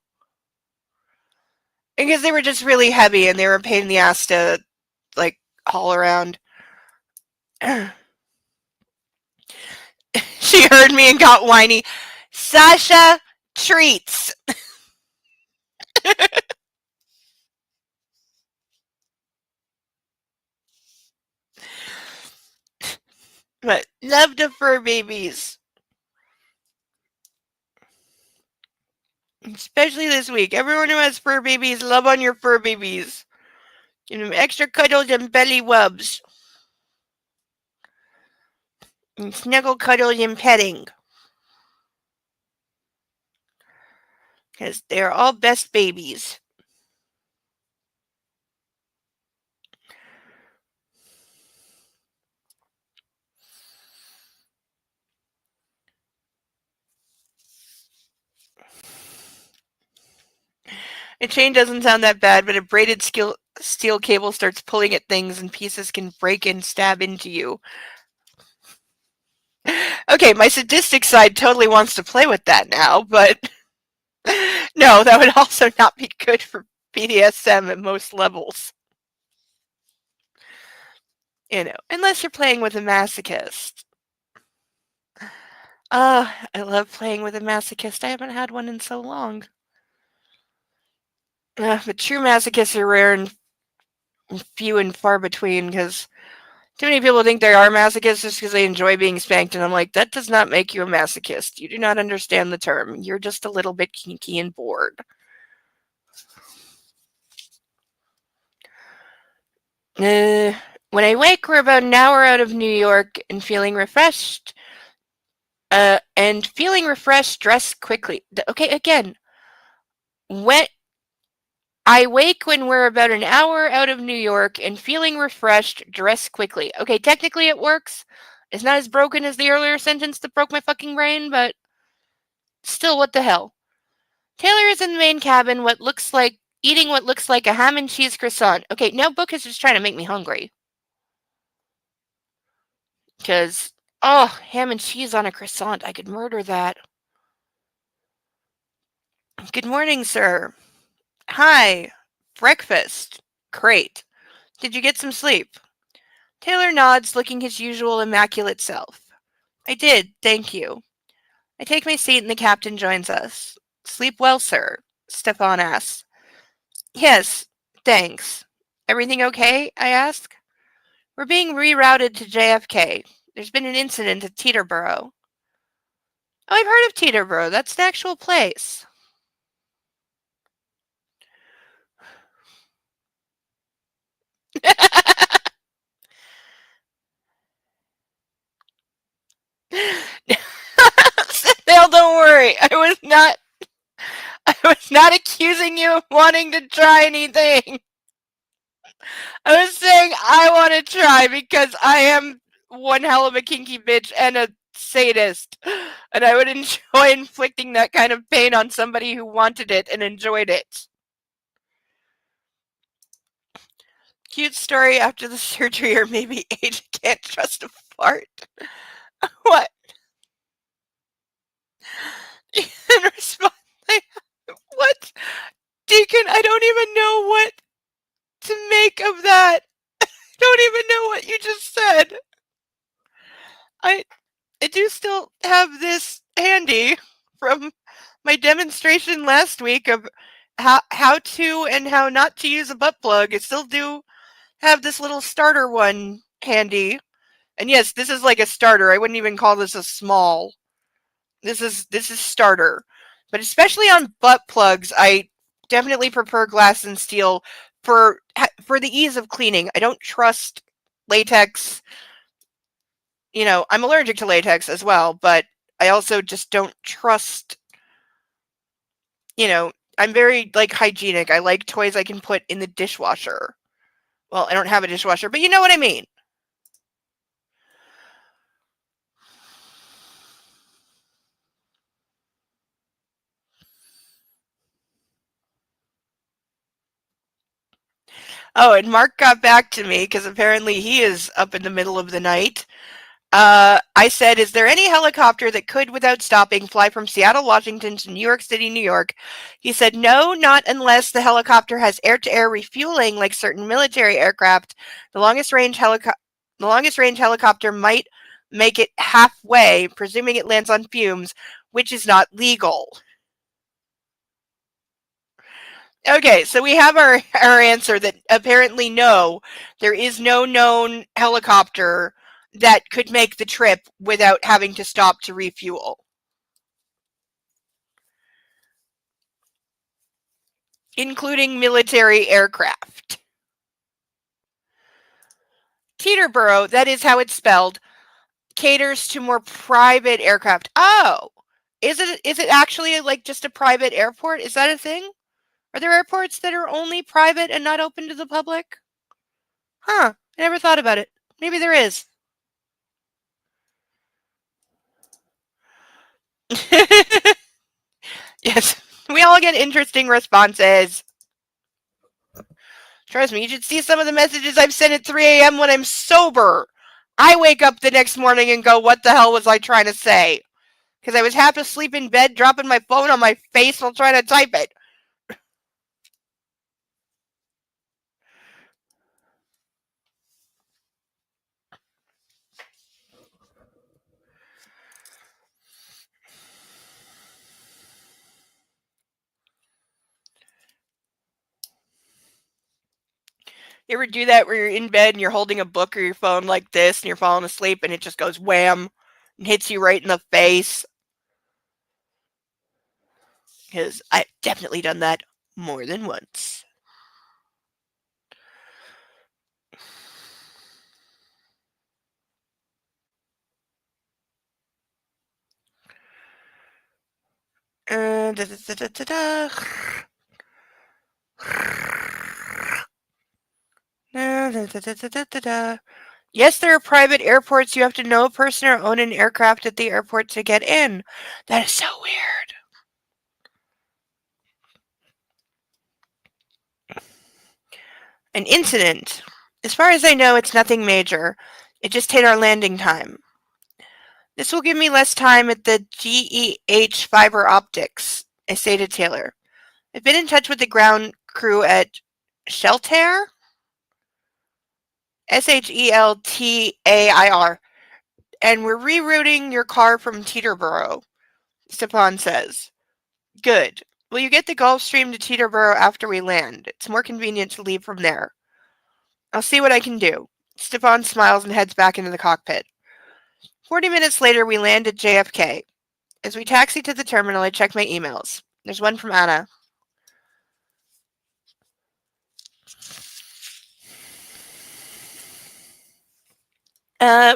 [SPEAKER 1] Because they were just really heavy and they were a pain in the ass to like haul around. She heard me and got whiny. Sasha, treats. But love the fur babies. Especially this week. Everyone who has fur babies, love on your fur babies. Give them extra cuddles and belly rubs. And snuggle cuddles and petting. Because they are all best babies. A chain doesn't sound that bad, but a braided steel cable starts pulling at things and pieces can break and stab into you. Okay, my sadistic side totally wants to play with that now, but no, that would also not be good for BDSM at most levels. Unless you're playing with a masochist. I love playing with a masochist. I haven't had one in so long. But true masochists are rare and few and far between because too many people think they are masochists just because they enjoy being spanked, and I'm like, that does not make you a masochist. You do not understand the term. You're just a little bit kinky and bored. When I wake, we're about an hour out of New York and feeling refreshed. Dress quickly. Okay, again, when I wake when we're about an hour out of New York and feeling refreshed, dress quickly. Okay, technically it works. It's not as broken as the earlier sentence that broke my fucking brain, but still, what the hell? Taylor is in the main cabin, eating what looks like a ham and cheese croissant. Okay, now Book is just trying to make me hungry. Because, oh, ham and cheese on a croissant. I could murder that. Good morning, sir. Hi. Breakfast. Great. Did you get some sleep? Taylor nods, looking his usual immaculate self. I did, thank you. I take my seat and the captain joins us. Sleep well, sir, Stefan asks. Yes, thanks. Everything okay? I ask. We're being rerouted to JFK. There's been an incident at Teterboro. Oh, I've heard of Teterboro. That's an actual place. Dale, don't worry. I was not accusing you of wanting to try anything. I was saying I want to try because I am one hell of a kinky bitch and a sadist. And I would enjoy inflicting that kind of pain on somebody who wanted it and enjoyed it. Cute story after the surgery, or maybe age can't trust a fart. What? In response, what? Deacon, I don't even know what to make of that. I don't even know what you just said. I do still have this handy from my demonstration last week of how to and how not to use a butt plug. I still do have this little starter one handy. And yes, this is like a starter. I wouldn't even call this a small. This is starter. But especially on butt plugs, I definitely prefer glass and steel for the ease of cleaning. I don't trust latex. You know, I'm allergic to latex as well, but I also just don't trust, you know, I'm very like hygienic. I like toys I can put in the dishwasher. Well, I don't have a dishwasher, but you know what I mean. Oh, and Mark got back to me because apparently he is up in the middle of the night. I said, is there any helicopter that could, without stopping, fly from Seattle, Washington to New York City, New York? He said, no, not unless the helicopter has air-to-air refueling like certain military aircraft. The longest range helicopter might make it halfway, presuming it lands on fumes, which is not legal. Okay, so we have our answer that apparently no, there is no known helicopter that could make the trip without having to stop to refuel. Including military aircraft. Teterboro, that is how it's spelled, caters to more private aircraft. Oh, is it actually like just a private airport? Is that a thing? Are there airports that are only private and not open to the public? Huh, I never thought about it. Maybe there is. Yes, we all get interesting responses. Trust me, you should see some of the messages I've sent at 3 a.m. when I'm sober. I wake up the next morning and go, what the hell was I trying to say? Because I was half asleep in bed, dropping my phone on my face while trying to type it. You ever do that where you're in bed and you're holding a book or your phone like this and you're falling asleep and it just goes wham and hits you right in the face? Because I've definitely done that more than once. Da, da, da, da, da, da. Da, da, da, da, da, da, da. Yes, there are private airports. You have to know a person or own an aircraft at the airport to get in. That is so weird. An incident. As far as I know, it's nothing major. It just hit our landing time. This will give me less time at the GEH fiber optics, I say to Taylor. I've been in touch with the ground crew at Sheltair? Sheltair. And we're rerouting your car from Teterboro, Stepan says. Good. Will you get the Gulfstream to Teterboro after we land? It's more convenient to leave from there. I'll see what I can do. Stepan smiles and heads back into the cockpit. 40 minutes later, we land at JFK. As we taxi to the terminal, I check my emails. There's one from Anna.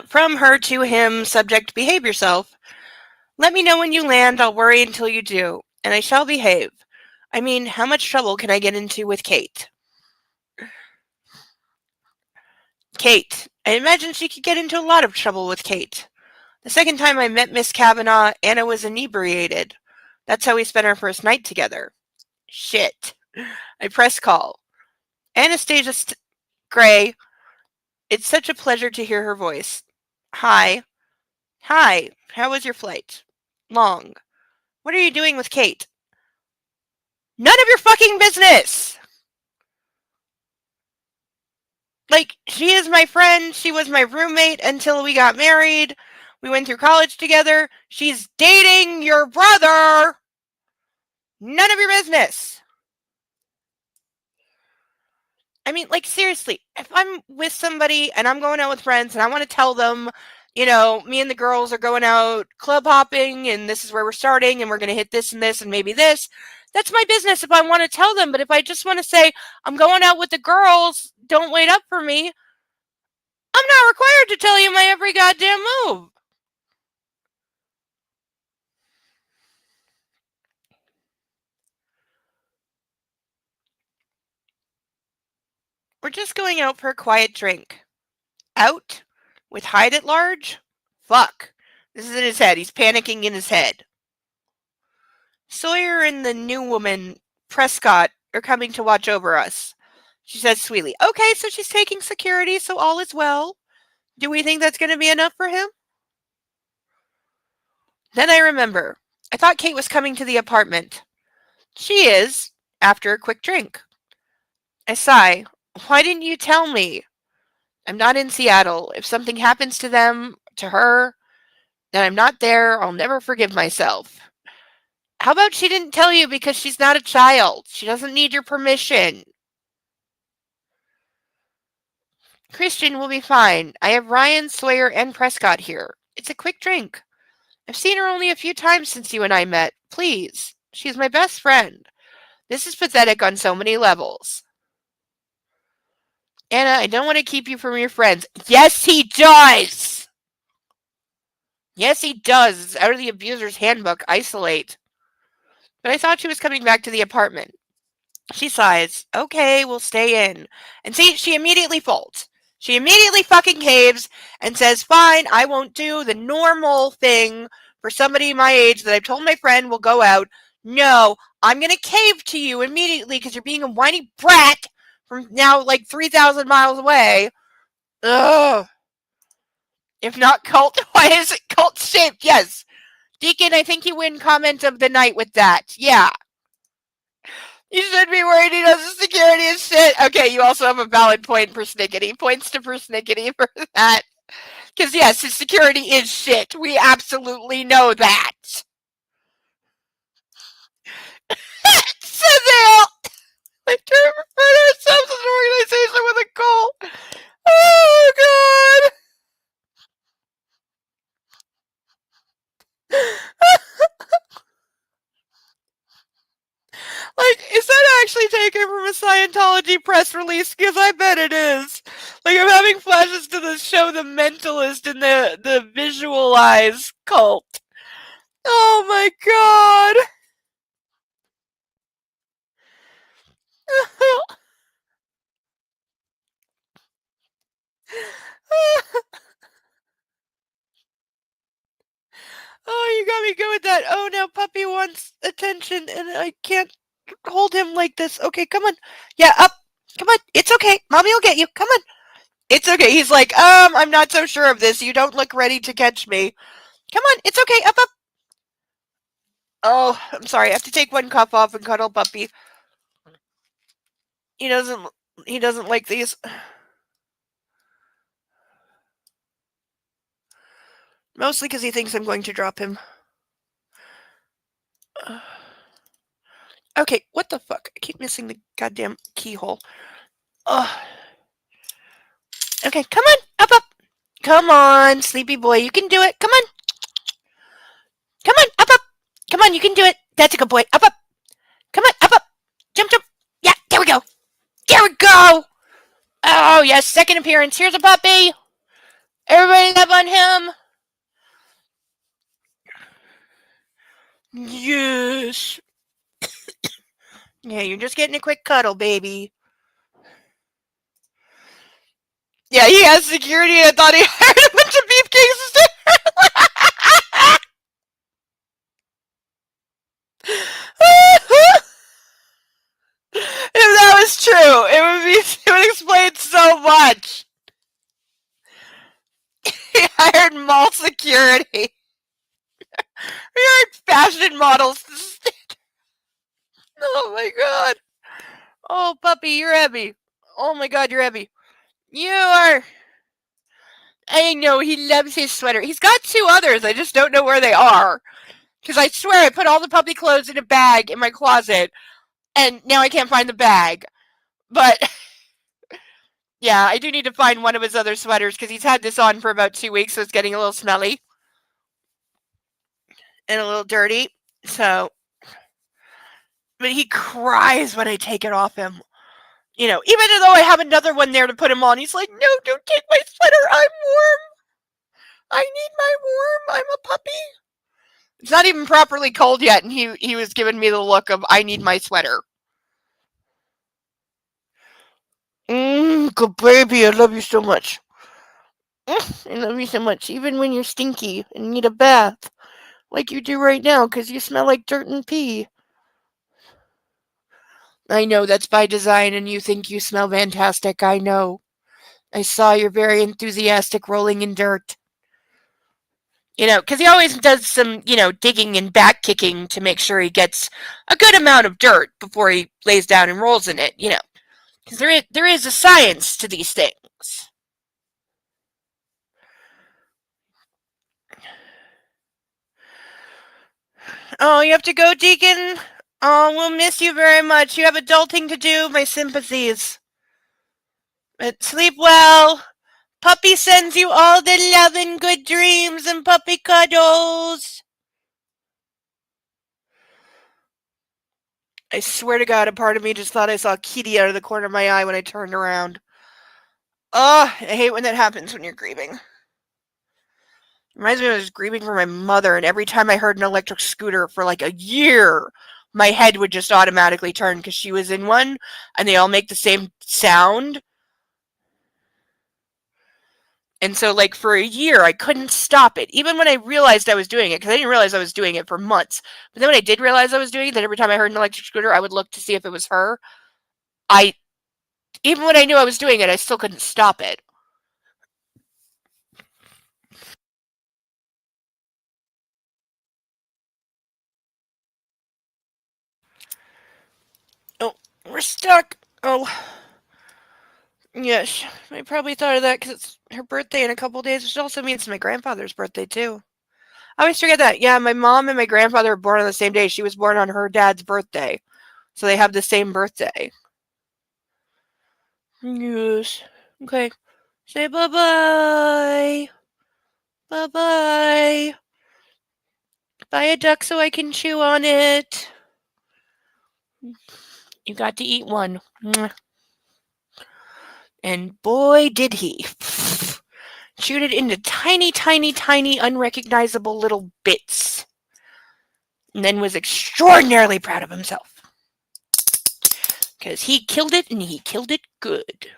[SPEAKER 1] From her to him, subject, behave yourself. Let me know when you land, I'll worry until you do, and I shall behave. I mean, how much trouble can I get into with Kate? Kate. I imagine she could get into a lot of trouble with Kate. The second time I met Miss Kavanagh, Anna was inebriated. That's how we spent our first night together. Shit. I press call. Anastasia Gray. It's such a pleasure to hear her voice. Hi. Hi. How was your flight? Long. What are you doing with Kate? None of your fucking business! Like, she is my friend. She was my roommate until we got married. We went through college together. She's dating your brother. None of your business. I mean, like, seriously, if I'm with somebody and I'm going out with friends and I want to tell them, me and the girls are going out club hopping and this is where we're starting and we're going to hit this and maybe this, that's my business if I want to tell them. But if I just want to say, I'm going out with the girls, don't wait up for me, I'm not required to tell you my every goddamn move. We're just going out for a quiet drink. Out? With Hyde at large? Fuck. This is in his head. He's panicking in his head. Sawyer and the new woman, Prescott, are coming to watch over us. She says sweetly, okay, so she's taking security, so all is well. Do we think that's going to be enough for him? Then I remember. I thought Kate was coming to the apartment. She is, after a quick drink. I sigh. Why didn't you tell me? I'm not in Seattle. If something happens to them, to her, and I'm not there, I'll never forgive myself. How about she didn't tell you because she's not a child? She doesn't need your permission. Christian will be fine. I have Ryan, Sawyer, and Prescott here. It's a quick drink. I've seen her only a few times since you and I met. Please. She's my best friend. This is pathetic on so many levels. Anna, I don't want to keep you from your friends. Yes, he does! Yes, he does. It's out of the abuser's handbook. Isolate. But I thought she was coming back to the apartment. She sighs. Okay, we'll stay in. And see, she immediately folds. She immediately fucking caves and says, fine, I won't do the normal thing for somebody my age that I've told my friend will go out. No, I'm going to cave to you immediately because you're being a whiny brat from now like 3,000 miles away. Ugh. If not cult, why is it cult shaped? Yes. Deacon, I think you win comment of the night with that. Yeah. You should be worried he does the security and shit. Okay, you also have a valid point, persnickety. Points to persnickety for that. Because yes, his security is shit. We absolutely know that. So they all like to refer to ourselves as an organization with a goal. Oh god. Like, is that actually taken from a Scientology press release? Because I bet it is. Like, I'm having flashes to the show The Mentalist and the Visualize cult. Oh my god. Oh, you got me good with that. Oh, now puppy wants attention and I can't hold him like this. Okay, come on. Yeah, up. Come on. It's okay. Mommy will get you. Come on. It's okay. He's like, I'm not so sure of this. You don't look ready to catch me. Come on. It's okay. Up, up. Oh, I'm sorry. I have to take one cuff off and cuddle puppy. He doesn't like these. Mostly because he thinks I'm going to drop him. Okay, what the fuck? I keep missing the goddamn keyhole. Ugh. Okay, come on, up, up. Come on, sleepy boy, you can do it. Come on. Come on, up, up. Come on, you can do it. That's a good boy. Up, up. Come on, up, up. Jump, jump. Yeah, there we go. There we go. Oh, yes, second appearance. Here's a puppy. Everybody love on him. Yes. Yeah, you're just getting a quick cuddle, baby. Yeah, he has security. I thought he hired a bunch of beefcakes to If that was true, it would explain so much. He hired mall security. He hired fashion models to stand. Oh my god. Oh, puppy, you're heavy. Oh my god, you're heavy. You are. I know, he loves his sweater. He's got 2 others. I just don't know where they are. Because I swear I put all the puppy clothes in a bag in my closet, and now I can't find the bag. But yeah, I do need to find one of his other sweaters because he's had this on for about 2 weeks, so it's getting a little smelly and a little dirty. So, but he cries when I take it off him. You know, even though I have another one there to put him on, he's like, "No, don't take my sweater. I'm warm. I need my warm. I'm a puppy." It's not even properly cold yet, and he was giving me the look of, "I need my sweater." Good baby, I love you so much. I love you so much, even when you're stinky and need a bath, like you do right now, because you smell like dirt and pee. I know that's by design, and you think you smell fantastic. I know. I saw you're very enthusiastic rolling in dirt. You know, because he always does some, digging and back kicking to make sure he gets a good amount of dirt before he lays down and rolls in it, Because there is a science to these things. Oh, you have to go, Deacon? Oh, we'll miss you very much. You have adulting to do. My sympathies. But sleep well. Puppy sends you all the love and good dreams and puppy cuddles. I swear to God, a part of me just thought I saw Kitty out of the corner of my eye when I turned around. Oh, I hate when that happens when you're grieving. Reminds me of I was grieving for my mother, and every time I heard an electric scooter for like a year, my head would just automatically turn because she was in one, and they all make the same sound. And so, like, for a year, I couldn't stop it, even when I realized I was doing it, because I didn't realize I was doing it for months. But then when I did realize I was doing it, that every time I heard an electric scooter, I would look to see if it was her. Even when I knew I was doing it, I still couldn't stop it. Oh, we're stuck. Oh, yes. I probably thought of that because it's her birthday in a couple days, which also means it's my grandfather's birthday, too. I always forget that. Yeah, my mom and my grandfather were born on the same day. She was born on her dad's birthday. So they have the same birthday. Yes. Okay. Say bye-bye. Bye-bye. Buy a duck so I can chew on it. You got to eat one. And boy, did he. Chewed it into tiny, tiny, tiny, unrecognizable little bits. And then was extraordinarily proud of himself. Because he killed it, and he killed it good.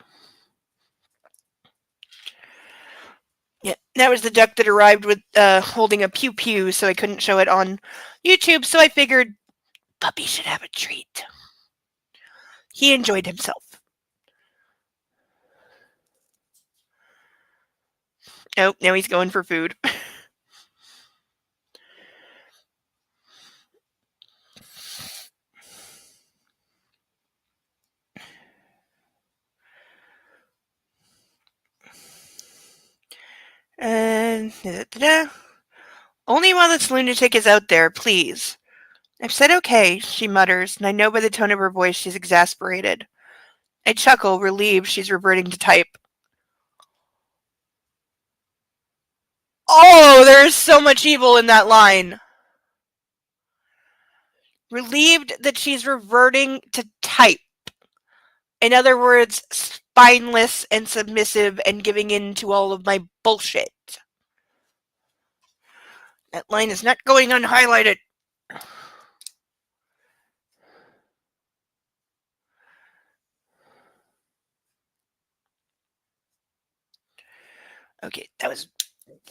[SPEAKER 1] Yeah, that was the duck that arrived with holding a pew-pew, so I couldn't show it on YouTube, so I figured puppy should have a treat. He enjoyed himself. Oh, now he's going for food. And only while this lunatic is out there, please. I've said okay, she mutters, and I know by the tone of her voice she's exasperated. I chuckle, relieved she's reverting to type. Oh, there is so much evil in that line. Relieved that she's reverting to type. In other words, spineless and submissive and giving in to all of my bullshit. That line is not going unhighlighted. Okay, that was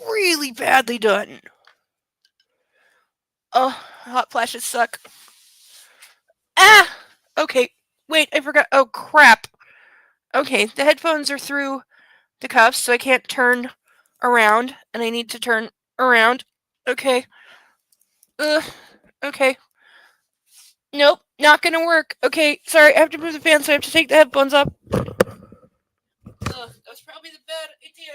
[SPEAKER 1] really badly done. Oh, hot flashes suck. Ah! Okay, wait, I forgot. Oh, crap. Okay, the headphones are through the cuffs, so I can't turn around, and I need to turn around. Okay. Ugh. Okay. Nope, not gonna work. Okay, sorry, I have to move the fan, so I have to take the headphones up. Ugh, that was probably the bad idea.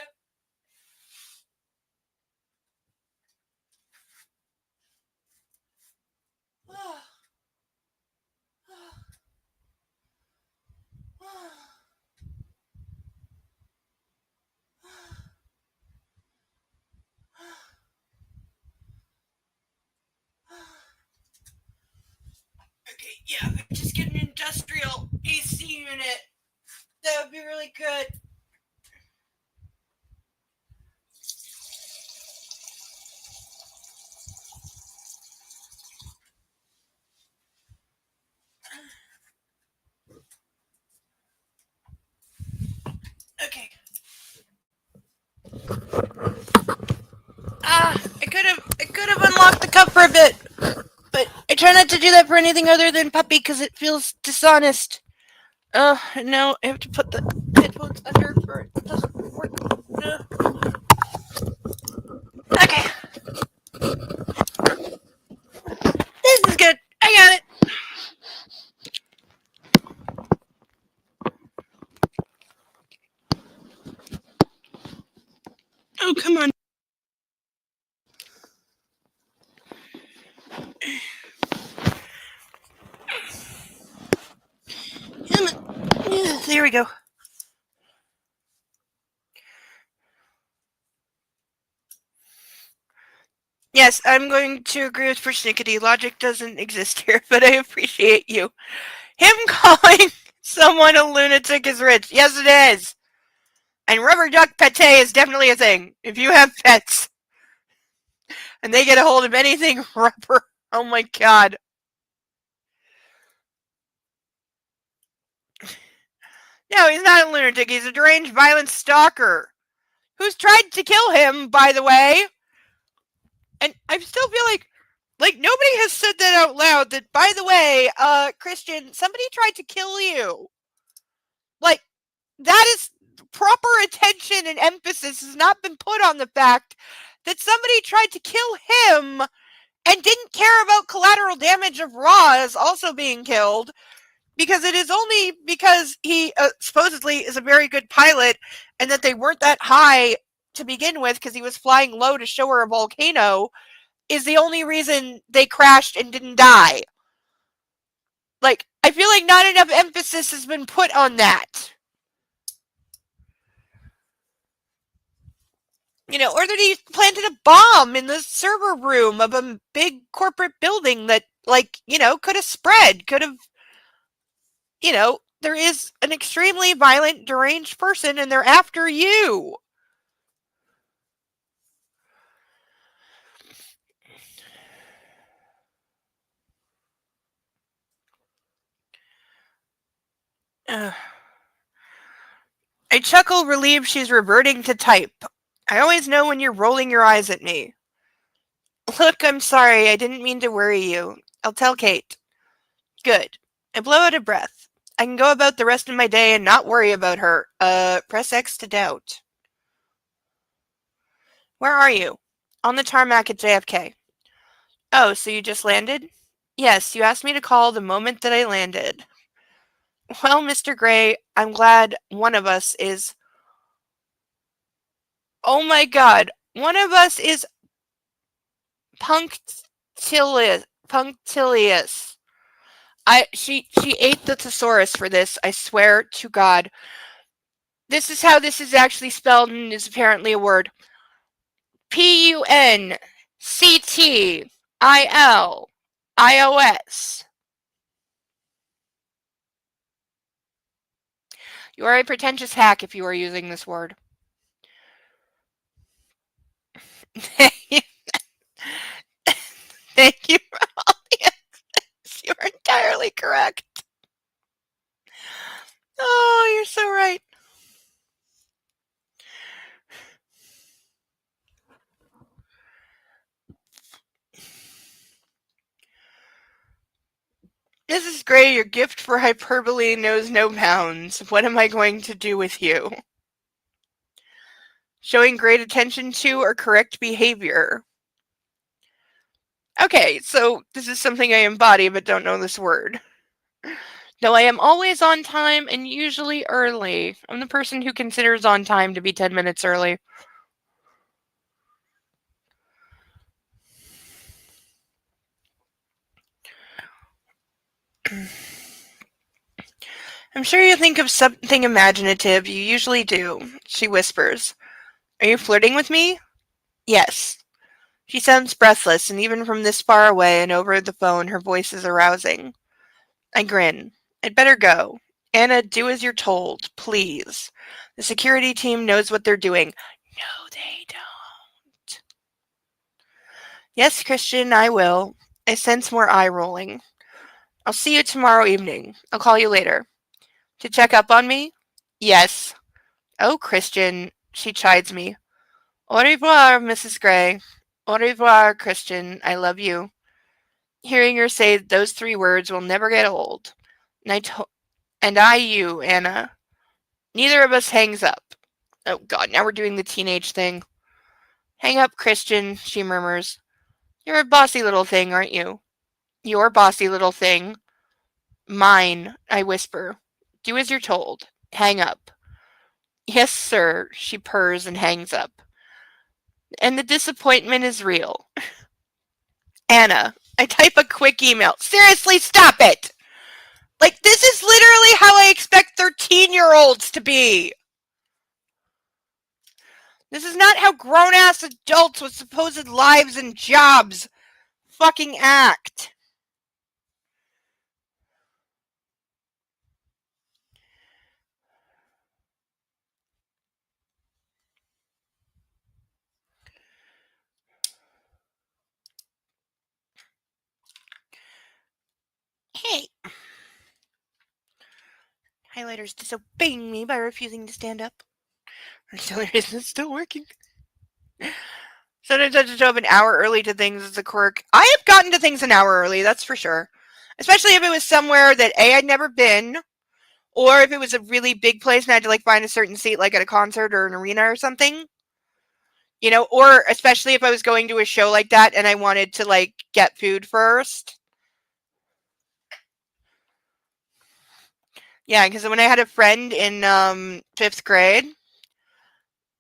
[SPEAKER 1] Okay, yeah, just get an industrial AC unit. That would be really good. Okay. I could have unlocked the cup for a bit, but I try not to do that for anything other than puppy because it feels dishonest. No, I have to put the headphones under for it doesn't work. Okay. This is good. I got it. Oh, come on. There we go. Yes, I'm going to agree with persnickety. Logic doesn't exist here, but I appreciate you. Him calling someone a lunatic is rich. Yes, it is. And rubber duck pate is definitely a thing. If you have pets and they get a hold of anything rubber, oh my god. No, he's not a lunatic. He's a deranged, violent stalker who's tried to kill him, by the way. And I still feel like nobody has said that out loud. That, by the way, Christian, somebody tried to kill you. Like, that is proper attention and emphasis has not been put on the fact that somebody tried to kill him and didn't care about collateral damage of Roz also being killed, because it is only because he supposedly is a very good pilot and that they weren't that high to begin with because he was flying low to show her a volcano is the only reason they crashed and didn't die. Like, I feel like not enough emphasis has been put on that. You know, or that he planted a bomb in the server room of a big corporate building that, like, you know, could have spread, could have, you know, there is an extremely violent, deranged person and they're after you. I chuckle, relieved she's reverting to type. I always know when you're rolling your eyes at me. Look, I'm sorry. I didn't mean to worry you. I'll tell Kate. Good. I blow out a breath. I can go about the rest of my day and not worry about her. Press X to doubt. Where are you? On the tarmac at JFK. Oh, so you just landed? Yes, you asked me to call the moment that I landed. Well, Mr. Gray, I'm glad one of us is... Oh my god. One of us is punctilious. She ate the thesaurus for this, I swear to God. This is how this is actually spelled and is apparently a word. PUNCTILIOS. You are a pretentious hack if you are using this word. Thank you for all the answers. You are entirely correct. Oh, you're so right. Mrs. Gray, your gift for hyperbole knows no bounds. What am I going to do with you? Showing great attention to or correct behavior. Okay, so this is something I embody but don't know this word. No, I am always on time and usually early. I'm the person who considers on time to be 10 minutes early. I'm sure you think of something imaginative. You usually do, she whispers. Are you flirting with me? Yes. She sounds breathless, and even from this far away and over the phone, her voice is arousing. I grin. I'd better go. Anna, do as you're told, please. The security team knows what they're doing. No, they don't. Yes, Christian, I will. I sense more eye rolling. I'll see you tomorrow evening. I'll call you later. To check up on me? Yes. Oh, Christian, she chides me. Au revoir, Mrs. Gray. Au revoir, Christian. I love you. Hearing her say those 3 words will never get old. And I you, Anna. Neither of us hangs up. Oh, God, now we're doing the teenage thing. Hang up, Christian, she murmurs. You're a bossy little thing, aren't you? Your bossy little thing. Mine, I whisper. Do as you're told. Hang up. Yes, sir, she purrs and hangs up. And the disappointment is real. Anna, I type a quick email. Seriously, stop it! Like, this is literally how I expect 13-year-olds to be. This is not how grown-ass adults with supposed lives and jobs fucking act. Hey. Highlighter's disobeying me by refusing to stand up. It's still working. Sometimes I have to show up an hour early to things as a quirk. I have gotten to things an hour early, that's for sure. Especially if it was somewhere that A, I'd never been, or if it was a really big place and I had to like find a certain seat, like at a concert or an arena or something. You know, or especially if I was going to a show like that and I wanted to like get food first. Yeah, because when I had a friend in 5th grade,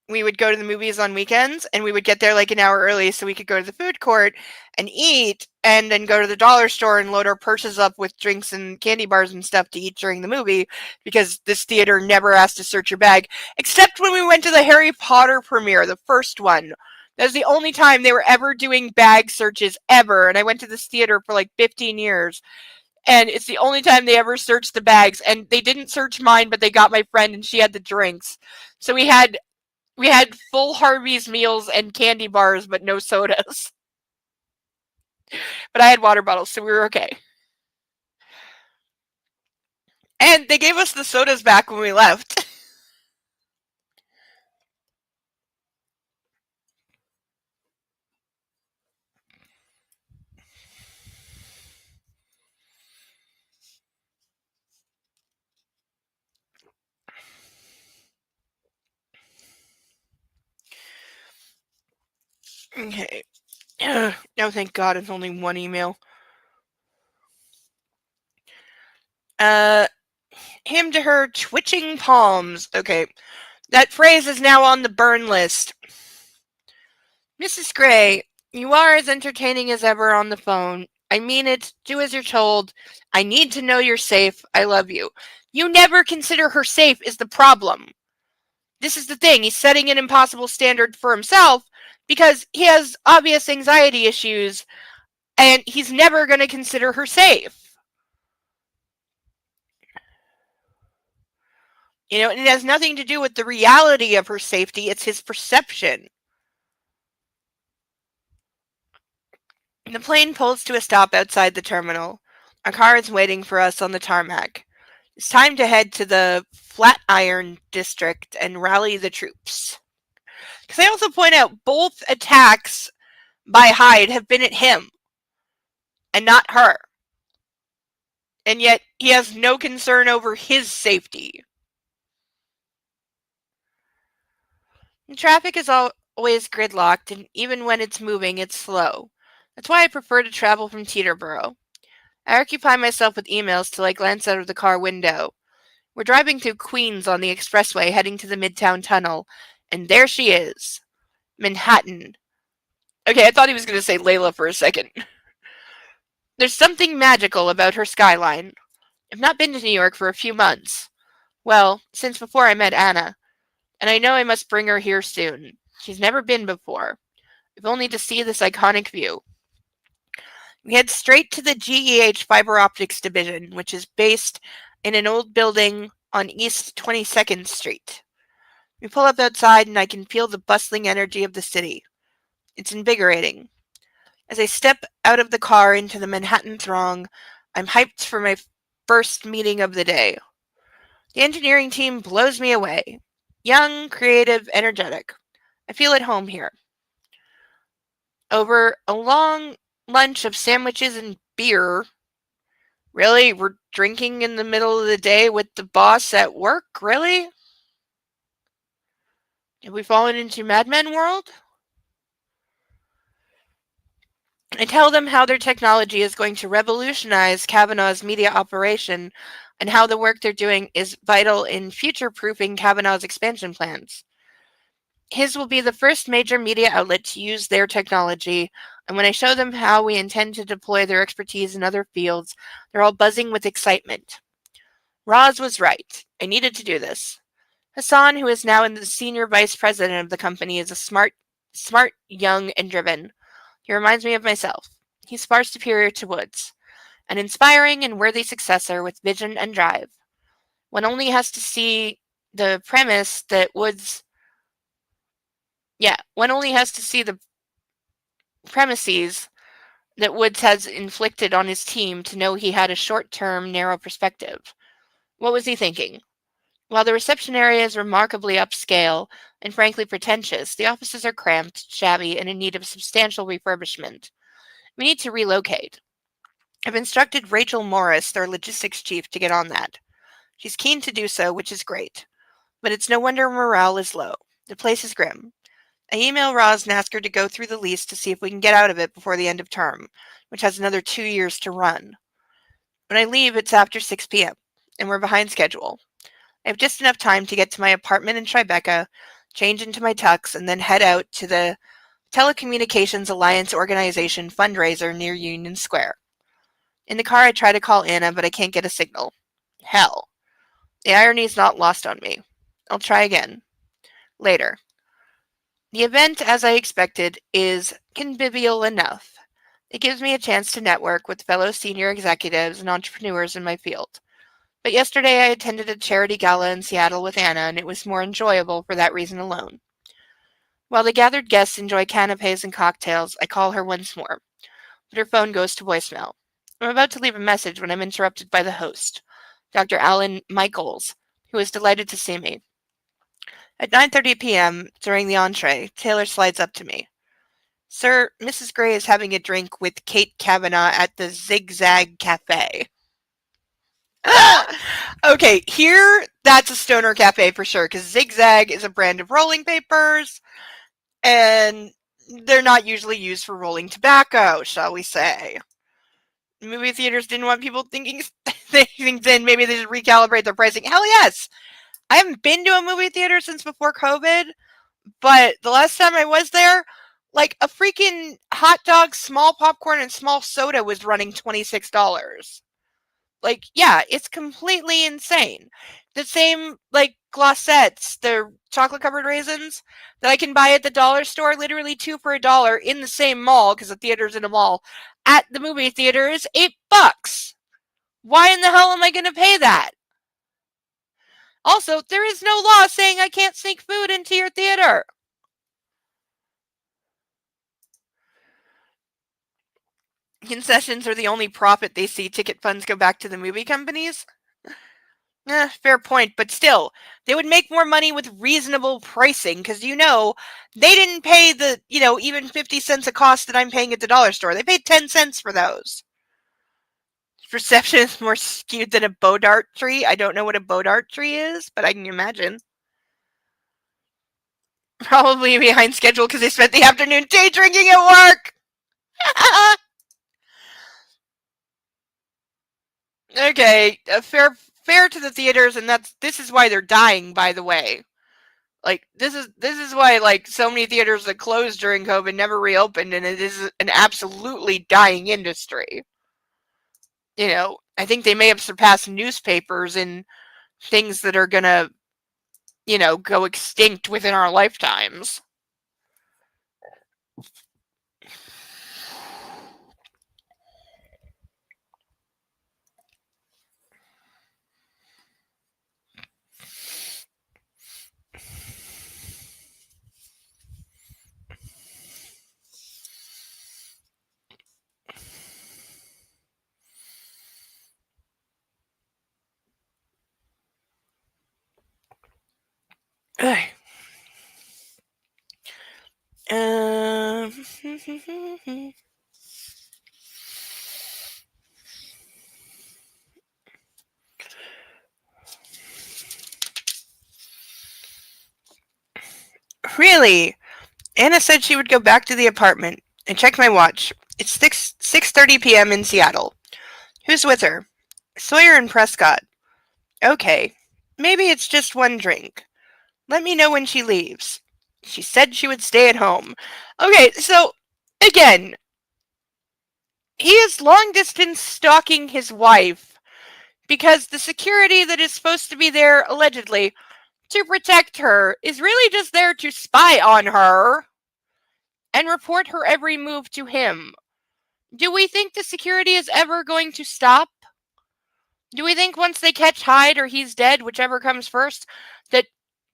[SPEAKER 1] we would go to the movies on weekends and we would get there like an hour early so we could go to the food court and eat and then go to the dollar store and load our purses up with drinks and candy bars and stuff to eat during the movie because this theater never asked to search your bag, except when we went to the Harry Potter premiere, the first one. That was the only time they were ever doing bag searches ever, and I went to this theater for like 15 years. And it's the only time they ever searched the bags, and they didn't search mine, but they got my friend and she had the drinks. So we had full Harvey's meals and candy bars, but no sodas. But I had water bottles, so we were okay. And they gave us the sodas back when we left. Okay. No, thank God it's only one email. Him to her, twitching palms. Okay. That phrase is now on the burn list. Mrs. Gray, you are as entertaining as ever on the phone. I mean it. Do as you're told. I need to know you're safe. I love you. You never consider her safe is the problem. This is the thing. He's setting an impossible standard for himself because he has obvious anxiety issues and he's never going to consider her safe. And it has nothing to do with the reality of her safety. It's his perception. The plane pulls to a stop outside the terminal. Our car is waiting for us on the tarmac. It's time to head to the Flatiron District and rally the troops. Because I also point out both attacks by Hyde have been at him and not her. And yet he has no concern over his safety. The traffic is always gridlocked, and even when it's moving, it's slow. That's why I prefer to travel from Teterboro. I occupy myself with emails till I glance out of the car window. We're driving through Queens on the expressway heading to the Midtown Tunnel, and there she is. Manhattan. Okay, I thought he was going to say Layla for a second. There's something magical about her skyline. I've not been to New York for a few months. Well, since before I met Anna. And I know I must bring her here soon. She's never been before. If only to see this iconic view. We head straight to the GEH Fiber Optics Division, which is based in an old building on East 22nd Street. We pull up outside and I can feel the bustling energy of the city. It's invigorating. As I step out of the car into the Manhattan throng, I'm hyped for my first meeting of the day. The engineering team blows me away. Young, creative, energetic. I feel at home here. Over a long lunch of sandwiches and beer. Really? We're drinking in the middle of the day with the boss at work? Really? Have we fallen into Mad Men world? I tell them how their technology is going to revolutionize Kavanaugh's media operation and how the work they're doing is vital in future-proofing Kavanaugh's expansion plans. His will be the first major media outlet to use their technology, and when I show them how we intend to deploy their expertise in other fields, they're all buzzing with excitement. Roz was right. I needed to do this. Hassan, who is now the senior vice president of the company, is a smart, young, and driven. He reminds me of myself. He's far superior to Woods, an inspiring and worthy successor with vision and drive. One only has to see the premise that Woods... one only has to see the premises that Woods has inflicted on his team to know he had a short-term, narrow perspective. What was he thinking? While the reception area is remarkably upscale and frankly pretentious, the offices are cramped, shabby, and in need of substantial refurbishment. We need to relocate. I've instructed Rachel Morris, their logistics chief, to get on that. She's keen to do so, which is great. But it's no wonder morale is low. The place is grim. I email Roz and ask her to go through the lease to see if we can get out of it before the end of term, which has another 2 years to run. When I leave, it's after 6 p.m., and we're behind schedule. I have just enough time to get to my apartment in Tribeca, change into my tux, and then head out to the Telecommunications Alliance Organization fundraiser near Union Square. In the car, I try to call Anna, but I can't get a signal. Hell. The irony is not lost on me. I'll try again. Later. The event, as I expected, is convivial enough. It gives me a chance to network with fellow senior executives and entrepreneurs in my field. But yesterday I attended a charity gala in Seattle with Anna, and it was more enjoyable for that reason alone. While the gathered guests enjoy canapes and cocktails, I call her once more, but her phone goes to voicemail. I'm about to leave a message when I'm interrupted by the host, Dr. Alan Michaels, who is delighted to see me. At 9:30 p.m., during the entree, Taylor slides up to me. Sir, Mrs. Gray is having a drink with Kate Kavanaugh at the Zigzag Cafe. Okay, here, that's a stoner cafe for sure, because Zigzag is a brand of rolling papers, and they're not usually used for rolling tobacco, shall we say. Movie theaters didn't want people thinking then maybe they should recalibrate their pricing. Hell yes! I haven't been to a movie theater since before COVID, but the last time I was there, like a freaking hot dog, small popcorn, and small soda was running $26. Like, yeah, it's completely insane. The same, like, glossettes, the chocolate-covered raisins that I can buy at the dollar store, literally 2 for $1 in the same mall, because the theater's in a mall, at the movie theater is $8. Why in the hell am I going to pay that? Also, there is no law saying I can't sneak food into your theater. Concessions are the only profit they see. Ticket funds go back to the movie companies. Fair point, but still, they would make more money with reasonable pricing because, they didn't pay the, even 50 cents a cost that I'm paying at the dollar store. They paid 10 cents for those. Perception is more skewed than a Bodart tree. I don't know what a Bodart tree is, but I can imagine. Probably behind schedule because they spent the afternoon day drinking at work. Okay, fair to the theaters, and this is why they're dying, by the way. Like, this is why, like, so many theaters that closed during COVID never reopened, and it is an absolutely dying industry. I think they may have surpassed newspapers in things that are gonna, go extinct within our lifetimes. Really? Anna said she would go back to the apartment. I checked my watch. It's 6:30 p.m. in Seattle. Who's with her? Sawyer and Prescott. Okay. Maybe it's just one drink. Let me know when she leaves. She said she would stay at home. Okay, so, again, he is long distance stalking his wife because the security that is supposed to be there, allegedly, to protect her is really just there to spy on her and report her every move to him. Do we think the security is ever going to stop? Do we think once they catch Hyde or he's dead, whichever comes first, that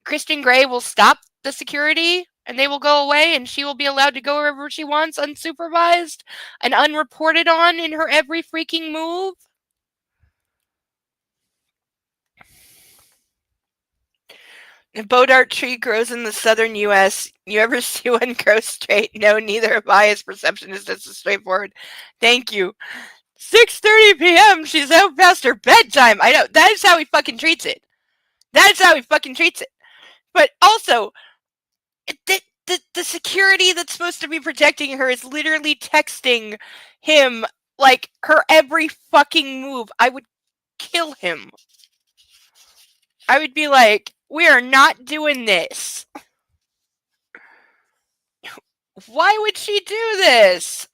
[SPEAKER 1] Christian Grey will stop the security and they will go away and she will be allowed to go wherever she wants, unsupervised and unreported on in her every freaking move? A Bodart tree grows in the southern U.S. You ever see one grow straight? No, neither have I. His perception is just as straightforward. Thank you. 6:30 p.m. She's out past her bedtime. I know. That is how he fucking treats it. That is how he fucking treats it. But also, the security that's supposed to be protecting her is literally texting him, like, her every fucking move. I would kill him. I would be like, we are not doing this. Why would she do this?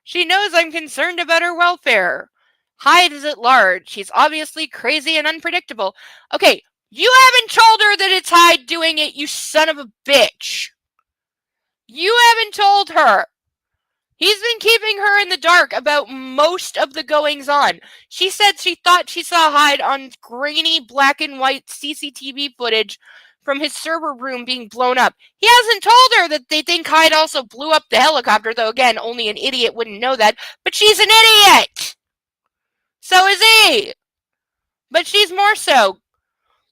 [SPEAKER 1] She knows I'm concerned about her welfare. Hyde is at large. She's obviously crazy and unpredictable. Okay, you haven't told her that it's Hyde doing it, you son of a bitch. You haven't told her. He's been keeping her in the dark about most of the goings on. She said she thought she saw Hyde on grainy black and white CCTV footage from his server room being blown up. He hasn't told her that they think Hyde also blew up the helicopter, though again, only an idiot wouldn't know that. But she's an idiot! So is he! But she's more so.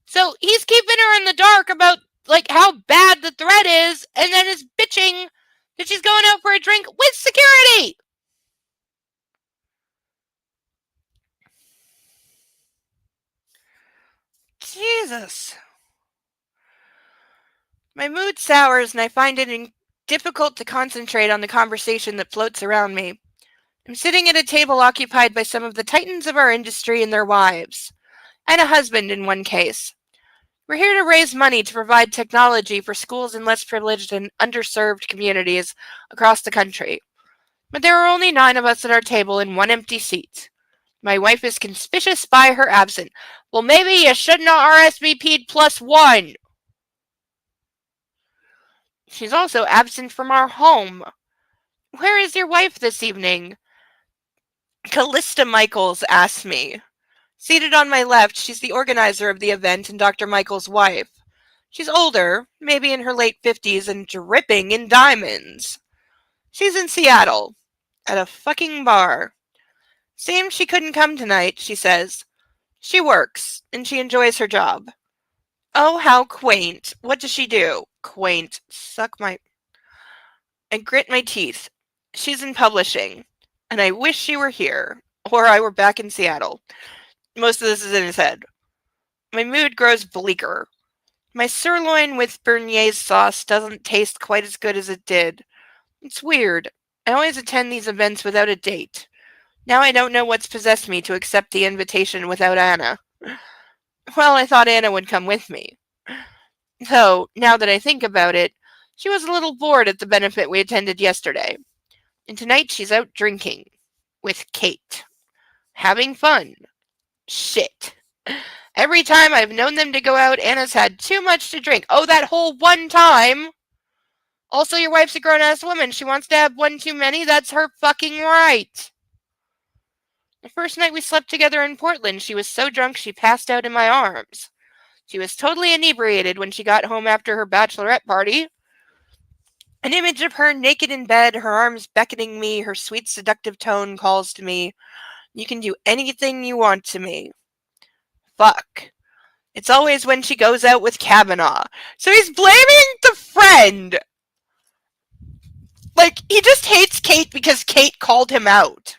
[SPEAKER 1] So he's keeping her in the dark about, like, how bad the threat is, and then is bitching that she's going out for a drink with security! Jesus. My mood sours and I find it difficult to concentrate on the conversation that floats around me. I'm sitting at a table occupied by some of the titans of our industry and their wives, and a husband in one case. We're here to raise money to provide technology for schools in less privileged and underserved communities across the country. But there are only 9 of us at our table and 1 empty seat. My wife is conspicuous by her absence. Well, maybe you shouldn't have RSVP'd +1. She's also absent from our home. Where is your wife this evening? Callista Michaels asked me. Seated on my left, she's the organizer of the event and Dr. Michael's wife. She's older, maybe in her late 50s, and dripping in diamonds. She's in Seattle, at a fucking bar. Seems she couldn't come tonight, she says. She works, and she enjoys her job. Oh, how quaint. What does she do? Quaint. Suck my... I grit my teeth. She's in publishing, and I wish she were here, or I were back in Seattle. Most of this is in his head. My mood grows bleaker. My sirloin with béarnaise sauce doesn't taste quite as good as it did. It's weird. I always attend these events without a date. Now I don't know what's possessed me to accept the invitation without Anna. Well, I thought Anna would come with me. Though, now that I think about it, she was a little bored at the benefit we attended yesterday. And tonight she's out drinking. With Kate. Having fun. Shit. Every time I've known them to go out, Anna's had too much to drink. Oh, that whole one time! Also, your wife's a grown-ass woman. She wants to have one too many. That's her fucking right. The first night we slept together in Portland, she was so drunk she passed out in my arms. She was totally inebriated when she got home after her bachelorette party. An image of her naked in bed, her arms beckoning me, her sweet seductive tone calls to me, "You can do anything you want to me." Fuck. It's always when she goes out with Kavanaugh. So he's blaming the friend. Like, he just hates Kate because Kate called him out.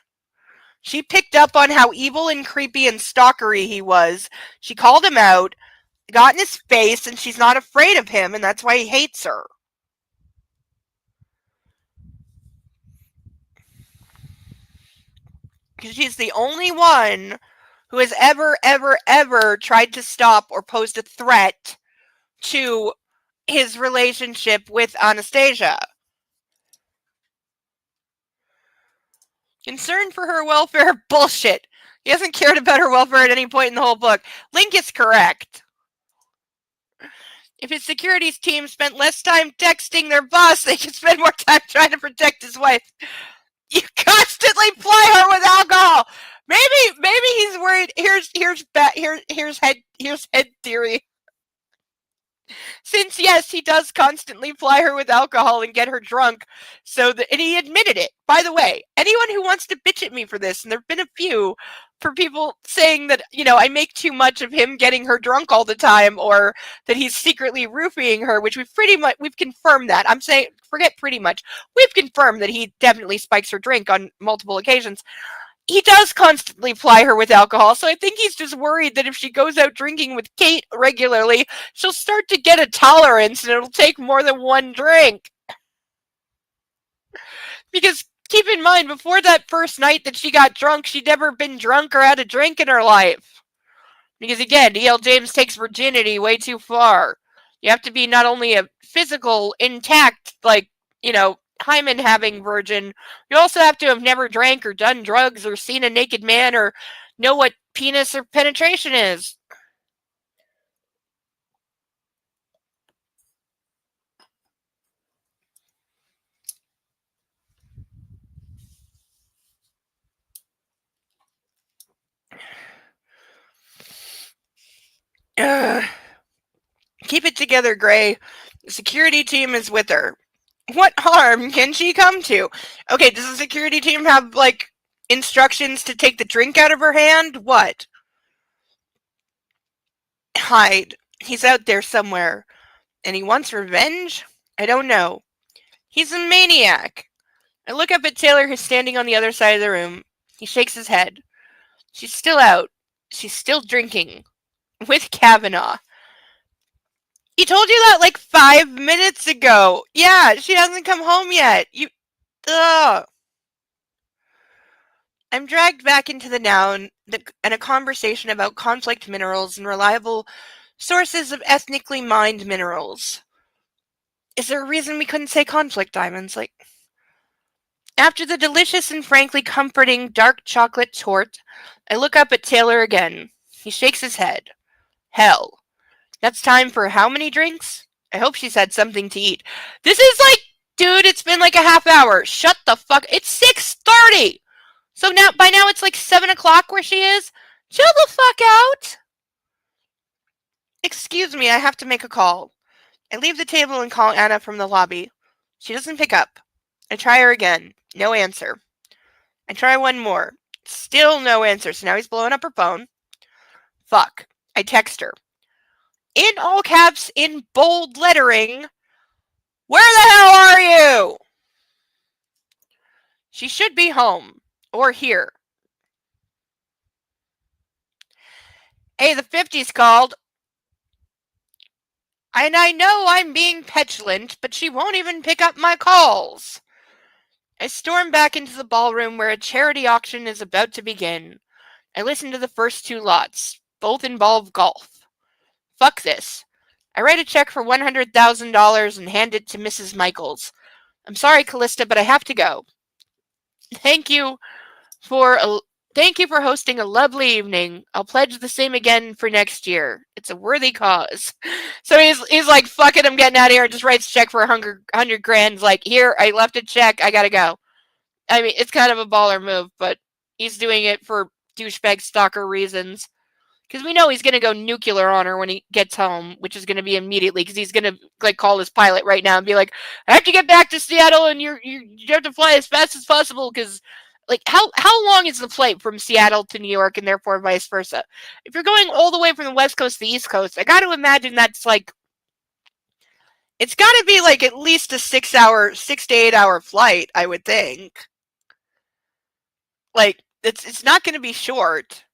[SPEAKER 1] She picked up on how evil and creepy and stalkery he was. She called him out, got in his face, and she's not afraid of him, and that's why he hates her. Because she's the only one who has ever tried to stop or posed a threat to his relationship with Anastasia. Concern for her welfare? Bullshit. He hasn't cared about her welfare at any point in the whole book. Link is correct. If his securities team spent less time texting their boss, they could spend more time trying to protect his wife. You constantly ply her with alcohol. Maybe he's worried. Here's head theory. Since, yes, he does constantly ply her with alcohol and get her drunk, and he admitted it. By the way, anyone who wants to bitch at me for this, and there have been a few, for people saying that, I make too much of him getting her drunk all the time, or that he's secretly roofing her, which we've confirmed that. I'm saying, forget pretty much. We've confirmed that he definitely spikes her drink on multiple occasions. He does constantly ply her with alcohol, so I think he's just worried that if she goes out drinking with Kate regularly, she'll start to get a tolerance and it'll take more than one drink. Because keep in mind, before that first night that she got drunk, she'd never been drunk or had a drink in her life. Because again, E.L. James takes virginity way too far. You have to be not only a physical, intact, hymen having virgin, you also have to have never drank or done drugs or seen a naked man or know what penis or penetration is. Keep it together, Gray. The security team is with her. What harm can she come to? Okay, does the security team have, instructions to take the drink out of her hand? What? Hide. He's out there somewhere. And he wants revenge? I don't know. He's a maniac. I look up at Taylor, who's standing on the other side of the room. He shakes his head. She's still out. She's still drinking. With Kavanaugh. He told you that 5 minutes ago. Yeah, she hasn't come home yet. Ugh. I'm dragged back into the now and a conversation about conflict minerals and reliable sources of ethnically mined minerals. Is there a reason we couldn't say conflict diamonds? After the delicious and frankly comforting dark chocolate torte, I look up at Taylor again. He shakes his head. Hell. That's time for how many drinks? I hope she's had something to eat. This is dude, it's been a half hour. Shut the fuck. It's 6:30. So by now it's 7 o'clock where she is. Chill the fuck out! Excuse me, I have to make a call. I leave the table and call Anna from the lobby. She doesn't pick up. I try her again. No answer. I try one more. Still no answer, so now he's blowing up her phone. Fuck. I text her. In all caps, in bold lettering, where the hell are you? She should be home. Or here. Hey, the 50's called. And I know I'm being petulant, but she won't even pick up my calls. I storm back into the ballroom where a charity auction is about to begin. I listen to the first two lots. Both involve golf. Fuck this. I write a check for $100,000 and hand it to Mrs. Michaels. I'm sorry, Callista, but I have to go. Thank you for hosting a lovely evening. I'll pledge the same again for next year. It's a worthy cause. So he's like, fuck it, I'm getting out of here. Just writes a check for 100 grand. He's like, here, I left a check. I gotta go. I mean, it's kind of a baller move, but he's doing it for douchebag stalker reasons. Because we know he's going to go nuclear on her when he gets home, which is going to be immediately, because he's going to like call his pilot right now and be like, I have to get back to Seattle and you have to fly as fast as possible, because like how long is the flight from Seattle to New York and therefore vice versa? If you're going all the way from the West Coast to the East Coast, I got to imagine that's like, it's got to be like at least a 6 to 8 hour flight, I would think. Like, it's not going to be short.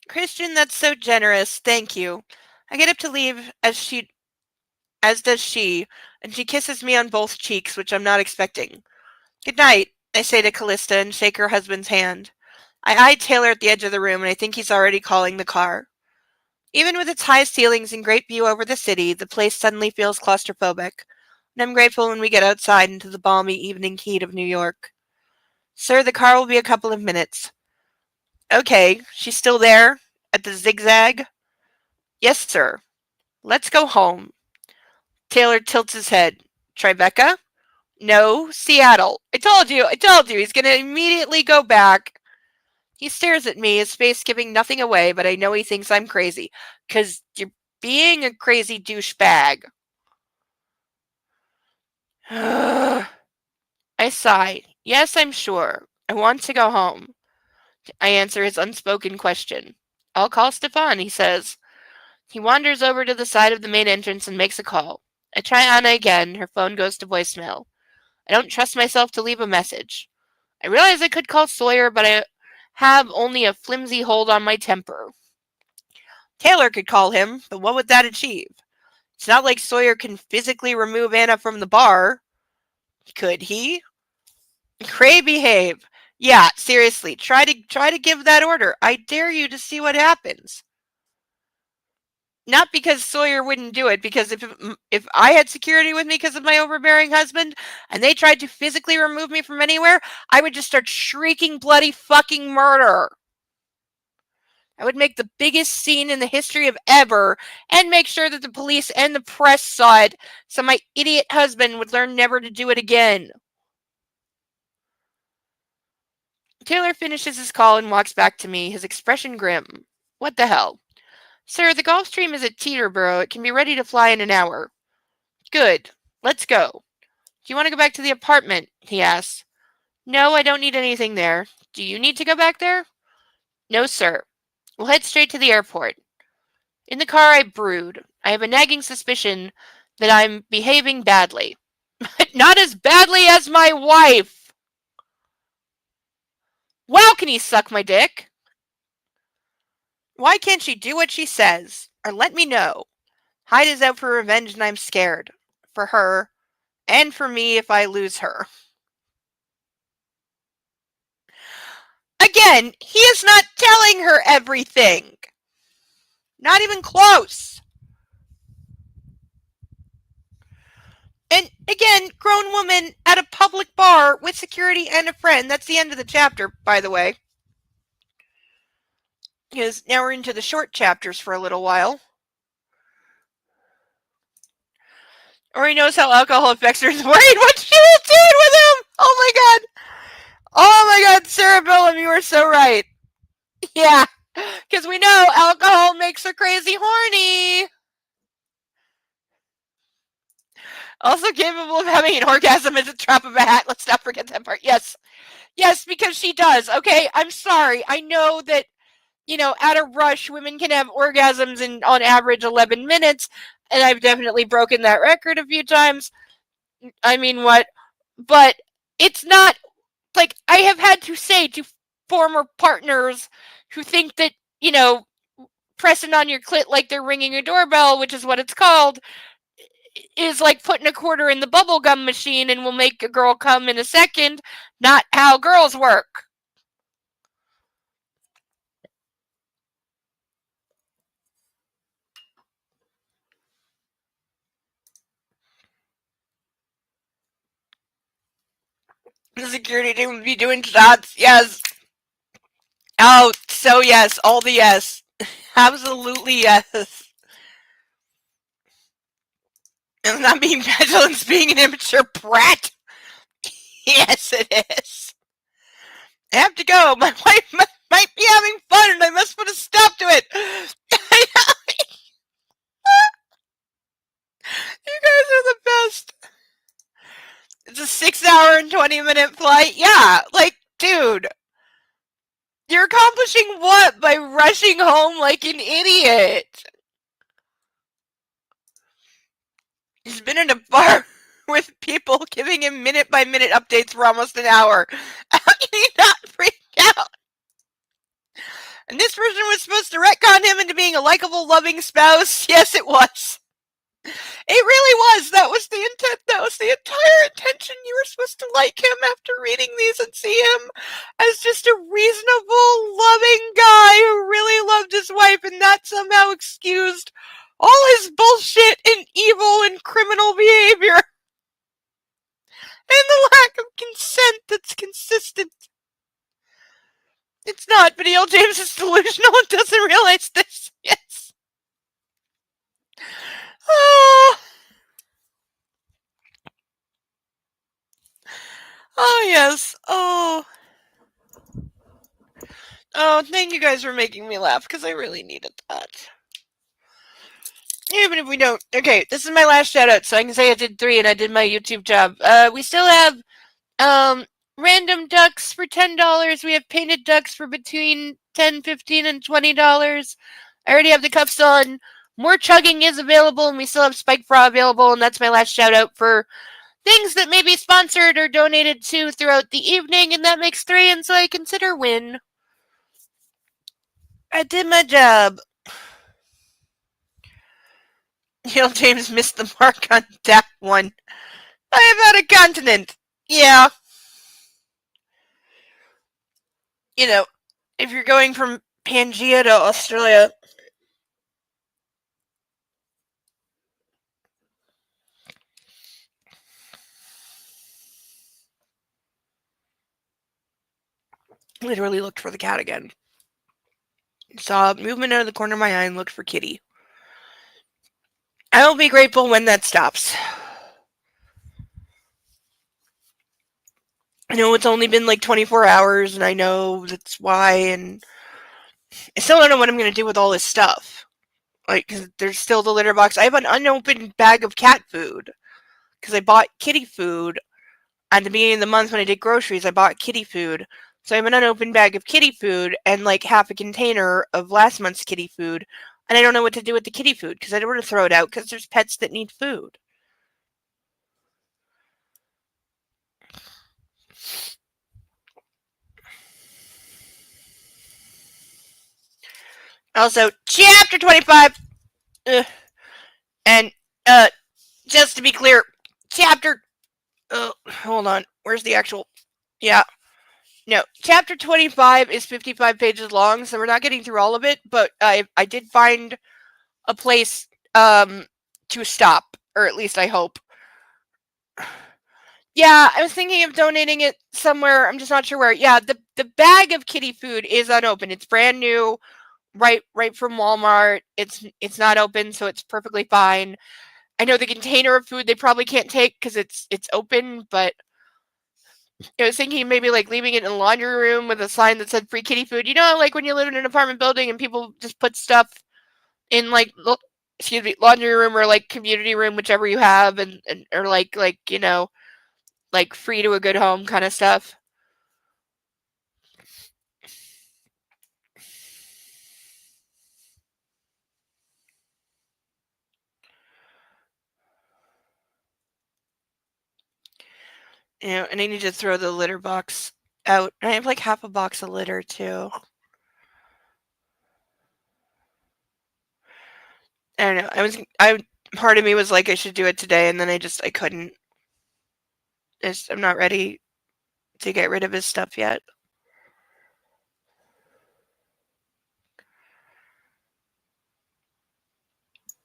[SPEAKER 1] Christian, that's so generous. Thank you. I get up to leave as does she, and she kisses me on both cheeks, which I'm not expecting. Good night, I say to Callista and shake her husband's hand. I eye Taylor at the edge of the room, and I think he's already calling the car. Even with its high ceilings and great view over the city, the place suddenly feels claustrophobic, and I'm grateful when we get outside into the balmy evening heat of New York. Sir, the car will be a couple of minutes. Okay, she's still there? At the zigzag? Yes, sir. Let's go home. Taylor tilts his head. Tribeca? No, Seattle. I told you, he's gonna immediately go back. He stares at me, his face giving nothing away, but I know he thinks I'm crazy. 'Cause you're being a crazy douchebag. I sigh. Yes, I'm sure. I want to go home. I answer his unspoken question. I'll call Stefan, he says. He wanders over to the side of the main entrance and makes a call. I try Anna again. Her phone goes to voicemail. I don't trust myself to leave a message. I realize I could call Sawyer, but I have only a flimsy hold on my temper. Taylor could call him, but what would that achieve? It's not like Sawyer can physically remove Anna from the bar. Could he? Cray, behave. Yeah, seriously, try to give that order. I dare you to see what happens. Not because Sawyer wouldn't do it, because if I had security with me because of my overbearing husband, and they tried to physically remove me from anywhere, I would just start shrieking bloody fucking murder. I would make the biggest scene in the history of ever, and make sure that the police and the press saw it, so my idiot husband would learn never to do it again. Taylor finishes his call and walks back to me, his expression grim. What the hell? Sir, the Gulfstream is at Teterboro. It can be ready to fly in an hour. Good. Let's go. Do you want to go back to the apartment? He asks. No, I don't need anything there. Do you need to go back there? No, sir. We'll head straight to the airport. In the car, I brood. I have a nagging suspicion that I'm behaving badly. Not as badly as my wife! Wow, can he suck my dick? Why can't she do what she says? Or let me know. Hyde is out for revenge and I'm scared. For her. And for me if I lose her. Again, he is not telling her everything. Not even close. And again, grown woman at a public bar with security and a friend. That's the end of the chapter, by the way. Because now we're into the short chapters for a little while. Or he knows how alcohol affects her. He's worried what she will do with him. Oh my god. Oh my god, Sarah Bellum, you are so right. Yeah. Because we know alcohol makes her crazy horny. Also capable of having an orgasm as a drop of a hat. Let's not forget that part. Yes. Yes, because she does. Okay, I'm sorry. I know that, at a rush, women can have orgasms in, on average, 11 minutes. And I've definitely broken that record a few times. I mean, what? But it's not like I have had to say to former partners who think that, pressing on your clit like they're ringing a doorbell, which is what it's called, is like putting a quarter in the bubblegum machine and will make a girl come in a second. Not how girls work. The security team would be doing shots. Yes. Oh, so yes. All the yes. Absolutely yes. And not being petulant, being an immature brat. Yes, it is. I have to go. My wife might be having fun and I must put a stop to it. You guys are the best. It's a 6-hour and 20-minute flight. Yeah, like, dude. You're accomplishing what by rushing home like an idiot? He's been in a bar with people giving him minute-by-minute updates for almost an hour. How can he not freak out? And this person was supposed to retcon him into being a likable, loving spouse. Yes, it was. It really was. That was the intent. That was the entire intention. You were supposed to like him after reading these and see him as just a reasonable, loving guy who really loved his wife, and that somehow excused all his bullshit and evil and criminal behavior. And the lack of consent that's consistent. It's not, but E.L. James is delusional and doesn't realize this. Yes. Oh. Oh, yes. Oh. Oh, thank you guys for making me laugh, because I really needed that. Even if we don't. Okay, this is my last shout out, so I can say I did 3 and I did my YouTube job. We still have random ducks for $10. We have painted ducks for between $10, $15, and $20. I already have the cuffs on. More chugging is available, and we still have Spike Bra available, and that's my last shout out for things that may be sponsored or donated to throughout the evening, and that makes 3, and so I consider win. I did my job. Neil James missed the mark on that one. I am out of continent. Yeah. If you're going from Pangaea to Australia. Literally looked for the cat again. Saw movement out of the corner of my eye and looked for Kitty. I will be grateful when that stops. I know it's only been like 24 hours, and I know that's why, and I still don't know what I'm going to do with all this stuff. Like, 'cause there's still the litter box. I have an unopened bag of cat food, because I bought kitty food at the beginning of the month when I did groceries. I bought kitty food. So I have an unopened bag of kitty food and like half a container of last month's kitty food. And I don't know what to do with the kitty food because I don't want to throw it out because there's pets that need food. Also, chapter 25. And just to be clear, chapter. Hold on. Where's the actual? Yeah. No, chapter 25 is 55 pages long, so we're not getting through all of it, but I did find a place to stop, or at least I hope. Yeah, I was thinking of donating it somewhere. I'm just not sure where. Yeah, the bag of kitty food is unopened. It's brand new, right from Walmart. It's not open, so it's perfectly fine. I know the container of food they probably can't take because it's open, but I was thinking maybe like leaving it in the laundry room with a sign that said free kitty food. You know, like when you live in an apartment building and people just put stuff in like laundry room or like community room, whichever you have, and or like like free to a good home kind of stuff. And I need to throw the litter box out. I have like half a box of litter too. I don't know. Part of me was like I should do it today, and then I couldn't. I'm not ready to get rid of his stuff yet.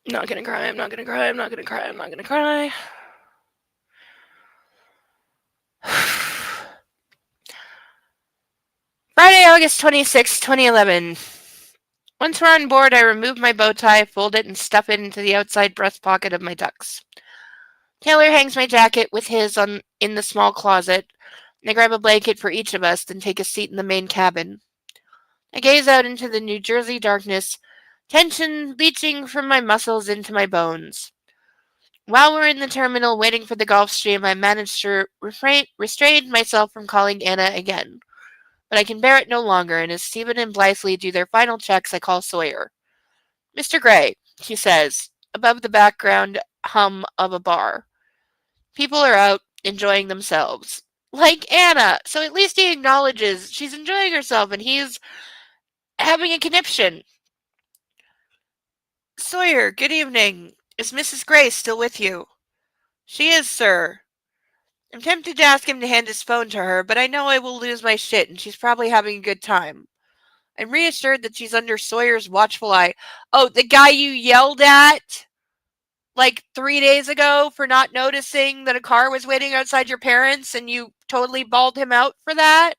[SPEAKER 1] I'm not gonna cry. I'm not gonna cry. I'm not gonna cry. I'm not gonna cry. Friday, August 26, 2011. Once we're on board, I remove my bow tie, fold it, and stuff it into the outside breast pocket of my tux. Taylor hangs my jacket with his in the small closet, and I grab a blanket for each of us, then take a seat in the main cabin. I gaze out into the New Jersey darkness, tension leaching from my muscles into my bones. While we're in the terminal waiting for the Gulfstream, I manage to restrain myself from calling Anna again. But I can bear it no longer, and as Stephen and Blythe do their final checks, I call Sawyer. Mr. Gray, she says, above the background hum of a bar. People are out, enjoying themselves. Like Anna, so at least he acknowledges she's enjoying herself and he's having a conniption. Sawyer, good evening. Is Mrs. Gray still with you? She is, sir. I'm tempted to ask him to hand his phone to her, but I know I will lose my shit and she's probably having a good time. I'm reassured that she's under Sawyer's watchful eye. Oh, the guy you yelled at like 3 days ago for not noticing that a car was waiting outside your parents and you totally bawled him out for that?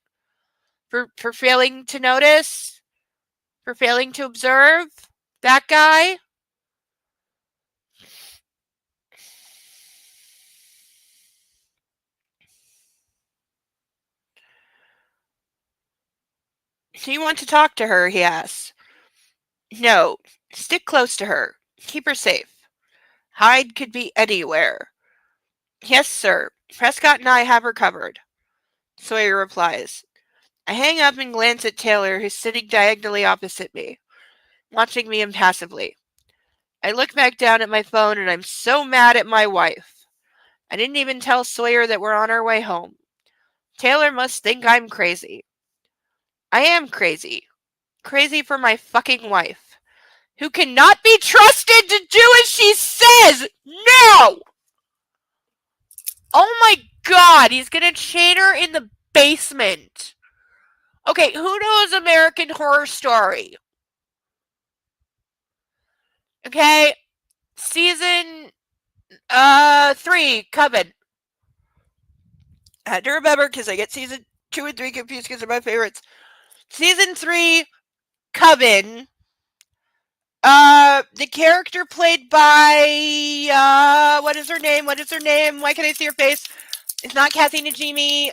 [SPEAKER 1] For failing to notice? For failing to observe? That guy? Do you want to talk to her? He asks. No. Stick close to her. Keep her safe. Hyde could be anywhere. Yes, sir. Prescott and I have her covered. Sawyer replies. I hang up and glance at Taylor, who's sitting diagonally opposite me, watching me impassively. I look back down at my phone and I'm so mad at my wife. I didn't even tell Sawyer that we're on our way home. Taylor must think I'm crazy. I am crazy. Crazy for my fucking wife, who cannot be trusted to do as she says! No! Oh my god, he's gonna chain her in the basement. Okay, who knows American Horror Story? Okay, season 3, Coven. I had to remember because I get season 2 and 3 confused because they're my favorites. Season 3, Coven. The character played by what is her name? What is her name? Why can't I see her face? It's not Kathy Najimy.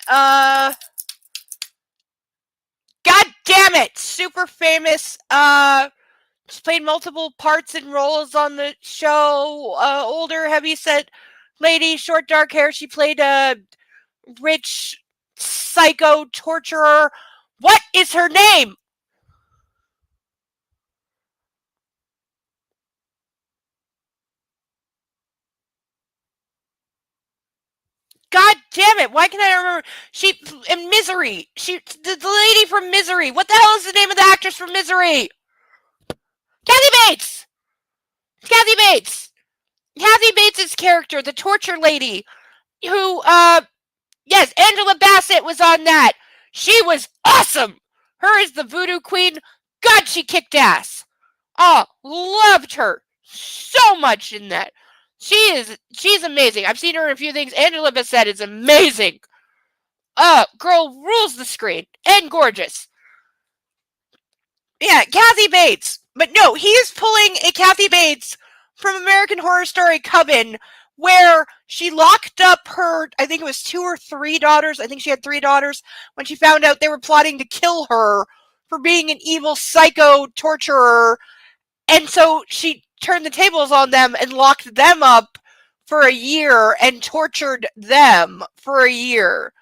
[SPEAKER 1] God damn it! Super famous. She's played multiple parts and roles on the show. Older, heavyset lady, short dark hair. She played a rich psycho torturer. What is her name? God damn it! Why can I remember? She in Misery. The lady from Misery. What the hell is the name of the actress from Misery? Kathy Bates. Kathy Bates. Kathy Bates' character, the torture lady, who yes, Angela Bassett was on that. She was awesome. Her as the voodoo queen. God, she kicked ass. Oh, loved her so much in that. She's amazing. I've seen her in a few things. Angela Bassett is amazing. Girl rules the screen and gorgeous. Yeah, Kathy Bates. But no, he is pulling a Kathy Bates from American Horror Story Coven, where she locked up her, I think it was 2 or 3 daughters. I think she had 3 daughters when she found out they were plotting to kill her for being an evil psycho torturer. And so she turned the tables on them and locked them up for a year and tortured them for a year.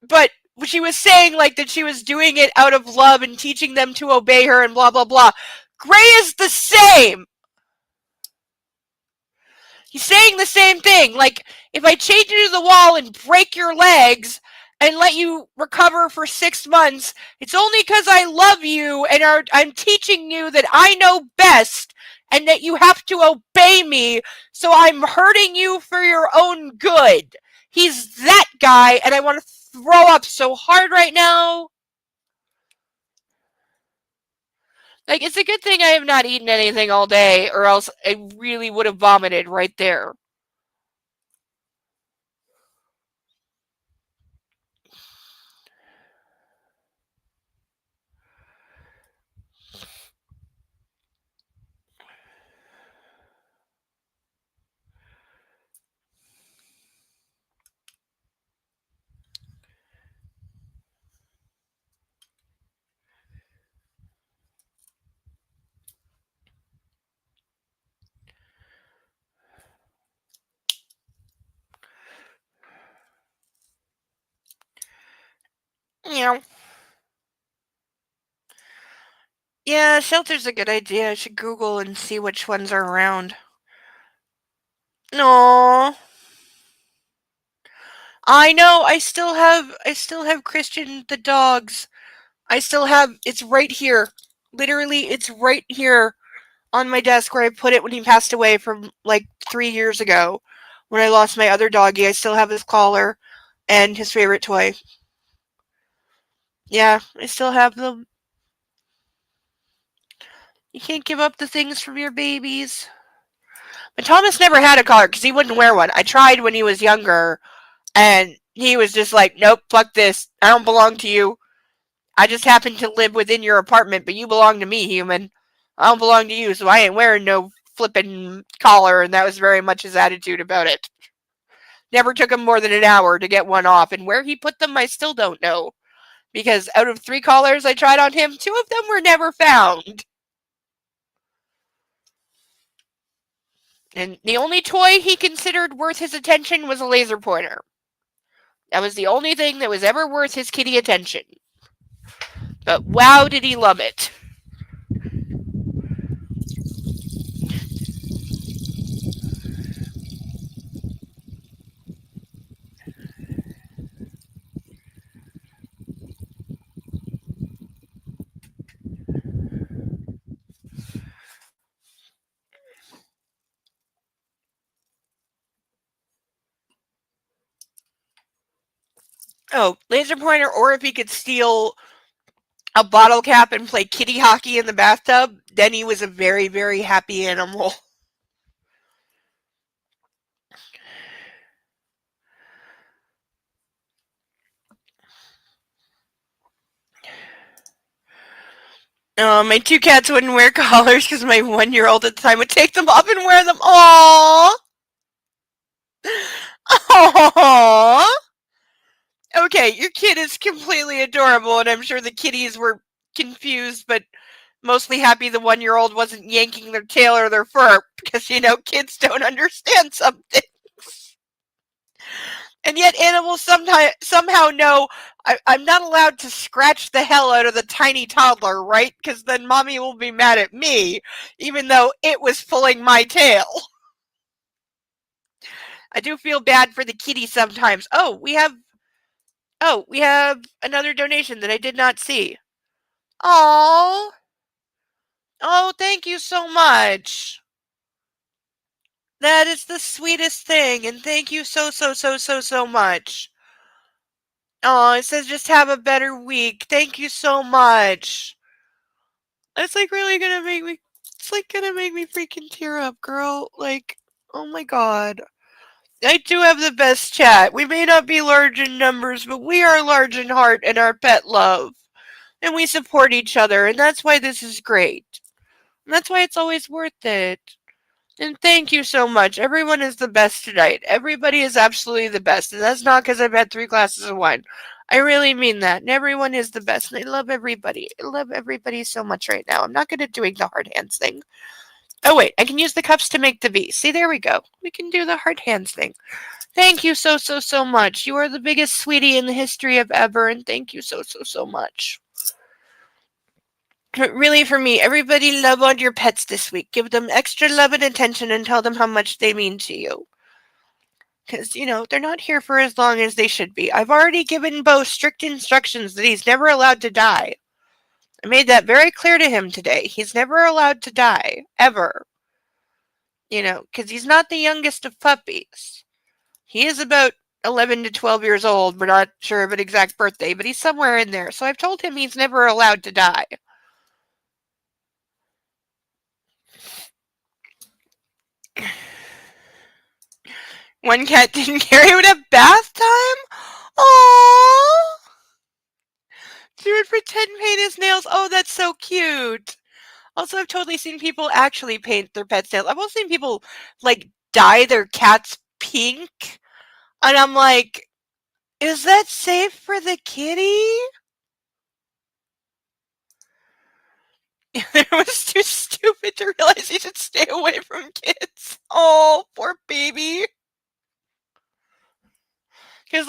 [SPEAKER 1] But she was saying like that she was doing it out of love and teaching them to obey her and blah blah blah. Gray is the same. He's saying the same thing. Like, if I chain you to the wall and break your legs and let you recover for 6 months, it's only because I love you and I'm teaching you that I know best and that you have to obey me, so I'm hurting you for your own good. He's that guy, and I want to throw up so hard right now. Like, it's a good thing I have not eaten anything all day, or else I really would have vomited right there. Yeah, shelter's a good idea. I should Google and see which ones are around. No. I know, I still have Christian the dogs. It's right here. Literally, it's right here on my desk where I put it when he passed away from like 3 years ago. When I lost my other doggy, I still have his collar and his favorite toy. Yeah, I still have them. You can't give up the things from your babies. But Thomas never had a collar because he wouldn't wear one. I tried when he was younger, and he was just like, nope, fuck this. I don't belong to you. I just happen to live within your apartment, but you belong to me, human. I don't belong to you, so I ain't wearing no flippin' collar, and that was very much his attitude about it. Never took him more than an hour to get one off, and where he put them, I still don't know. Because out of 3 collars I tried on him, 2 of them were never found. And the only toy he considered worth his attention was a laser pointer. That was the only thing that was ever worth his kitty attention. But wow, did he love it. Oh, laser pointer, or if he could steal a bottle cap and play kitty hockey in the bathtub, then he was a very, very happy animal. My 2 cats wouldn't wear collars because my 1-year-old at the time would take them off and wear them. Aww! Aww! Okay, your kid is completely adorable, and I'm sure the kitties were confused, but mostly happy the 1-year-old wasn't yanking their tail or their fur, because, kids don't understand some things. And yet animals somehow know I'm not allowed to scratch the hell out of the tiny toddler, right? Because then mommy will be mad at me, even though it was pulling my tail. I do feel bad for the kitty sometimes. Oh, we have another donation that I did not see. Oh, thank you so much. That is the sweetest thing, and thank you so much. Oh, it says just have a better week. Thank you so much. It's like really gonna make me. It's like gonna make me freaking tear up, girl. Like, oh my god. I do have the best chat. We may not be large in numbers, but we are large in heart and our pet love. And we support each other, and that's why this is great. And that's why it's always worth it. And thank you so much. Everyone is the best tonight. Everybody is absolutely the best. And that's not because I've had 3 glasses of wine. I really mean that. And everyone is the best. And I love everybody. I love everybody so much right now. I'm not good at doing the hard hands thing. Oh, wait. I can use the cups to make the V. See, there we go. We can do the hard hands thing. Thank you so much. You are the biggest sweetie in the history of ever. And thank you so much. Really, for me, everybody love on your pets this week. Give them extra love and attention and tell them how much they mean to you. Because, they're not here for as long as they should be. I've already given Bo strict instructions that he's never allowed to die. I made that very clear to him today. He's never allowed to die. Ever. Because he's not the youngest of puppies. He is about 11 to 12 years old. We're not sure of an exact birthday, but he's somewhere in there. So I've told him he's never allowed to die. One cat didn't carry would have bath time? Aww! She would pretend paint his nails. Oh, that's so cute. Also, I've totally seen people actually paint their pets' nails. I've also seen people, dye their cats pink. And I'm like, is that safe for the kitty? It was too stupid to realize he should stay away from kids. Oh, poor baby. Because,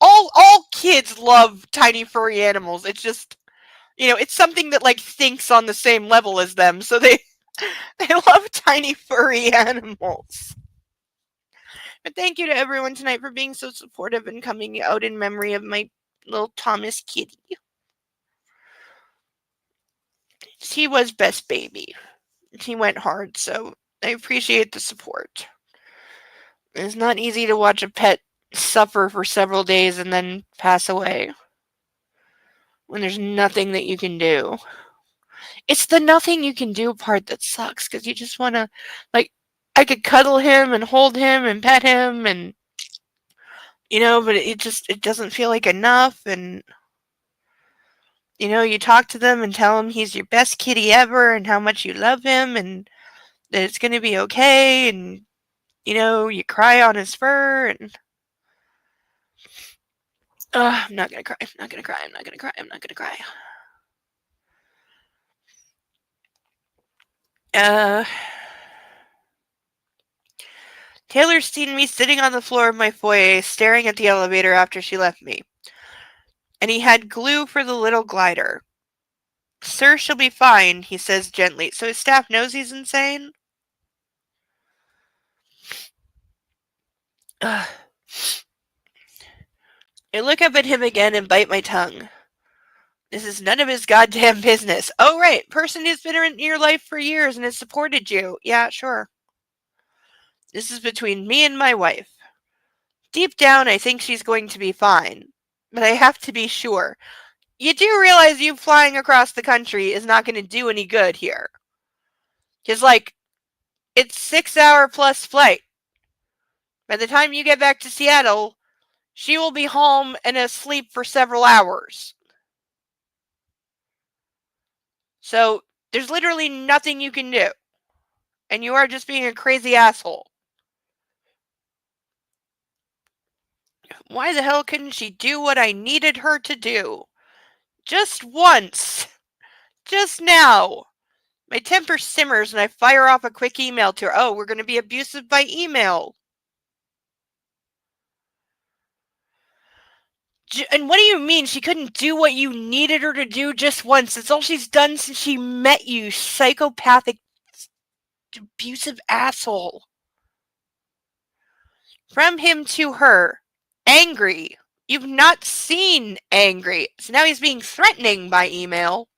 [SPEAKER 1] all kids love tiny furry animals. It's just, it's something that, thinks on the same level as them. So they love tiny furry animals. But thank you to everyone tonight for being so supportive and coming out in memory of my little Thomas kitty. He was best baby. He went hard, so I appreciate the support. It's not easy to watch a pet suffer for several days and then pass away when there's nothing that you can do. It's the nothing you can do part that sucks, because you just want to, I could cuddle him and hold him and pet him and, but it doesn't feel like enough. And, you talk to them and tell him he's your best kitty ever and how much you love him and that it's going to be okay. And, you cry on his fur and, I'm not going to cry. I'm not going to cry. I'm not going to cry. I'm not going to cry. Taylor's seen me sitting on the floor of my foyer staring at the elevator after she left me. And he had glue for the little glider. Sir, she'll be fine, he says gently. So his staff knows he's insane? Ugh. I look up at him again and bite my tongue. This is none of his goddamn business. Oh, right. Person who's been in your life for years and has supported you. Yeah, sure. This is between me and my wife. Deep down, I think she's going to be fine. But I have to be sure. You do realize you flying across the country is not going to do any good here. Because, it's 6-hour plus flight. By the time you get back to Seattle, she will be home and asleep for several hours. So, there's literally nothing you can do. And you are just being a crazy asshole. Why the hell couldn't she do what I needed her to do? Just once. Just now. My temper simmers and I fire off a quick email to her. Oh, we're going to be abusive by email. And what do you mean she couldn't do what you needed her to do just once? It's all she's done since she met you, psychopathic, abusive asshole. From him to her, angry. You've not seen angry. So now he's being threatening by email.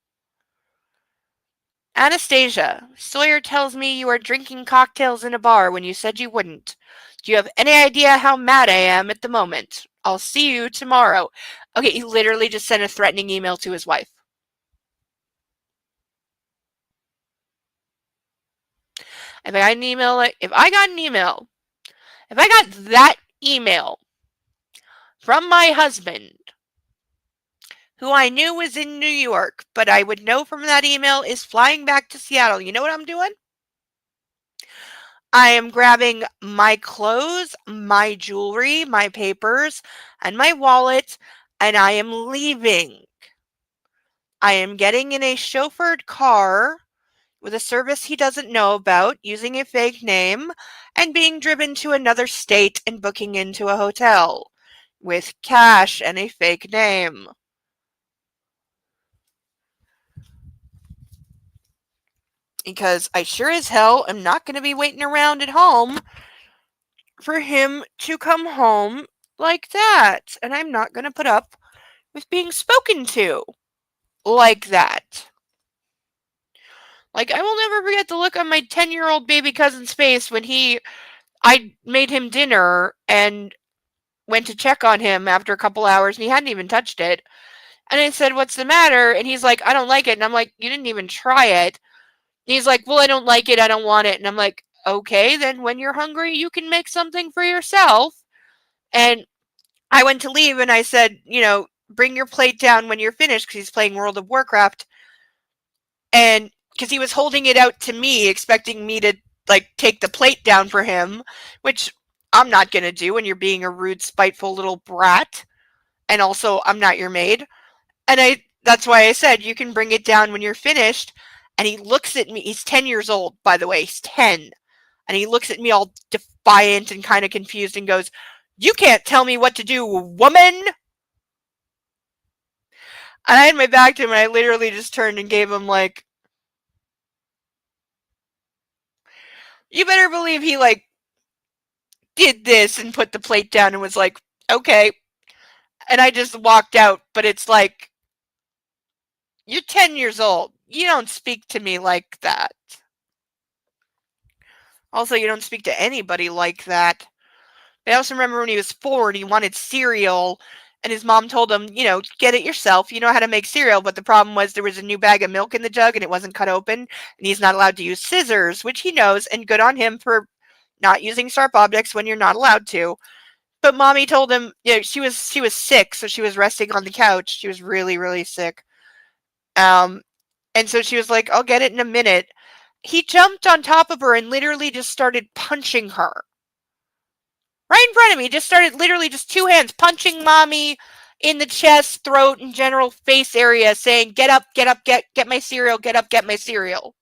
[SPEAKER 1] Anastasia, Sawyer tells me you are drinking cocktails in a bar when you said you wouldn't. Do you have any idea how mad I am at the moment? I'll see you tomorrow. Okay, he literally just sent a threatening email to his wife. If I got that email from my husband, who I knew was in New York, but I would know from that email is flying back to Seattle, you know what I'm doing? I am grabbing my clothes, my jewelry, my papers, and my wallet, and I am leaving. I am getting in a chauffeured car with a service he doesn't know about, using a fake name, and being driven to another state and booking into a hotel with cash and a fake name. Because I sure as hell am not going to be waiting around at home for him to come home like that. And I'm not going to put up with being spoken to like that. Like, I will never forget the look on my 10-year-old baby cousin's face when I made him dinner and went to check on him after a couple hours and he hadn't even touched it. And I said, "What's the matter?" And he's like, "I don't like it." And I'm like, "You didn't even try it." And he's like, "Well, I don't like it. I don't want it." And I'm like, "Okay, then when you're hungry, you can make something for yourself." And I went to leave and I said, "Bring your plate down when you're finished," because he's playing World of Warcraft. And because he was holding it out to me, expecting me to like take the plate down for him, which I'm not going to do when you're being a rude, spiteful little brat. And also, I'm not your maid. And that's why I said, "You can bring it down when you're finished." And he looks at me. He's 10 years old, by the way. He's 10. And he looks at me all defiant and kind of confused and goes, "You can't tell me what to do, woman." And I had my back to him and I literally just turned and gave him like, you better believe he like did this and put the plate down and was like, "Okay." And I just walked out. But it's like, you're 10 years old. You don't speak to me like that. Also, you don't speak to anybody like that. I also remember when he was 4 and he wanted cereal, and his mom told him, "Get it yourself. You know how to make cereal." But the problem was there was a new bag of milk in the jug and it wasn't cut open, and he's not allowed to use scissors, which he knows, and good on him for not using sharp objects when you're not allowed to. But mommy told him, she was sick, so she was resting on the couch. She was really, really sick. And so she was like, "I'll get it in a minute." He jumped on top of her and literally just started punching her. Right in front of me, just started literally just two hands punching mommy in the chest, throat, and general face area, saying, "Get up, get my cereal, get up, get my cereal."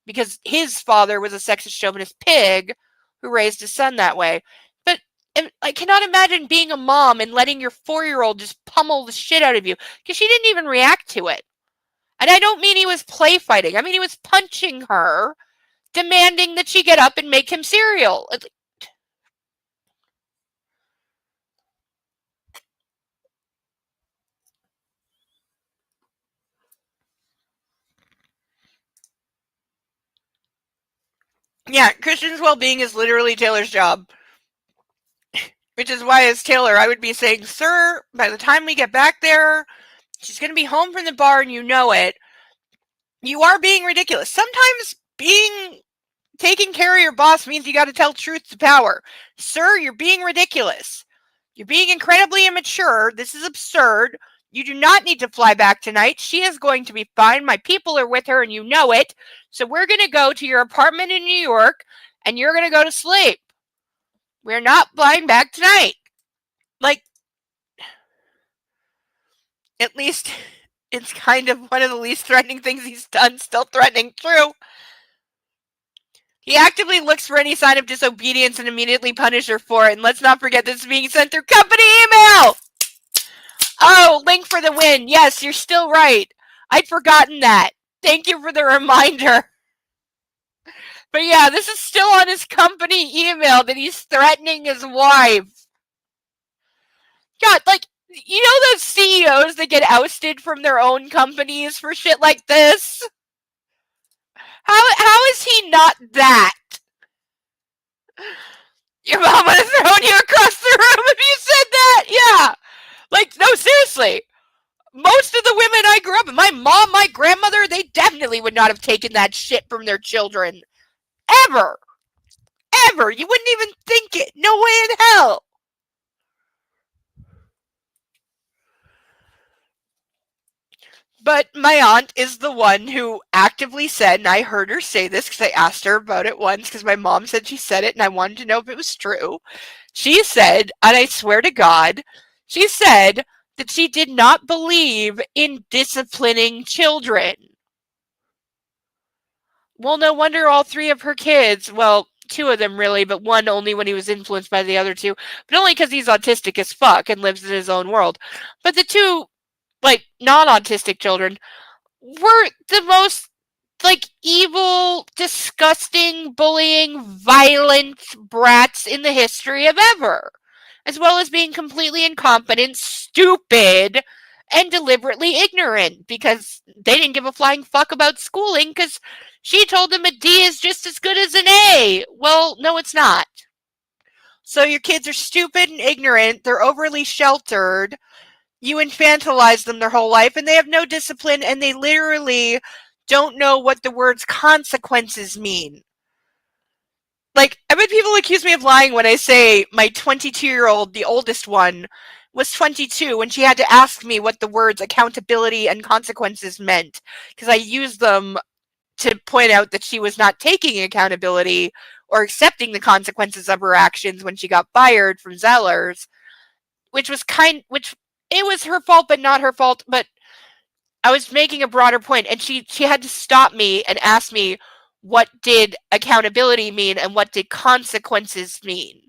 [SPEAKER 1] Because his father was a sexist chauvinist pig who raised his son that way. But I cannot imagine being a mom and letting your 4-year-old just pummel the shit out of you, because she didn't even react to it. And I don't mean he was play fighting. I mean he was punching her, demanding that she get up and make him cereal. Yeah, Christian's well-being is literally Taylor's job. Which is why, as Taylor, I would be saying, "Sir, by the time we get back there, she's going to be home from the bar and you know it. You are being ridiculous." Sometimes taking care of your boss means you got to tell truth to power. "Sir, you're being ridiculous. You're being incredibly immature. This is absurd. You do not need to fly back tonight. She is going to be fine. My people are with her and you know it. So we're going to go to your apartment in New York and you're going to go to sleep. We're not flying back tonight." Like, at least it's kind of one of the least threatening things he's done. Still threatening. True. He actively looks for any sign of disobedience and immediately punishes her for it. And let's not forget this is being sent through company email. Oh, link for the win. Yes, you're still right. I'd forgotten that. Thank you for the reminder. But yeah, this is still on his company email that he's threatening his wife. God, like, you know those CEOs that get ousted from their own companies for shit like this? How is he not that? Your mom would have thrown you across the room if you said that? Yeah. Like, no, seriously. Most of the women I grew up with, my mom, my grandmother, they definitely would not have taken that shit from their children. Ever. Ever. You wouldn't even think it. No way in hell. But my aunt is the one who actively said, and I heard her say this because I asked her about it once because my mom said she said it and I wanted to know if it was true. She said, and I swear to God, she said that she did not believe in disciplining children. Well, no wonder all three of her kids, well, two of them really, but one only when he was influenced by the other two, but only because he's autistic as fuck and lives in his own world. But the two, like, non autistic children were the most, like, evil, disgusting, bullying, violent brats in the history of ever. As well as being completely incompetent, stupid, and deliberately ignorant because they didn't give a flying fuck about schooling because she told them a D is just as good as an A. Well, no, it's not. So your kids are stupid and ignorant, they're overly sheltered, you infantilize them their whole life, and they have no discipline, and they literally don't know what the words consequences mean. Like, I've had people accuse me of lying when I say my 22-year-old, the oldest one, was 22 when she had to ask me what the words accountability and consequences meant, because I used them to point out that she was not taking accountability or accepting the consequences of her actions when she got fired from Zellers, which it was her fault, but not her fault. But I was making a broader point, and she had to stop me and ask me, what did accountability mean and what did consequences mean?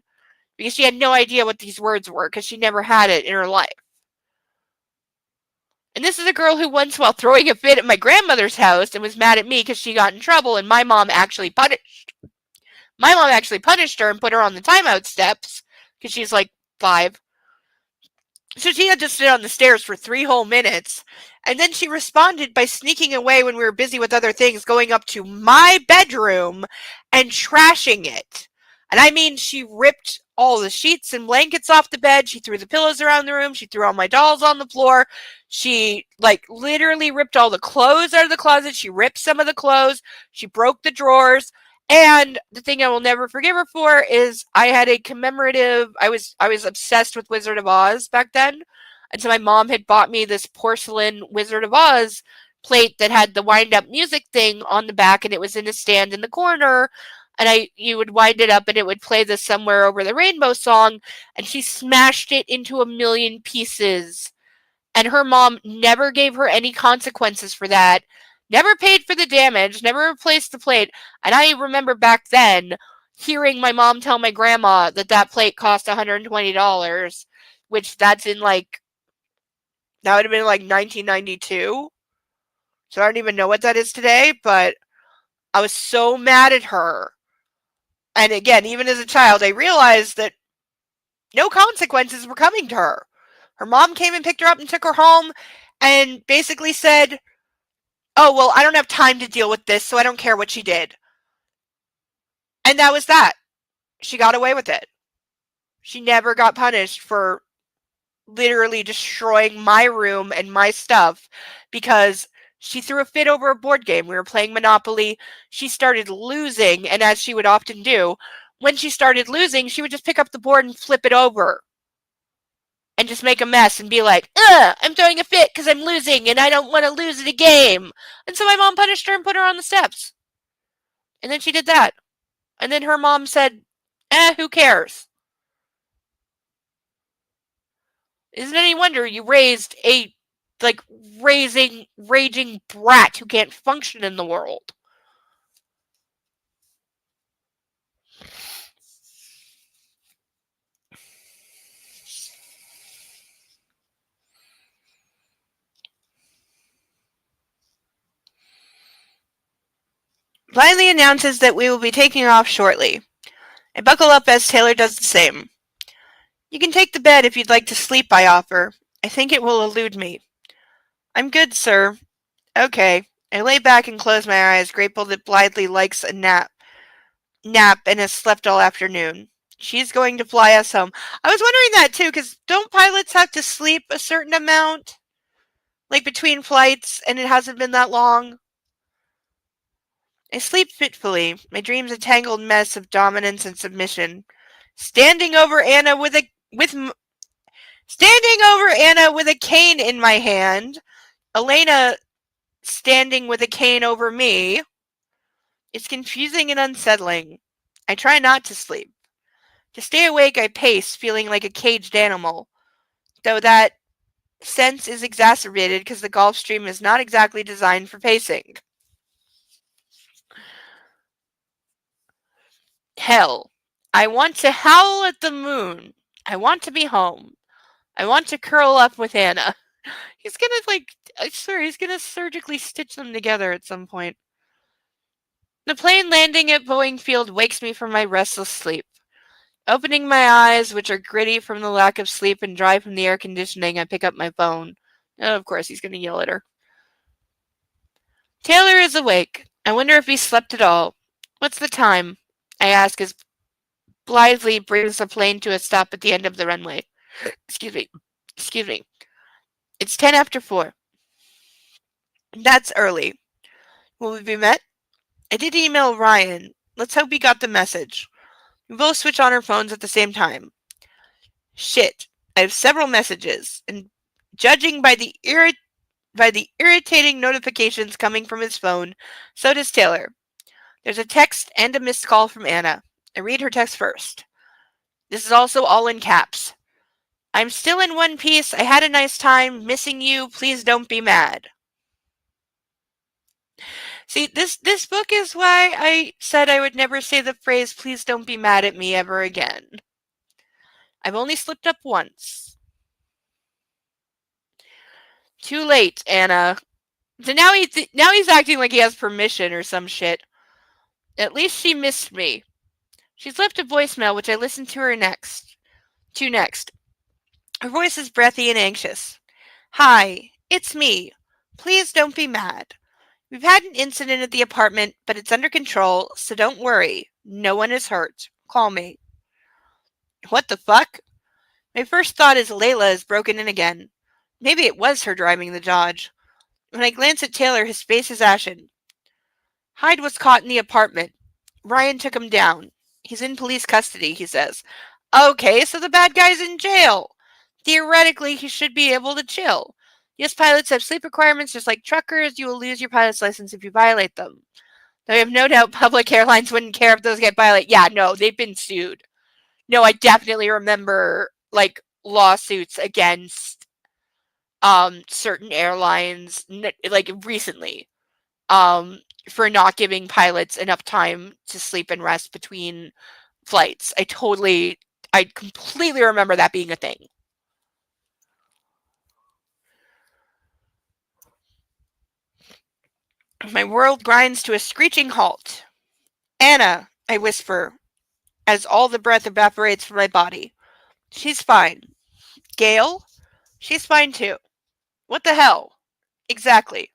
[SPEAKER 1] Because she had no idea what these words were because she never had it in her life. And this is a girl who once, while throwing a fit at my grandmother's house and was mad at me because she got in trouble, and my mom actually punished her and put her on the timeout steps because she's like 5. So she had to sit on the stairs for 3 whole minutes. And then she responded by sneaking away when we were busy with other things, going up to my bedroom and trashing it. And I mean, she ripped all the sheets and blankets off the bed. She threw the pillows around the room. She threw all my dolls on the floor. She, like, literally ripped all the clothes out of the closet. She ripped some of the clothes. She broke the drawers. And the thing I will never forgive her for is I had a commemorative, I was obsessed with Wizard of Oz back then. And so my mom had bought me this porcelain Wizard of Oz plate that had the wind up music thing on the back, and it was in a stand in the corner. And you would wind it up and it would play the Somewhere Over the Rainbow song, and she smashed it into a million pieces. And her mom never gave her any consequences for that. Never paid for the damage, never replaced the plate. And I remember back then hearing my mom tell my grandma that plate cost $120, which that's in like, that would have been like 1992. So I don't even know what that is today, but I was so mad at her. And again, even as a child, I realized that no consequences were coming to her. Her mom came and picked her up and took her home and basically said, oh, well, I don't have time to deal with this, so I don't care what she did. And that was that. She got away with it. She never got punished for literally destroying my room and my stuff because she threw a fit over a board game. We were playing Monopoly. She started losing, and as she would often do, when she started losing, she would just pick up the board and flip it over and just make a mess and be like, I'm throwing a fit because I'm losing and I don't want to lose at a game. And so my mom punished her and put her on the steps. And then she did that. And then her mom said, who cares? Isn't it any wonder you raised a, like, raging brat who can't function in the world? Blindly announces that we will be taking off shortly. I buckle up as Taylor does the same. You can take the bed if you'd like to sleep, I offer. I think it will elude me. I'm good, sir. Okay. I lay back and close my eyes, grateful that Blithely likes a nap and has slept all afternoon. She's going to fly us home. I was wondering that too, because don't pilots have to sleep a certain amount? Like between flights, and it hasn't been that long? I sleep fitfully, my dreams a tangled mess of dominance and submission. Standing over Anna with a cane in my hand, Elena standing with a cane over me. It's confusing and unsettling. I try not to sleep. To stay awake, I pace, feeling like a caged animal, though that sense is exacerbated because the Gulf Stream is not exactly designed for pacing. Hell. I want to howl at the moon. I want to be home. I want to curl up with Anna. He's gonna, I swear, he's gonna surgically stitch them together at some point. The plane landing at Boeing Field wakes me from my restless sleep. Opening my eyes, which are gritty from the lack of sleep and dry from the air conditioning, I pick up my phone. Oh, of course, he's gonna yell at her. Taylor is awake. I wonder if he slept at all. What's the time? I ask as blithely brings the plane to a stop at the end of the runway. Excuse me. It's 10 after 4. That's early. Will we be met? I did email Ryan. Let's hope he got the message. We both switch on our phones at the same time. Shit. I have several messages, and judging by the irritating notifications coming from his phone, so does Taylor. There's a text and a missed call from Anna. I read her text first. This is also all in caps. I'm still in one piece. I had a nice time. Missing you. Please don't be mad. See, this book is why I said I would never say the phrase, please don't be mad at me ever again. I've only slipped up once. Too late, Anna. So now he's acting like he has permission or some shit. At least she missed me. She's left a voicemail, which I listened to her next. Her voice is breathy and anxious. Hi, it's me. Please don't be mad. We've had an incident at the apartment, but it's under control, so don't worry. No one is hurt. Call me. What the fuck? My first thought is Layla is broken in again. Maybe it was her driving the Dodge. When I glance at Taylor, his face is ashen. Hyde was caught in the apartment. Ryan took him down. He's in police custody, he says. Okay, so the bad guy's in jail. Theoretically, he should be able to chill. Yes, pilots have sleep requirements just like truckers. You will lose your pilot's license if you violate them. Though I have no doubt public airlines wouldn't care if those get violated. Yeah, no, they've been sued. No, I definitely remember, lawsuits against certain airlines, recently, for not giving pilots enough time to sleep and rest between flights. I completely remember that being a thing. My world grinds to a screeching halt. Anna, I whisper, as all the breath evaporates from my body. She's fine. Gail? She's fine too. What the hell? Exactly.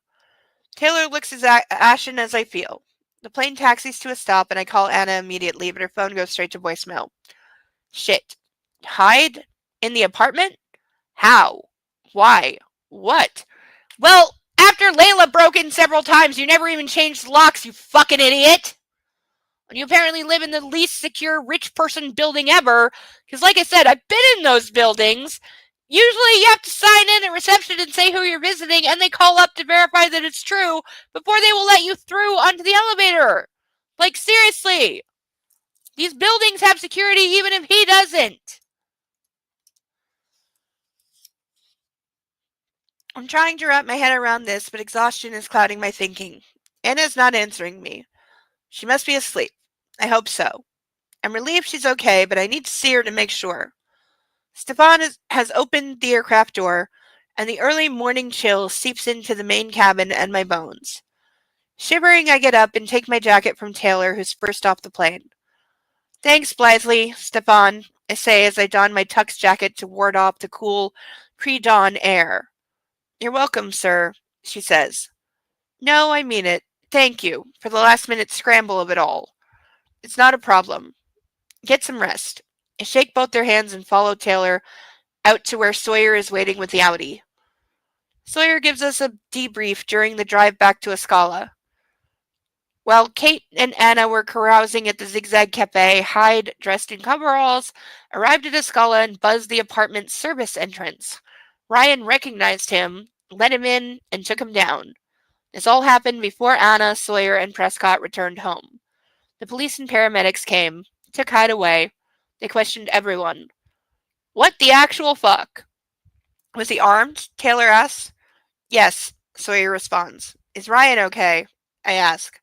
[SPEAKER 1] Taylor looks as ashen as I feel. The plane taxis to a stop and I call Anna immediately, but her phone goes straight to voicemail. Shit. Hyde? In the apartment? How? Why? What? Well, after Layla broke in several times, you never even changed the locks, you fucking idiot! And you apparently live in the least secure rich person building ever, because like I said, I've been in those buildings. Usually you have to sign in at reception and say who you're visiting, and they call up to verify that it's true before they will let you through onto the elevator. Like, seriously. These buildings have security even if he doesn't. I'm trying to wrap my head around this, but exhaustion is clouding my thinking. Anna's not answering me. She must be asleep. I hope so. I'm relieved she's okay, but I need to see her to make sure. Stefan has opened the aircraft door, and the early morning chill seeps into the main cabin and my bones. Shivering, I get up and take my jacket from Taylor, who's first off the plane. Thanks, blithely, Stefan, I say as I don my tux jacket to ward off the cool, pre-dawn air. You're welcome, sir, she says. No, I mean it. Thank you for the last-minute scramble of it all. It's not a problem. Get some rest. I shake both their hands and follow Taylor out to where Sawyer is waiting with the Audi. Sawyer gives us a debrief during the drive back to Escala. While Kate and Anna were carousing at the Zigzag Cafe, Hyde, dressed in coveralls, arrived at Escala and buzzed the apartment's service entrance. Ryan recognized him, let him in, and took him down.
[SPEAKER 3] This all happened before Anna, Sawyer, and Prescott returned home. The police and paramedics came, took Hyde away. They questioned everyone. What the actual fuck?
[SPEAKER 1] Was he armed? Taylor asks. Yes, Sawyer responds. Is Ryan okay? I ask.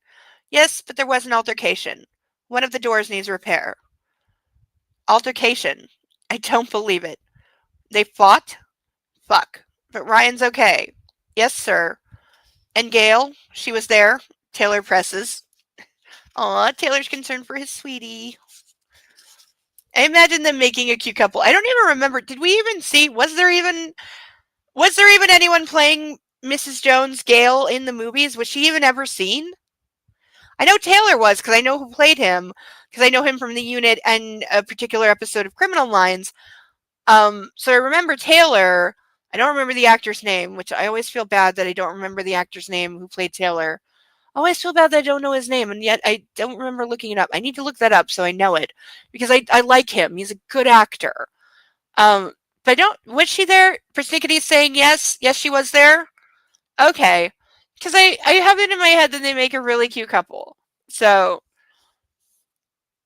[SPEAKER 1] Yes, but there was an altercation. One of the doors needs repair. Altercation. I don't believe it. They fought? Fuck. But Ryan's okay. Yes, sir. And Gail? She was there. Taylor presses. Aw, Taylor's concerned for his sweetie. I imagine them making a cute couple. I don't even remember. Did we even see? Was there even anyone playing Mrs. Jones, Gail, in the movies? Was she even ever seen? I know Taylor was because I know who played him because I know him from the unit and a particular episode of Criminal Minds. So I remember Taylor. I don't remember the actor's name, which I always feel bad that I don't remember the actor's name who played Taylor. I always feel bad that I don't know his name, and yet I don't remember looking it up. I need to look that up so I know it because I like him. He's a good actor. But I don't. Was she there? Persnickety's saying yes. Yes, she was there. Okay, because I have it in my head that they make a really cute couple. So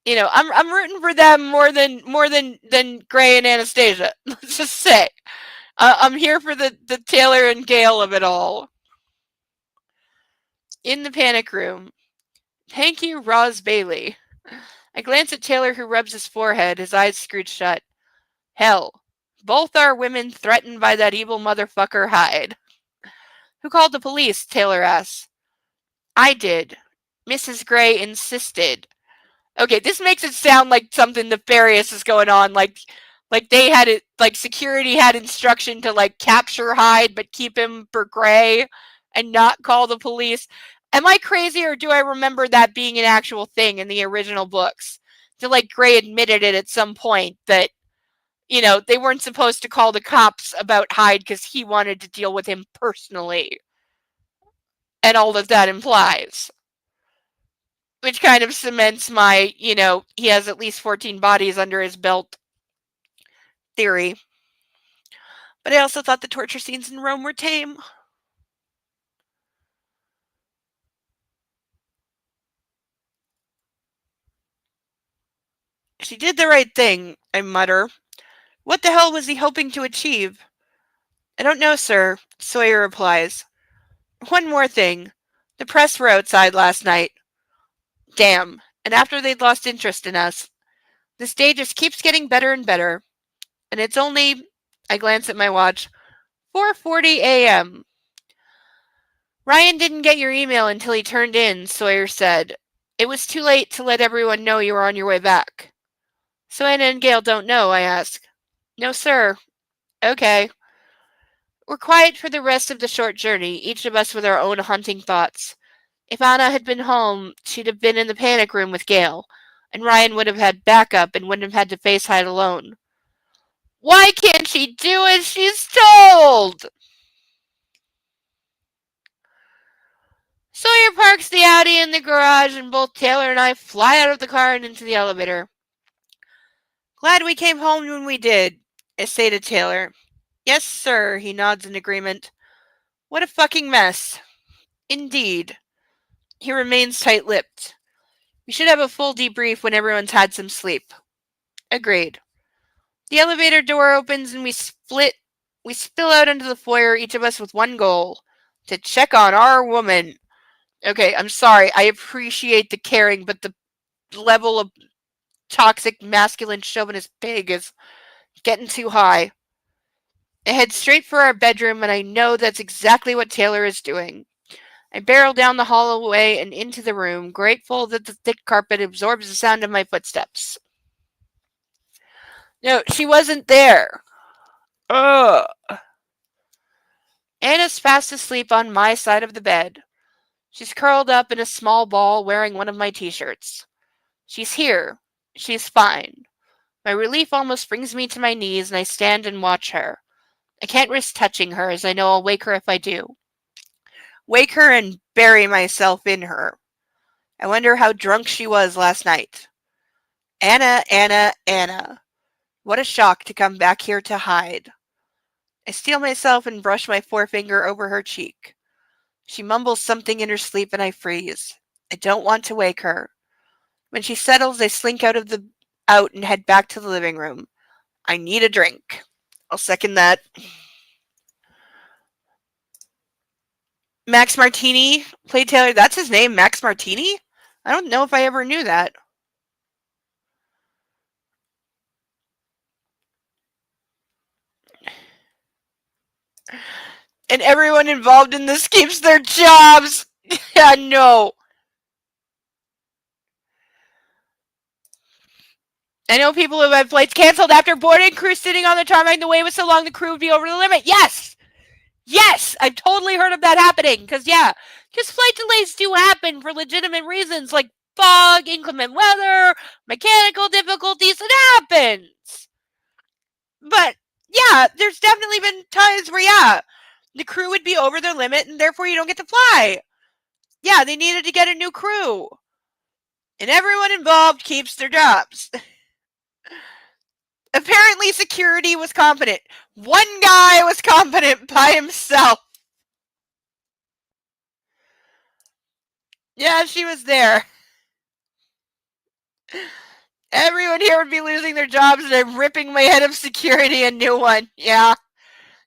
[SPEAKER 1] I'm rooting for them more than Gray and Anastasia. Let's just say I'm here for the Taylor and Gail of it all. In the panic room. Thank you, Roz Bailey. I glance at Taylor, who rubs his forehead, his eyes screwed shut. Hell, both are women threatened by that evil motherfucker Hyde. Who called the police? Taylor asks. I did. Mrs. Gray insisted. Okay, this makes it sound like something nefarious is going on, like they had it, like security had instruction to like capture Hyde but keep him for Gray and not call the police. Am I crazy, or do I remember that being an actual thing in the original books? So like Gray admitted it at some point that they weren't supposed to call the cops about Hyde because he wanted to deal with him personally. And all that implies. Which kind of cements my, he has at least 14 bodies under his belt theory. But I also thought the torture scenes in Rome were tame. She did the right thing, I mutter. What the hell was he hoping to achieve? I don't know, sir, Sawyer replies. One more thing. The press were outside last night. Damn. And after they'd lost interest in us. This day just keeps getting better and better. And it's only, I glance at my watch, 4:40 a.m. Ryan didn't get your email until he turned in, Sawyer said. It was too late to let everyone know you were on your way back. So Anna and Gail don't know, I ask. No, sir. Okay. We're quiet for the rest of the short journey, each of us with our own haunting thoughts. If Anna had been home, she'd have been in the panic room with Gail, and Ryan would have had backup and wouldn't have had to face Hyde alone. Why can't she do as she's told? Sawyer parks the Audi in the garage, and both Taylor and I fly out of the car and into the elevator. Glad we came home when we did, I say to Taylor. Yes, sir, he nods in agreement. What a fucking mess. Indeed. He remains tight-lipped. We should have a full debrief when everyone's had some sleep. Agreed. The elevator door opens and we spill out into the foyer, each of us with one goal. To check on our woman. Okay, I'm sorry. I appreciate the caring, but the level of toxic masculine chauvinist pig is getting too high. I head straight for our bedroom, and I know that's exactly what Taylor is doing. I barrel down the hallway and into the room, grateful that the thick carpet absorbs the sound of my footsteps. No, she wasn't there. Ugh. Anna's fast asleep on my side of the bed. She's curled up in a small ball wearing one of my t-shirts. She's here. She's fine. My relief almost brings me to my knees, and I stand and watch her. I can't risk touching her, as I know I'll wake her if I do. Wake her and bury myself in her. I wonder how drunk she was last night. Anna, Anna, Anna. What a shock to come back here to Hyde. I steel myself and brush my forefinger over her cheek. She mumbles something in her sleep and I freeze. I don't want to wake her. When she settles, I slink out and head back to the living room. I need a drink. I'll second that. Max Martini played Taylor. That's his name, Max Martini? I don't know if I ever knew that. And everyone involved in this keeps their jobs. Yeah, no. I know people who had flights canceled after boarding, crew sitting on the tarmac. The wait was so long the crew would be over the limit. Yes! Yes! I've totally heard of that happening. Because flight delays do happen for legitimate reasons like fog, inclement weather, mechanical difficulties. It happens. But, yeah, there's definitely been times where, the crew would be over their limit and therefore you don't get to fly. Yeah, they needed to get a new crew. And everyone involved keeps their jobs. Apparently security was competent. One guy was competent by himself. Yeah, she was there. Everyone here would be losing their jobs and I'm ripping my head of security a new one. Yeah.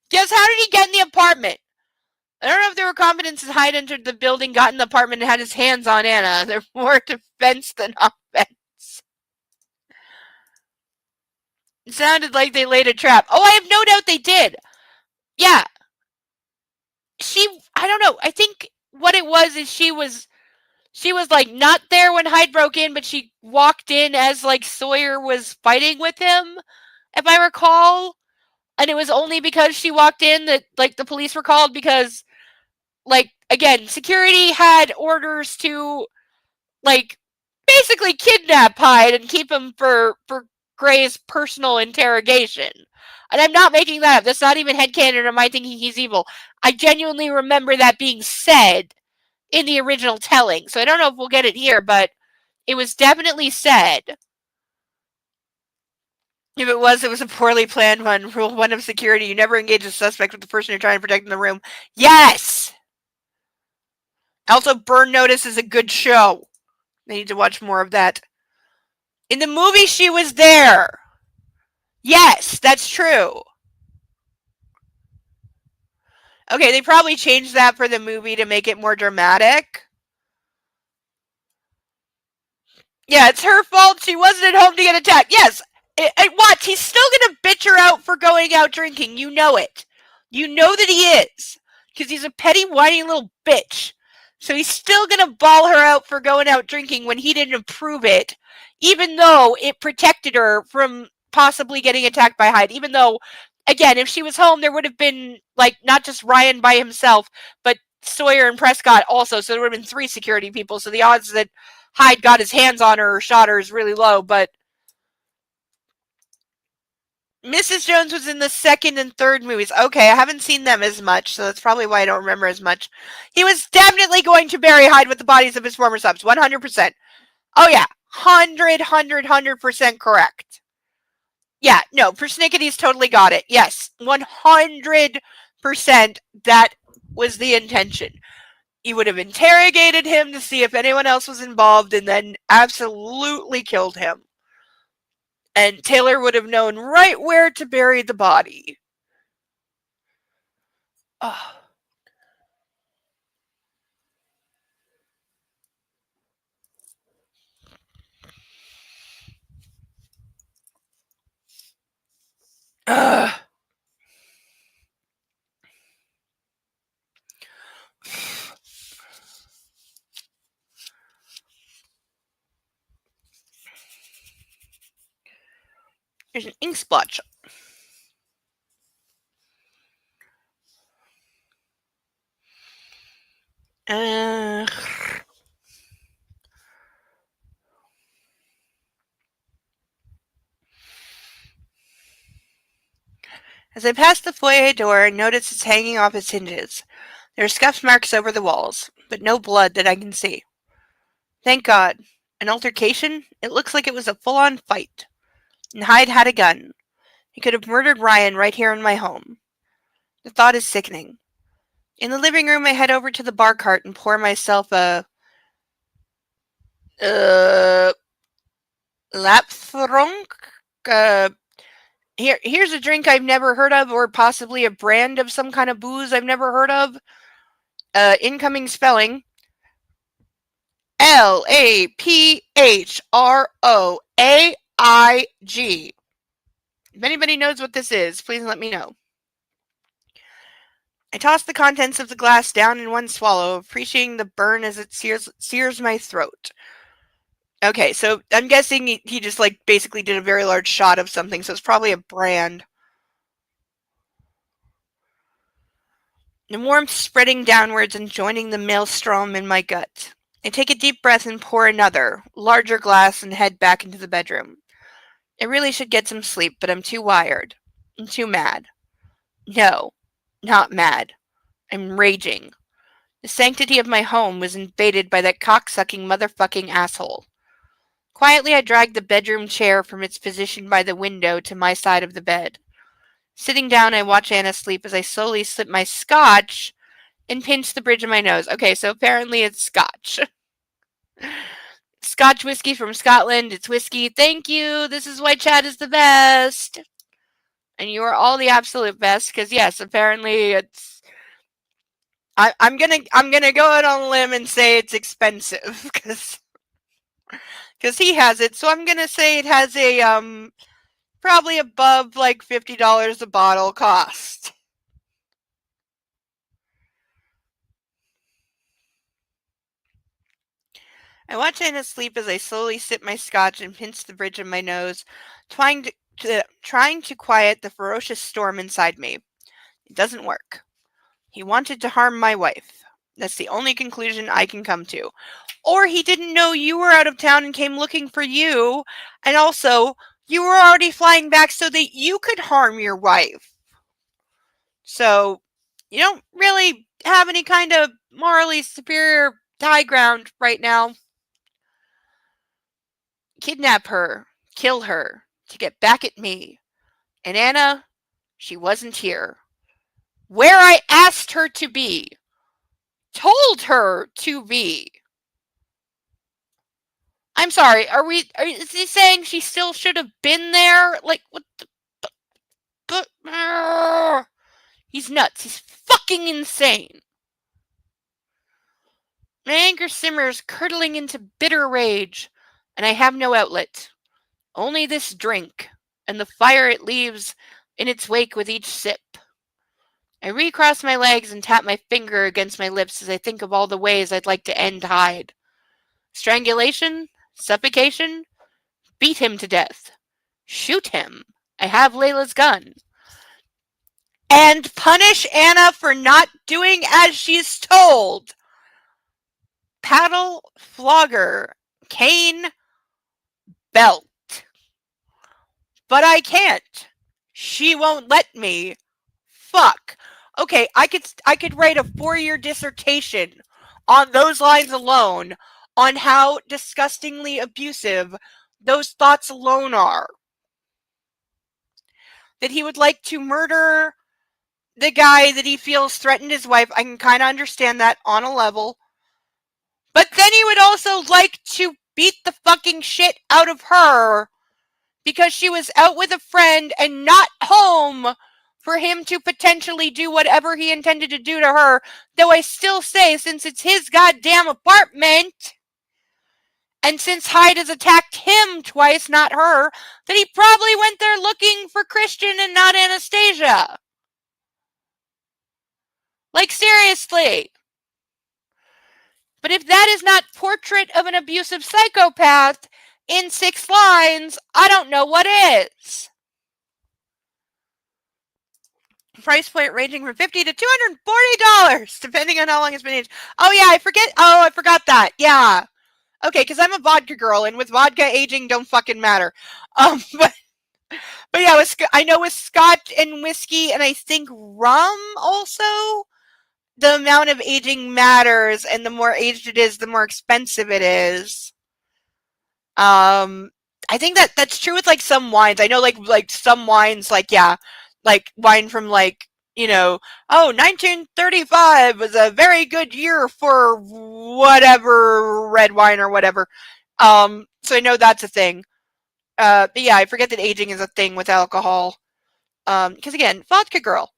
[SPEAKER 1] Guess how did he get in the apartment? I don't know if there were competent since Hyde entered the building, got in the apartment, and had his hands on Anna. They're more defense than offense. It sounded like they laid a trap. Oh, I have no doubt they did. Yeah. I don't know. I think what it was is she was like not there when Hyde broke in, but she walked in as like Sawyer was fighting with him, if I recall. And it was only because she walked in that like the police were called because like again, security had orders to like basically kidnap Hyde and keep him for Gray's personal interrogation. And I'm not making that up. That's not even headcanon or my thinking he's evil. I genuinely remember that being said in the original telling. So I don't know if we'll get it here, but it was definitely said. If it was a poorly planned one. Rule 1 of security, you never engage a suspect with the person you're trying to protect in the room. Yes! Also, Burn Notice is a good show. I need to watch more of that. In the movie, she was there. Yes, that's true. Okay, they probably changed that for the movie to make it more dramatic. Yeah, it's her fault. She wasn't at home to get attacked. Yes. What? He's still going to bitch her out for going out drinking. You know it. You know that he is. Because he's a petty, whiny little bitch. So he's still going to bawl her out for going out drinking when he didn't approve it. Even though it protected her from possibly getting attacked by Hyde. Even though, again, if she was home, there would have been, like, not just Ryan by himself, but Sawyer and Prescott also. So there would have been 3 security people. So the odds that Hyde got his hands on her or shot her is really low. But Mrs. Jones was in the 2nd and 3rd movies. Okay, I haven't seen them as much, so that's probably why I don't remember as much. He was definitely going to bury Hyde with the bodies of his former subs. 100%. Oh, yeah. 100% correct. Yeah, no, Persnickety's totally got it. Yes, 100% that was the intention. He would have interrogated him to see if anyone else was involved and then absolutely killed him. And Taylor would have known right where to bury the body. Oh. Ugh. There's an ink splotch. As I pass the foyer door, I notice it's hanging off its hinges. There are scuff marks over the walls, but no blood that I can see. Thank God. An altercation? It looks like it was a full-on fight. And Hyde had a gun. He could have murdered Ryan right here in my home. The thought is sickening. In the living room, I head over to the bar cart and pour myself a Lapthrunk. Here's a drink I've never heard of, or possibly a brand of some kind of booze I've never heard of. Incoming spelling: Lapphroaig. If anybody knows what this is, please let me know. I toss the contents of the glass down in one swallow, appreciating the burn as it sears my throat. Okay, so I'm guessing he just like basically did a very large shot of something, so it's probably a brand. The warmth spreading downwards and joining the maelstrom in my gut. I take a deep breath and pour another, larger glass and head back into the bedroom. I really should get some sleep, but I'm too wired. I'm too mad. No, not mad. I'm raging. The sanctity of my home was invaded by that cocksucking motherfucking asshole. Quietly, I dragged the bedroom chair from its position by the window to my side of the bed. Sitting down, I watch Anna sleep as I slowly slip my scotch and pinch the bridge of my nose. Okay, so apparently it's scotch. Scotch whiskey from Scotland. It's whiskey. Thank you. This is why Chad is the best. And you are all the absolute best, because yes, apparently it's... I'm gonna go out on a limb and say it's expensive, because he has it. So I'm gonna say it has a probably above like $50 a bottle cost. I watch Anna sleep as I slowly sip my scotch and pinch the bridge of my nose, trying to quiet the ferocious storm inside me. It doesn't work. He wanted to harm my wife. That's the only conclusion I can come to. Or he didn't know you were out of town and came looking for you, and also you were already flying back so that you could harm your wife. So you don't really have any kind of morally superior high ground right now. Kidnap her, kill her, to get back at me. And Anna, she wasn't here. Where I asked her to be. Told her to be. I'm sorry, is he saying she still should have been there? Like, what the... He's nuts. He's fucking insane. My anger simmers, curdling into bitter rage, and I have no outlet. Only this drink, and the fire it leaves in its wake with each sip. I recross my legs and tap my finger against my lips as I think of all the ways I'd like to end Hyde. Strangulation? Suffocation? Beat him to death. Shoot him. I have Layla's gun. And punish Anna for not doing as she's told. Paddle, flogger, cane, belt. But I can't. She won't let me. Fuck. Okay, I could write a 4-year dissertation on those lines alone, on how disgustingly abusive those thoughts alone are. That he would like to murder the guy that he feels threatened his wife. I can kind of understand that on a level. But then he would also like to beat the fucking shit out of her because she was out with a friend and not home for him to potentially do whatever he intended to do to her. Though I still say, since it's his goddamn apartment, and since Hyde has attacked him twice, not her, that he probably went there looking for Christian and not Anastasia. Like, seriously. But if that is not portrait of an abusive psychopath in 6 lines, I don't know what is. Price point ranging from $50 to $240, depending on how long it's been aged. Oh yeah, I forgot that. Yeah. Okay, because I'm a vodka girl, and with vodka, aging don't fucking matter. But yeah, I know with scotch and whiskey, and I think rum also, the amount of aging matters, and the more aged it is, the more expensive it is. I think that's true with like some wines. I know like some wines, like, yeah, like wine from like oh, 1935 was a very good year for whatever red wine or whatever. So I know that's a thing. But yeah, I forget that aging is a thing with alcohol. Because again, vodka girl.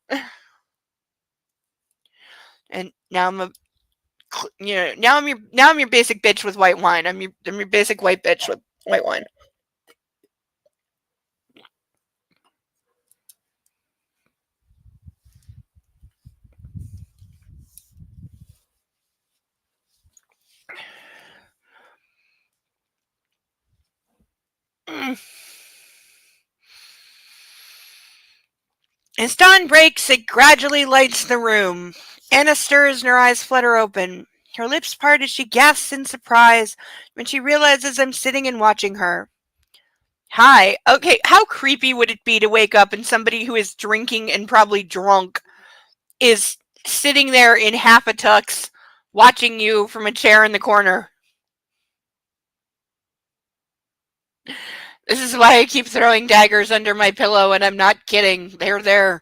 [SPEAKER 1] And now I'm now I'm your basic bitch with white wine. I'm your basic white bitch with white wine. As dawn breaks, it gradually lights the room. Anna stirs and her eyes flutter open. Her lips part as she gasps in surprise when she realizes I'm sitting and watching her. Hi. Okay, how creepy would it be to wake up and somebody who is drinking and probably drunk is sitting there in half a tux watching you from a chair in the corner? This is why I keep throwing daggers under my pillow, and I'm not kidding. They're there.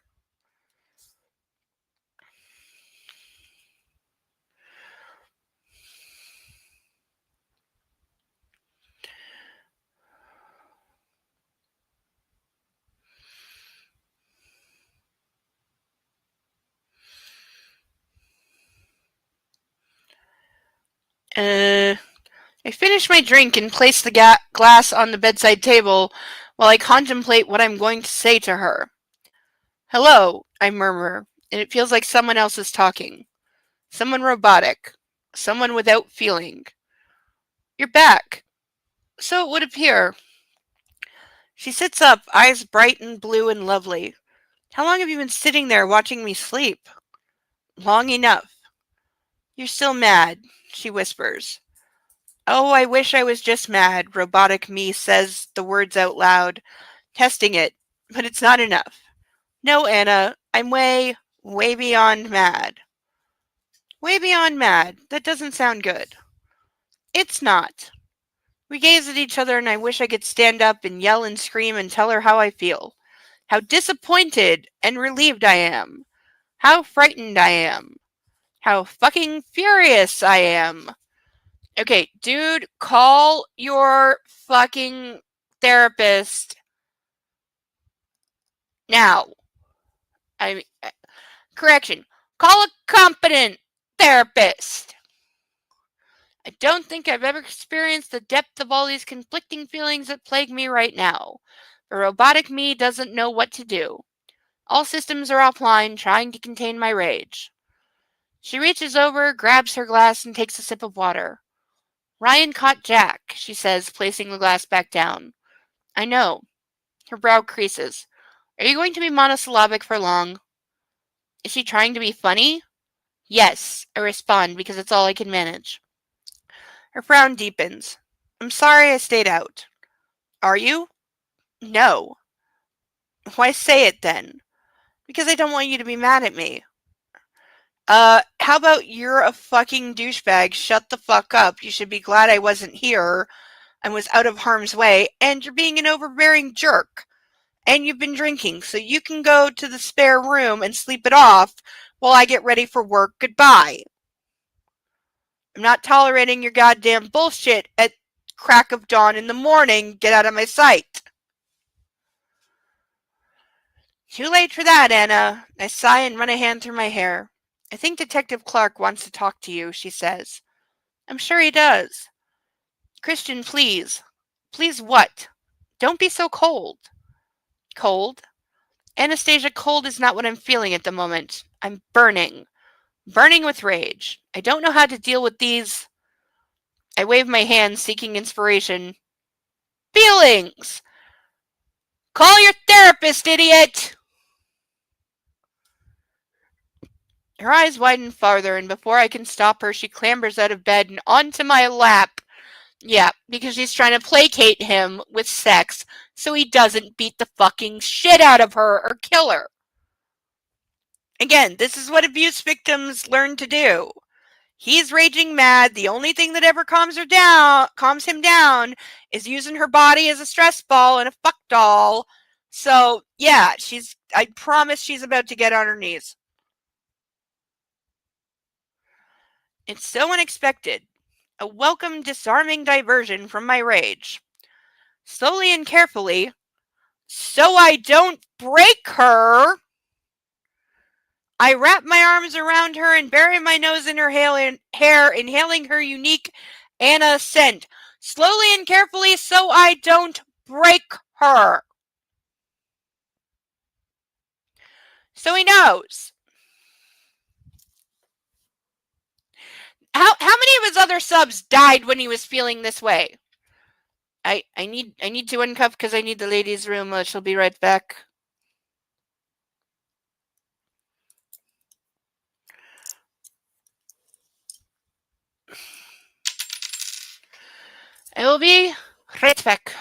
[SPEAKER 1] I finish my drink and place the glass on the bedside table while I contemplate what I'm going to say to her. Hello, I murmur, and it feels like someone else is talking. Someone robotic. Someone without feeling. You're back. So it would appear. She sits up, eyes bright and blue and lovely. How long have you been sitting there watching me sleep? Long enough. You're still mad, she whispers. Oh, I wish I was just mad, robotic me says the words out loud, testing it, but it's not enough. No, Anna, I'm way, way beyond mad. Way beyond mad. That doesn't sound good. It's not. We gaze at each other and I wish I could stand up and yell and scream and tell her how I feel. How disappointed and relieved I am. How frightened I am. How fucking furious I am. Okay, dude, call your fucking therapist now. I mean, correction. Call a competent therapist. I don't think I've ever experienced the depth of all these conflicting feelings that plague me right now. The robotic me doesn't know what to do. All systems are offline, trying to contain my rage. She reaches over, grabs her glass, and takes a sip of water. Ryan caught Jack, she says, placing the glass back down. I know. Her brow creases. Are you going to be monosyllabic for long? Is she trying to be funny? Yes, I respond because it's all I can manage. Her frown deepens. I'm sorry I stayed out. Are you? No. Why say it then? Because I don't want you to be mad at me. How about you're a fucking douchebag? Shut the fuck up. You should be glad I wasn't here and was out of harm's way, and you're being an overbearing jerk. And you've been drinking, so you can go to the spare room and sleep it off while I get ready for work. Goodbye. I'm not tolerating your goddamn bullshit at crack of dawn in the morning. Get out of my sight. Too late for that, Anna. I sigh and run a hand through my hair. I think Detective Clark wants to talk to you, she says. I'm sure he does. Christian, please. Please what? Don't be so cold. Cold? Anastasia, cold is not what I'm feeling at the moment. I'm burning. Burning with rage. I don't know how to deal with these. I wave my hand, seeking inspiration. Feelings! Call your therapist, idiot! Her eyes widen farther, and before I can stop her, she clambers out of bed and onto my lap. Yeah, because she's trying to placate him with sex so he doesn't beat the fucking shit out of her or kill her. Again, this is what abuse victims learn to do. He's raging mad. The only thing that ever calms him down, is using her body as a stress ball and a fuck doll So, yeah, I promise she's about to get on her knees. It's so unexpected. A welcome, disarming diversion from my rage. Slowly and carefully, so I don't break her, I wrap my arms around her and bury my nose in her hair, inhaling her unique Anna scent. Slowly and carefully, so I don't break her. So he knows. How many of his other subs died when he was feeling this way? I need to uncuff because I need the ladies' room. She'll be right back. I will be right back.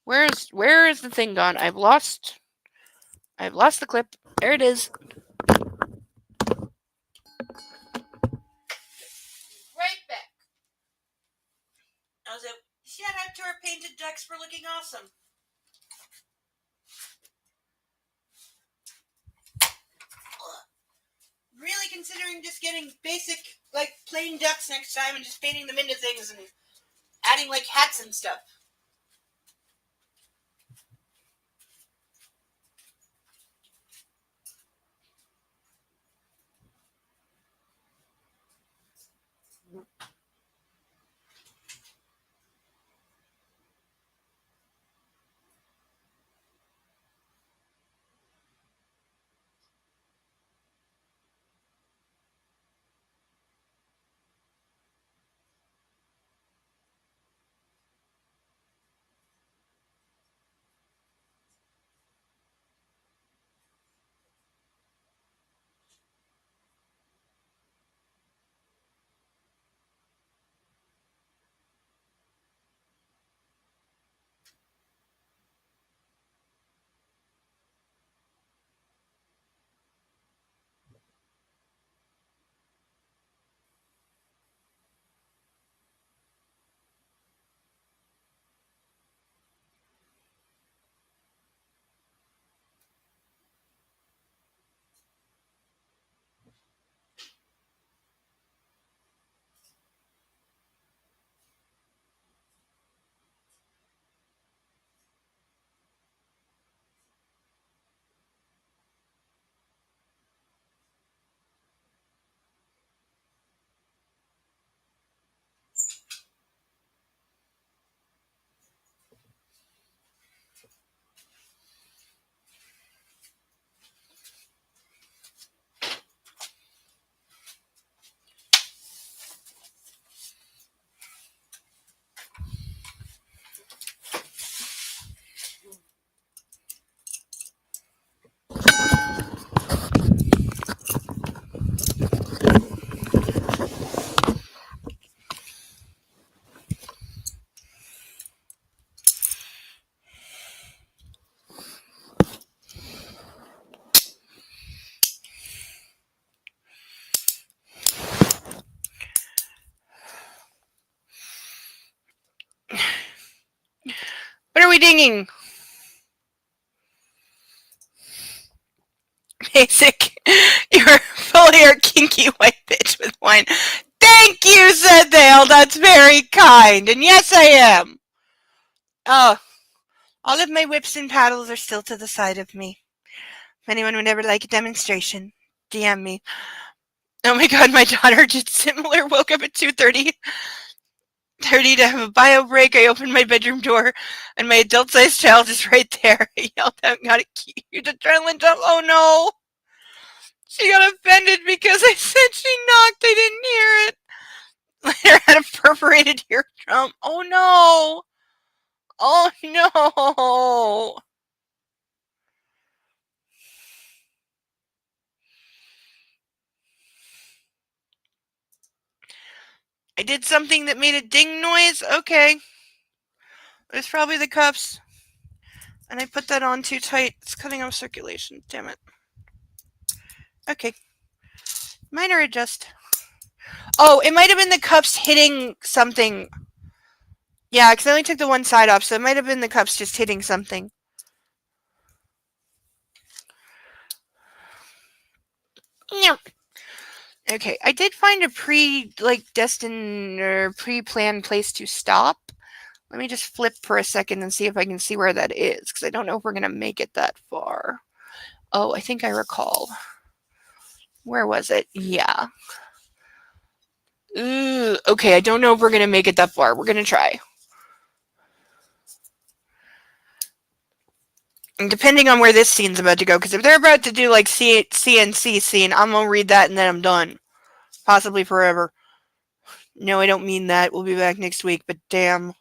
[SPEAKER 1] Where is the thing gone? I've lost the clip. There it is. Right back. Also, shout out to our painted ducks for looking awesome. Really considering just getting basic, like, plain ducks next time and just painting them into things and adding, like, hats and stuff. What are we dinging? Basic. You're fully our kinky white bitch with wine. Thank you, said Dale. That's very kind. And yes, I am. Oh, all of my whips and paddles are still to the side of me. If anyone would ever like a demonstration, DM me. Oh my god, my daughter did similar. Woke up at 2:30 to have a bio break. I opened my bedroom door, and my adult-sized child is right there. I yelled out, got a cute adrenaline jump. Oh no! She got offended because I said she knocked. I didn't hear it. Later had a perforated eardrum. Oh no! Oh no! I did something that made a ding noise. Okay. It was probably the cuffs. And I put that on too tight. It's cutting off circulation. Damn it. Okay. Minor adjust. Oh, it might have been the cuffs hitting something. Yeah, because I only took the one side off, so it might have been the cuffs just hitting something.
[SPEAKER 3] No.
[SPEAKER 1] Okay, I did find a destined or pre-planned place to stop. Let me just flip for a second and see if I can see where that is, because I don't know if we're going to make it that far. Oh, I think I recall. Where was it? Yeah. Ooh, okay, I don't know if we're going to make it that far. We're going to try. And depending on where this scene's about to go, because if they're about to do like CNC scene, I'm going to read that and then I'm done. Possibly forever. No, I don't mean that. We'll be back next week, but damn.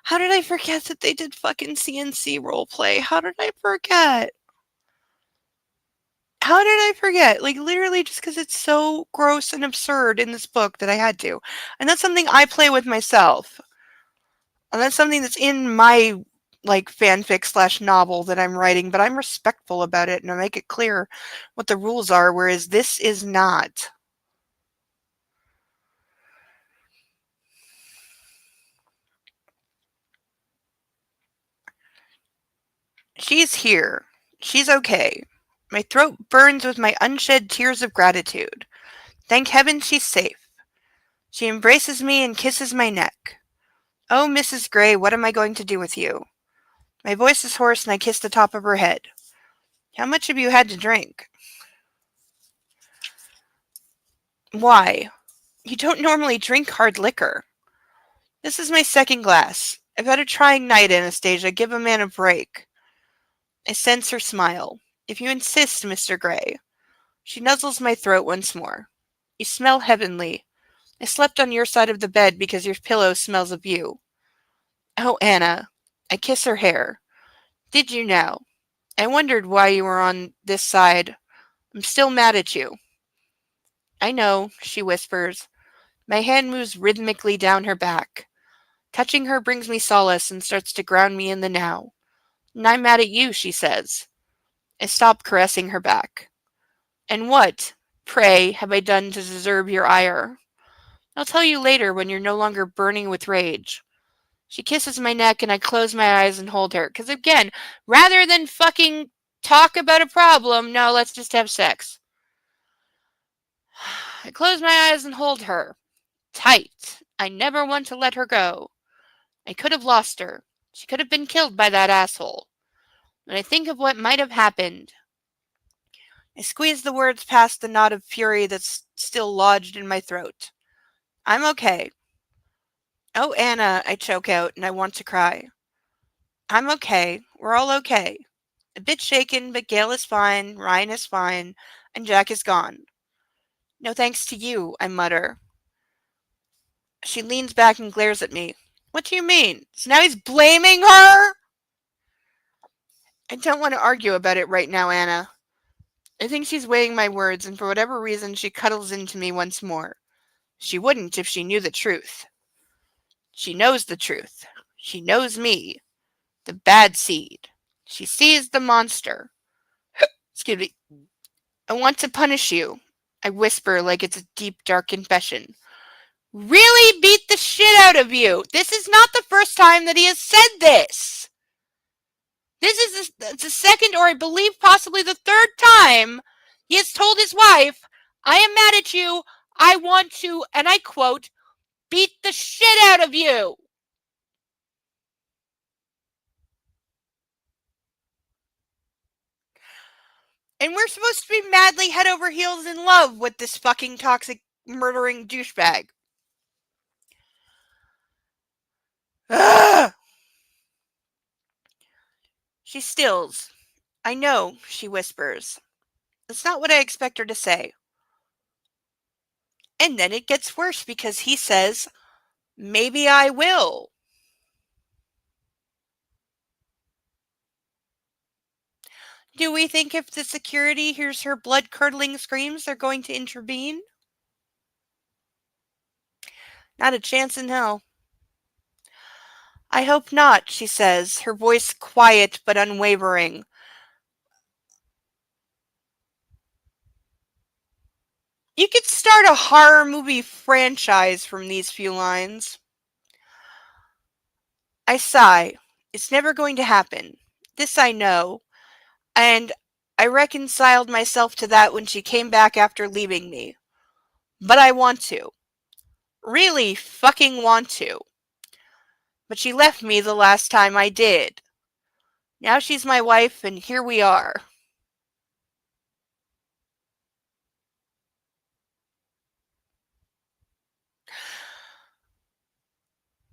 [SPEAKER 1] How did I forget that they did fucking CNC roleplay? How did I forget? How did I forget? Like, literally just because it's so gross and absurd in this book that I had to. And that's something I play with myself. And that's something that's in my, like, fanfic / novel that I'm writing, but I'm respectful about it and I make it clear what the rules are, whereas this is not. She's here. She's okay. My throat burns with my unshed tears of gratitude. Thank heaven she's safe. She embraces me and kisses my neck. Oh, Mrs. Gray, what am I going to do with you? My voice is hoarse and I kiss the top of her head. How much have you had to drink? Why? You don't normally drink hard liquor. This is my second glass. I've had a trying night, Anastasia. Give a man a break. I sense her smile. If you insist, Mr. Gray. She nuzzles my throat once more. You smell heavenly. I slept on your side of the bed because your pillow smells of you. Oh, Anna. I kiss her hair. Did you now? I wondered why you were on this side. I'm still mad at you. I know, she whispers. My hand moves rhythmically down her back. Touching her brings me solace and starts to ground me in the now. And I'm mad at you, she says. I stop caressing her back. And what, pray, have I done to deserve your ire? I'll tell you later when you're no longer burning with rage. She kisses my neck and I close my eyes and hold her. Because again, rather than fucking talk about a problem, no, let's just have sex. I close my eyes and hold her. Tight. I never want to let her go. I could have lost her. She could have been killed by that asshole. When I think of what might have happened, I squeeze the words past the knot of fury that's still lodged in my throat. I'm okay. Oh, Anna, I choke out and I want to cry. I'm okay. We're all okay. A bit shaken, but Gail is fine, Ryan is fine, and Jack is gone. No thanks to you, I mutter. She leans back and glares at me. What do you mean? So now he's blaming her? I don't want to argue about it right now, Anna. I think she's weighing my words, and for whatever reason, she cuddles into me once more. She wouldn't if she knew the truth. She knows the truth. She knows me. The bad seed. She sees the monster. Excuse me. I want to punish you. I whisper like it's a deep, dark confession. Really beat the shit out of you. This is not the first time that he has said this. This is the second, or I believe possibly the third time he has told his wife, I am mad at you. I want to, and I quote, beat the shit out of you. And we're supposed to be madly head over heels in love with this fucking toxic, murdering douchebag. Ugh! She stills. I know, she whispers. That's not what I expect her to say. And then it gets worse because he says, maybe I will. Do we think if the security hears her blood-curdling screams, they're going to intervene? Not a chance in hell. I hope not, she says, her voice quiet but unwavering. You could start a horror movie franchise from these few lines. I sigh. It's never going to happen. This I know. And I reconciled myself to that when she came back after leaving me. But I want to. Really fucking want to. But she left me the last time I did. Now she's my wife, and here we are.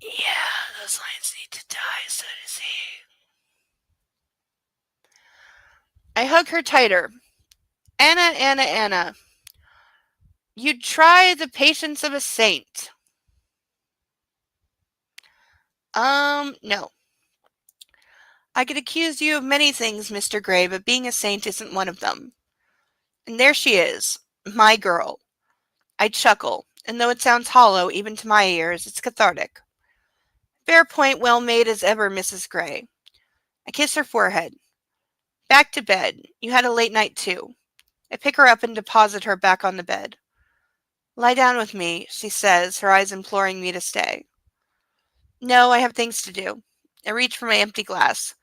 [SPEAKER 1] Yeah, those lines need to die, so does he. I hug her tighter. Anna. You'd try the patience of a saint. No. I could accuse you of many things, Mr. Gray, but being a saint isn't one of them. And there she is, my girl. I chuckle, and though it sounds hollow even to my ears, it's cathartic. Fair point well made as ever, Mrs. Gray. I kiss her forehead. Back to bed. You had a late night, too. I pick her up and deposit her back on the bed. Lie down with me, she says, her eyes imploring me to stay. No, I have things to do. I reach for my empty glass.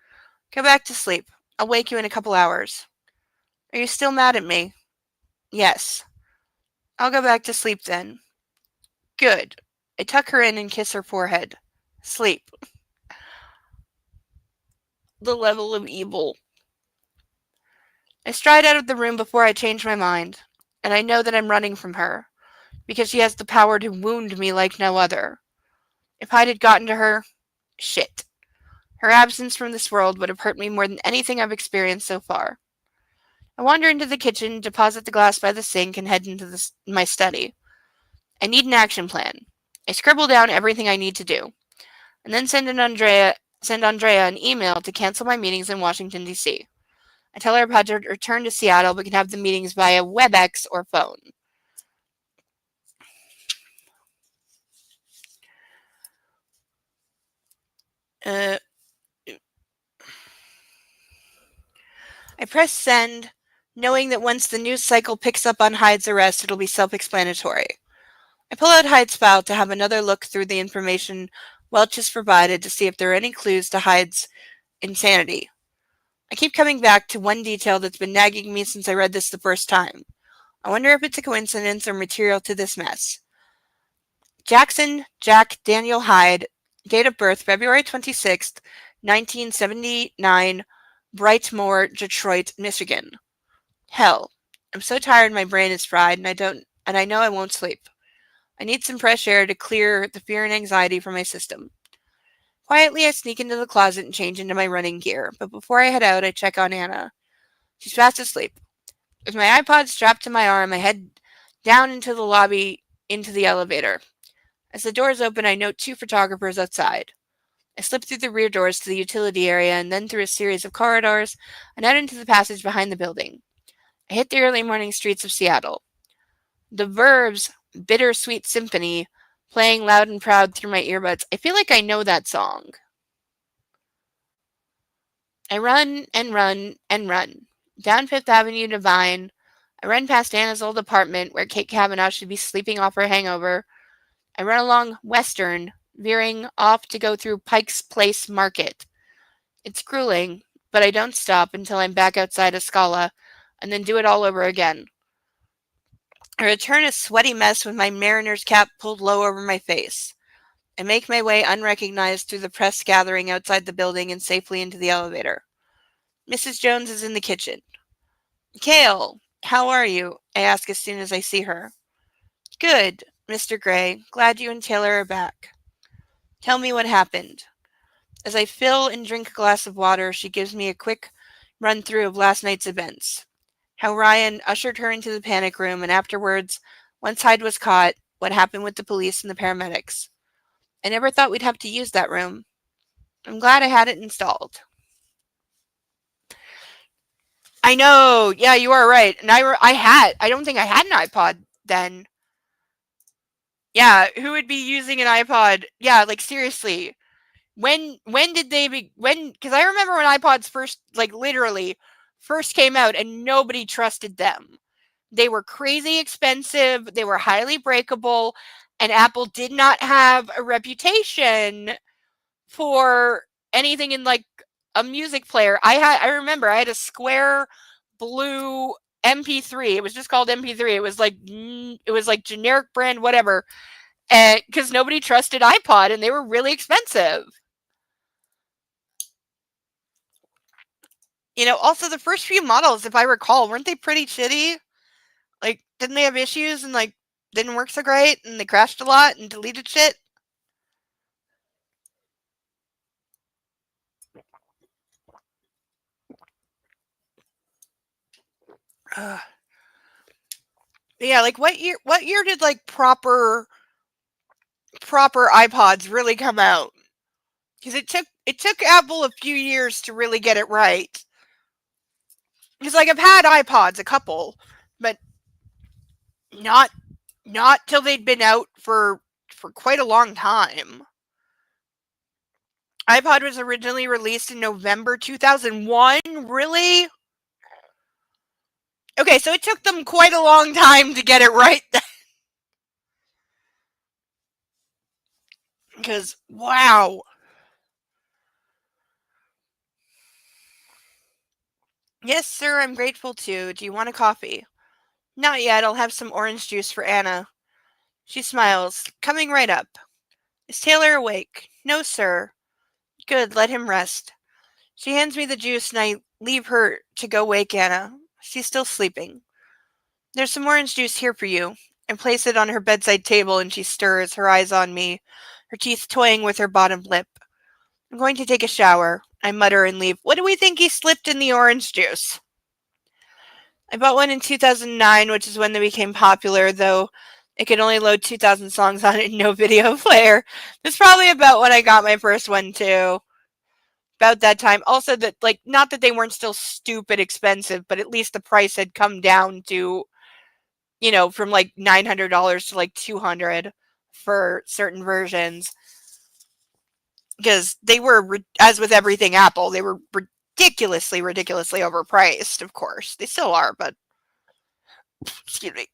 [SPEAKER 1] Go back to sleep. I'll wake you in a couple hours. Are you still mad at me? Yes. I'll go back to sleep then. Good. I tuck her in and kiss her forehead. Sleep. The level of evil. I stride out of the room before I change my mind, and I know that I'm running from her, because she has the power to wound me like no other. If Hyde had gotten to her, shit. Her absence from this world would have hurt me more than anything I've experienced so far. I wander into the kitchen, deposit the glass by the sink, and head into my study. I need an action plan. I scribble down everything I need to do, and then send Andrea an email to cancel my meetings in Washington, D.C. I tell her about to return to Seattle, but can have the meetings via WebEx or phone. I press send, knowing that once the news cycle picks up on Hyde's arrest, it'll be self-explanatory. I pull out Hyde's file to have another look through the information Welch has provided to see if there are any clues to Hyde's insanity. I keep coming back to one detail that's been nagging me since I read this the first time. I wonder if it's a coincidence or material to this mess. Jackson Jack Daniel Hyde, date of birth February 26th, 1979, Brightmoor, Detroit, Michigan. Hell, I'm so tired my brain is fried and I know I won't sleep. I need some fresh air to clear the fear and anxiety from my system. Quietly, I sneak into the closet and change into my running gear, but before I head out, I check on Anna. She's fast asleep. With my iPod strapped to my arm, I head down into the lobby into the elevator. As the doors open, I note two photographers outside. I slip through the rear doors to the utility area and then through a series of corridors and out into the passage behind the building. I hit the early morning streets of Seattle. The Verbs' Bittersweet Symphony playing loud and proud through my earbuds. I feel like I know that song. I run and run and run. Down Fifth Avenue to Vine. I run past Anna's old apartment where Kate Kavanaugh should be sleeping off her hangover. I run along Western, veering off to go through Pike's Place Market. It's grueling, but I don't stop until I'm back outside Escala, and then do it all over again. I return a sweaty mess with my mariner's cap pulled low over my face. I make my way unrecognized through the press gathering outside the building and safely into the elevator. Mrs. Jones is in the kitchen. Kale, how are you? I ask as soon as I see her. Good, Mr. Gray. Glad you and Taylor are back. Tell me what happened. As I fill and drink a glass of water, she gives me a quick run-through of last night's events. How Ryan ushered her into the panic room, and afterwards, once Hyde was caught, what happened with the police and the paramedics. I never thought we'd have to use that room. I'm glad I had it installed. I know. Yeah, you are right. And I don't think I had an iPod then. Yeah, who would be using an iPod? Yeah, like seriously. When did they because I remember when iPods first, like literally first came out and nobody trusted them. They were crazy expensive, they were highly breakable, and Apple did not have a reputation for anything in like a music player. I remember I had a square
[SPEAKER 3] blue MP3. It was just called MP3. It was like generic brand whatever, and because nobody trusted iPod and they were really expensive.
[SPEAKER 1] Also the first few models, if I recall, weren't they pretty shitty? Like, didn't they have issues and like didn't work so great and they crashed a lot and deleted shit? Yeah, like what year did like proper iPods really come out? Because it took Apple a few years to really get it right. Because like I've had iPods, a couple, but not till they'd been out for quite a long time. iPod was originally released in November 2001. Really? Okay, so it took them quite a long time to get it right. Because wow. Yes, sir, I'm grateful too. Do you want a coffee? Not yet. I'll have some orange juice for Anna. She smiles, coming right up. Is Taylor awake? No, sir. Good, let him rest. She hands me the juice and I leave her to go wake Anna. She's still sleeping. There's some orange juice here for you. I place it on her bedside table and she stirs, her eyes on me, her teeth toying with her bottom lip. I'm going to take a shower. I mutter and leave. What do we think he slipped in the orange juice? I bought one in 2009, which is when they became popular, though it could only load 2,000 songs on it and no video player. That's probably about when I got my first one, too. About that time. Also, that like not that they weren't still stupid expensive, but at least the price had come down to, from like $900 to like $200 for certain versions. Because they were, as with everything Apple, they were ridiculously overpriced, of course. They still are, but excuse me.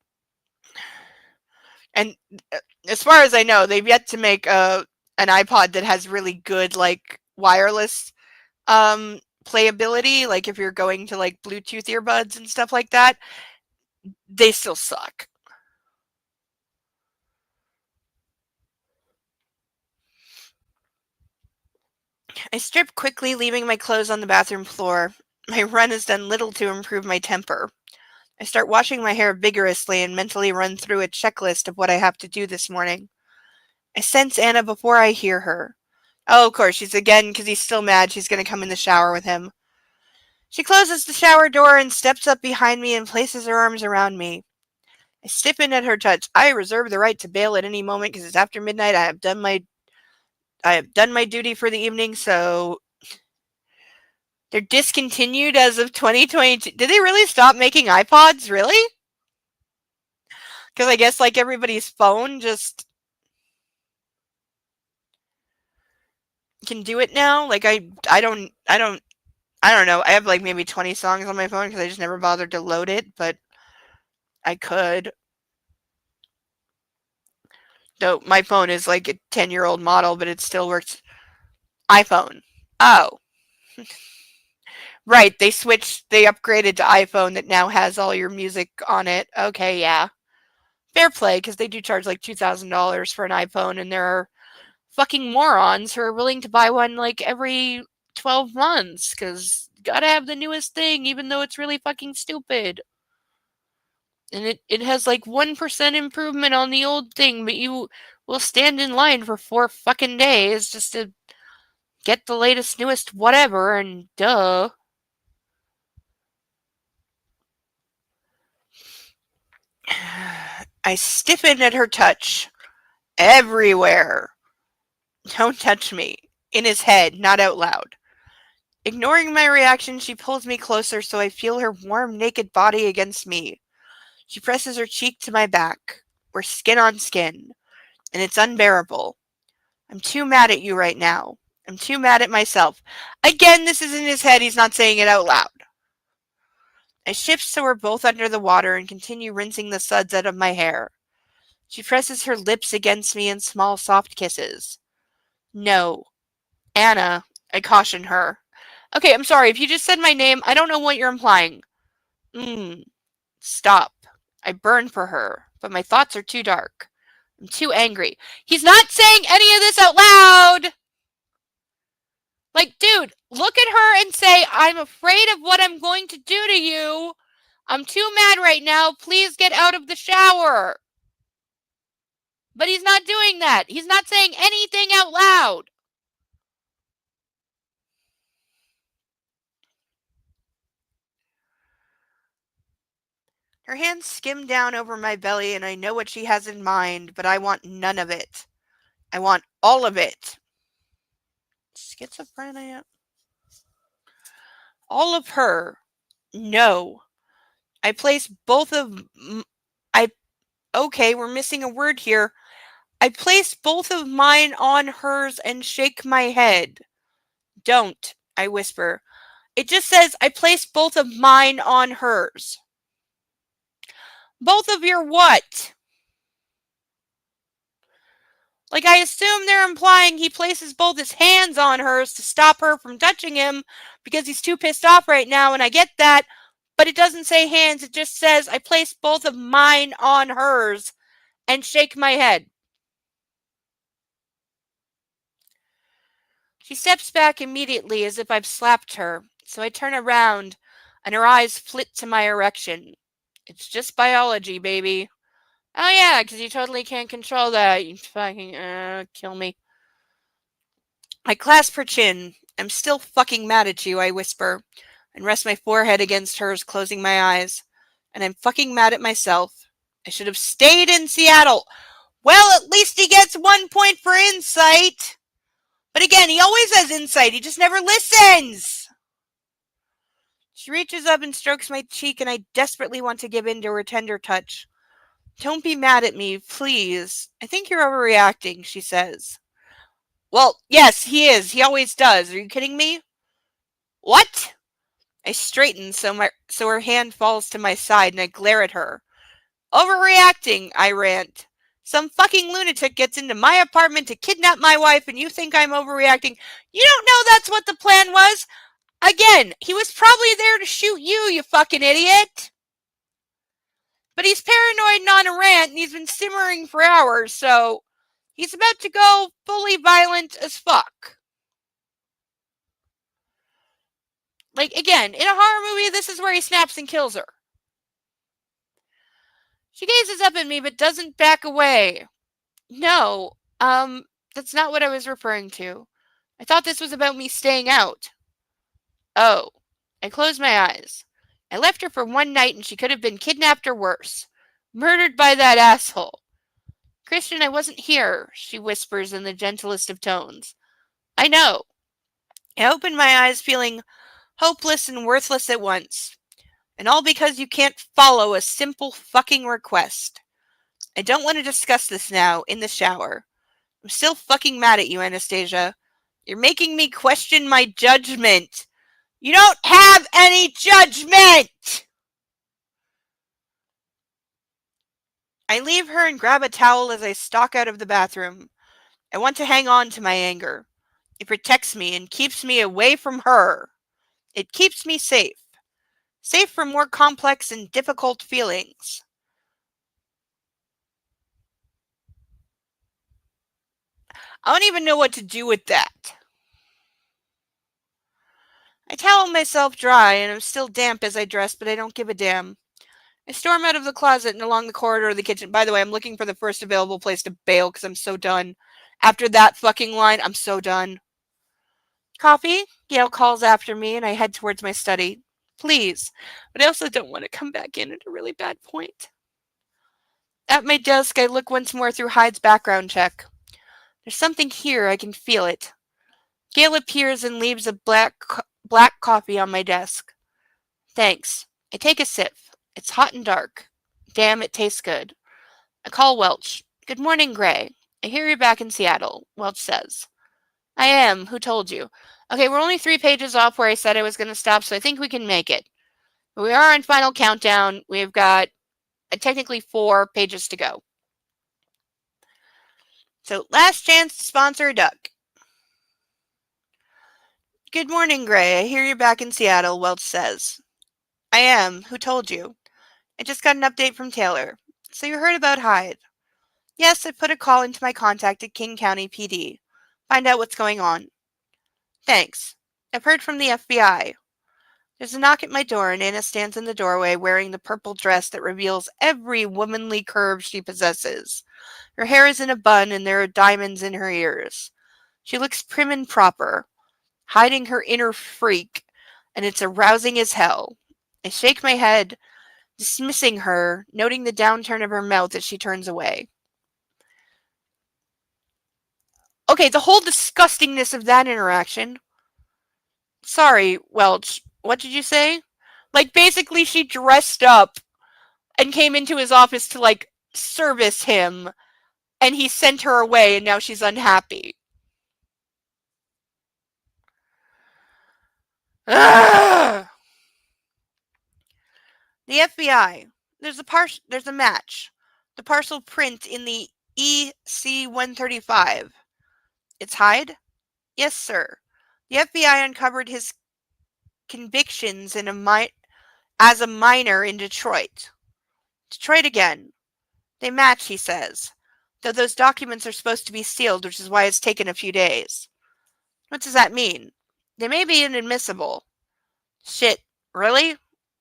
[SPEAKER 1] And as far as I know, they've yet to make an iPod that has really good like wireless playability. Like if you're going to like Bluetooth earbuds and stuff like that, they still suck. I strip quickly, leaving my clothes on the bathroom floor. My run has done little to improve my temper. I start washing my hair vigorously and mentally run through a checklist of what I have to do this morning. I sense Anna before I hear her. Oh, of course, she's again, because he's still mad, she's going to come in the shower with him. She closes the shower door and steps up behind me and places her arms around me. I stiffen at her touch. I reserve the right to bail at any moment because it's after midnight. I have done my duty for the evening, so they're discontinued as of 2022. Did they really stop making iPods? Really? Because I guess like everybody's phone just can do it now. Like I don't know. I have like maybe 20 songs on my phone because I just never bothered to load it, but I could. Though my phone is like a 10-year-old model, but it still works. iPhone. Oh. Right, they upgraded to iPhone that now has all your music on it. Okay, yeah. Fair play, because they do charge like $2,000 for an iPhone, and there are fucking morons who are willing to buy one like every 12 months, because gotta have the newest thing, even though it's really fucking stupid. And it has like 1% improvement on the old thing, but you will stand in line for 4 fucking days just to get the latest, newest whatever, and duh. I stiffen at her touch. Everywhere. Don't touch me. In his head, not out loud. Ignoring my reaction, she pulls me closer so I feel her warm, naked body against me. She presses her cheek to my back. We're skin on skin. And it's unbearable. I'm too mad at you right now. I'm too mad at myself. Again, this is in his head. He's not saying it out loud. I shift so we're both under the water and continue rinsing the suds out of my hair. She presses her lips against me in small, soft kisses. No. Anna, I caution her. Okay, I'm sorry. If you just said my name, I don't know what you're implying.
[SPEAKER 3] Stop. I burn for her, but my thoughts are too dark. I'm too angry. He's not saying any of this out loud! Like, dude, look at her and say, I'm afraid of what I'm going to do to you. I'm too mad right now. Please get out of the shower. But he's not doing that. He's not saying anything out loud.
[SPEAKER 1] Her hands skim down over my belly, and I know what she has in mind, but I want none of it. I want all of it. Schizophrenia? All of her. No. I place both of... Okay, we're missing a word here. I place both of mine on hers and shake my head. Don't, I whisper. It just says I place both of mine on hers. Both of your what? Like, I assume they're implying he places both his hands on hers to stop her from touching him because he's too pissed off right now, and I get that, but it doesn't say hands, it just says I place both of mine on hers and shake my head. She steps back immediately as if I've slapped her, so I turn around and her eyes flit to my erection. It's just biology, baby. Oh yeah, because you totally can't control that. You fucking, kill me. I clasp her chin. I'm still fucking mad at you, I whisper, and rest my forehead against hers, closing my eyes. And I'm fucking mad at myself. I should have stayed in Seattle. Well, at least he gets 1 point for insight. But again, he always has insight. He just never listens. She reaches up and strokes my cheek, and I desperately want to give in to her tender touch. Don't be mad at me, please. I think you're overreacting, she says. Well, yes, he is. He always does. Are you kidding me? What? I straighten so her hand falls to my side, and I glare at her. Overreacting, I rant. Some fucking lunatic gets into my apartment to kidnap my wife, and you think I'm overreacting. You don't know that's what the plan was? Again, he was probably there to shoot you fucking idiot. But he's paranoid and on a rant, and he's been simmering for hours, so he's about to go fully violent as fuck. Like, again, in a horror movie, this is where he snaps and kills her. She gazes up at me, but doesn't back away. No, that's not what I was referring to. I thought this was about me staying out. Oh. I close my eyes. I left her for one night, and she could have been kidnapped or worse. Murdered by that asshole. Christian, I wasn't here, she whispers in the gentlest of tones. I know. I open my eyes, feeling hopeless and worthless at once. And all because you can't follow a simple fucking request. I don't want to discuss this now, in the shower. I'm still fucking mad at you, Anastasia. You're making me question my judgment. You don't have any judgment! I leave her and grab a towel as I stalk out of the bathroom. I want to hang on to my anger. It protects me and keeps me away from her. It keeps me safe. Safe from more complex and difficult feelings. I don't even know what to do with that. I towel myself dry and I'm still damp as I dress, but I don't give a damn. I storm out of the closet and along the corridor of the kitchen. By the way, I'm looking for the first available place to bail because I'm so done. After that fucking line, I'm so done. Coffee? Gail calls after me and I head towards my study. Please. But I also don't want to come back in at a really bad point. At my desk, I look once more through Hyde's background check. There's something here. I can feel it. Gail appears and leaves a black coffee on my desk. Thanks. I take a sip. It's hot and dark. Damn, it tastes good. I call Welch. Good morning, Gray. I hear you're back in Seattle, Welch says. I am. Who told you? Okay, we're only 3 pages off where I said I was going to stop, so I think we can make it. We are on final countdown. We've got technically 4 pages to go. So, last chance to sponsor a duck. Good morning, Gray. I hear you're back in Seattle, Welch says. I am. Who told you? I just got an update from Taylor. So you heard about Hyde? Yes, I put a call into my contact at King County PD. Find out what's going on. Thanks. I've heard from the FBI. There's a knock at my door, and Anna stands in the doorway wearing the purple dress that reveals every womanly curve she possesses. Her hair is in a bun, and there are diamonds in her ears. She looks prim and proper, hiding her inner freak, and it's arousing as hell. I shake my head, dismissing her, noting the downturn of her mouth as she turns away. Okay, the whole disgustingness of that interaction. Sorry, Welch. What did you say? Like, basically, she dressed up and came into his office to, like, service him, and he sent her away, and now she's unhappy. Ugh! The FBI. There's a match. The parcel print in the EC-135. It's Hyde? Yes, sir. The FBI uncovered his convictions as a minor in Detroit. Detroit again. They match, he says. Though those documents are supposed to be sealed, which is why it's taken a few days. What does that mean? They may be inadmissible. Shit, really?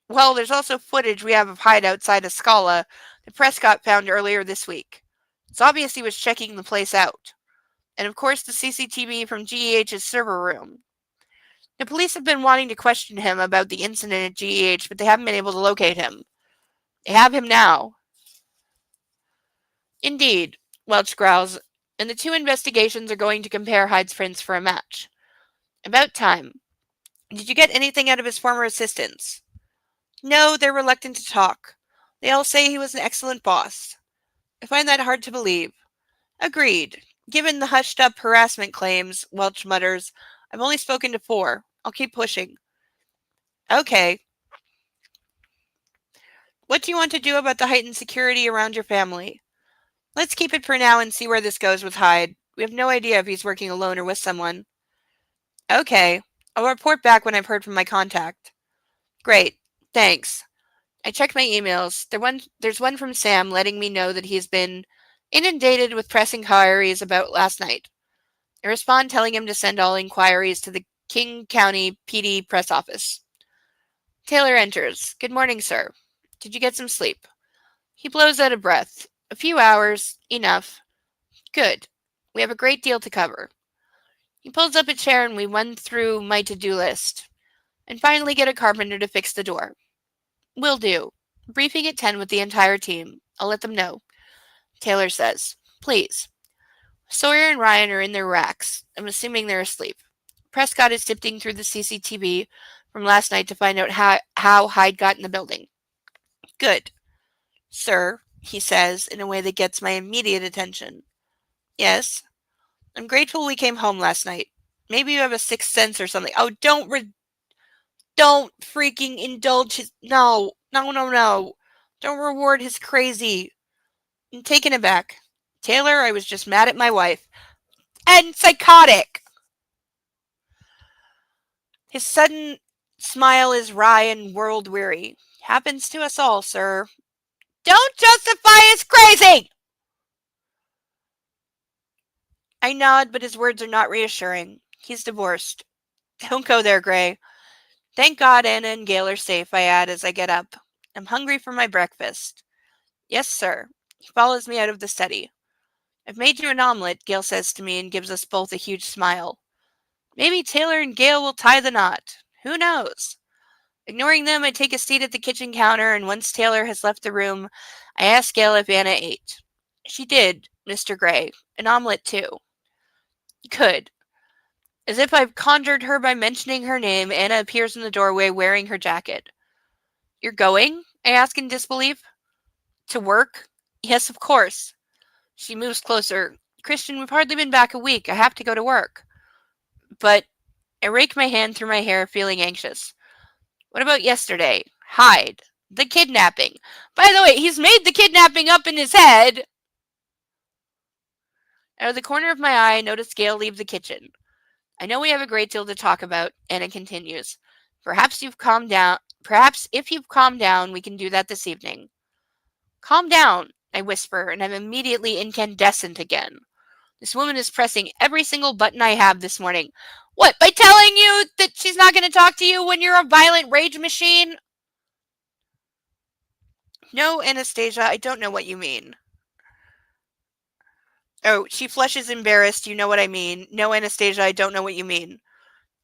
[SPEAKER 1] Well, there's also footage we have of Hyde outside of Scala that Prescott found earlier this week. It's obvious he was checking the place out. And of course the CCTV from GEH's server room. The police have been wanting to question him about the incident at GEH, but they haven't been able to locate him. They have him now. Indeed, Welch growls, and the two investigations are going to compare Hyde's prints for a match. About time. Did you get anything out of his former assistants? No, they're reluctant to talk. They all say he was an excellent boss. I find that hard to believe. Agreed. Given the hushed-up harassment claims, Welch mutters, I've only spoken to 4. I'll keep pushing. Okay. What do you want to do about the heightened security around your family? Let's keep it for now and see where this goes with Hyde. We have no idea if he's working alone or with someone. Okay. I'll report back when I've heard from my contact. Great. Thanks. I checked my emails. There's one from Sam letting me know that he's been inundated with pressing inquiries about last night. I respond telling him to send all inquiries to the King County PD press office. Taylor enters. Good morning, sir. Did you get some sleep? He blows out a breath. A few hours. Enough. Good. We have a great deal to cover. He pulls up a chair and we run through my to-do list. And finally get a carpenter to fix the door. Will do. Briefing at 10 with the entire team. I'll let them know. Taylor says, please. Sawyer and Ryan are in their racks. I'm assuming they're asleep. Prescott is sifting through the CCTV from last night to find out how Hyde got in the building. Good. Sir, he says in a way that gets my immediate attention. Yes? I'm grateful we came home last night. Maybe you have a sixth sense or something. Oh, don't freaking indulge his... No. Don't reward his crazy. I'm taken aback. Taylor, I was just mad at my wife. And psychotic! His sudden smile is wry and world-weary. Happens to us all, sir. Don't justify his crazy! I nod, but his words are not reassuring. He's divorced. Don't go there, Gray. Thank God Anna and Gail are safe, I add as I get up. I'm hungry for my breakfast. Yes, sir. He follows me out of the study. I've made you an omelet, Gail says to me and gives us both a huge smile. Maybe Taylor and Gail will tie the knot. Who knows? Ignoring them, I take a seat at the kitchen counter, and once Taylor has left the room, I ask Gail if Anna ate. She did, Mr. Gray. An omelet, too. Good. As if I've conjured her by mentioning her name, Anna appears in the doorway wearing her jacket. You're going? I ask in disbelief. To work? Yes, of course. She moves closer. Christian, we've hardly been back a week. I have to go to work. But I rake my hand through my hair, feeling anxious. What about yesterday? Hyde. The kidnapping. By the way, he's made the kidnapping up in his head. Out of the corner of my eye, I notice Gail leave the kitchen. I know we have a great deal to talk about, Anna continues. Perhaps you've calmed down.
[SPEAKER 3] Perhaps if you've calmed down, we can do that this evening. Calm down, I whisper, and I'm immediately incandescent again. This woman is pressing every single button I have this morning. What, by telling you that she's not going to talk to you when you're a violent rage machine?
[SPEAKER 1] No, Anastasia, I don't know what you mean. Oh, she flushes embarrassed, you know what I mean. No, Anastasia, I don't know what you mean.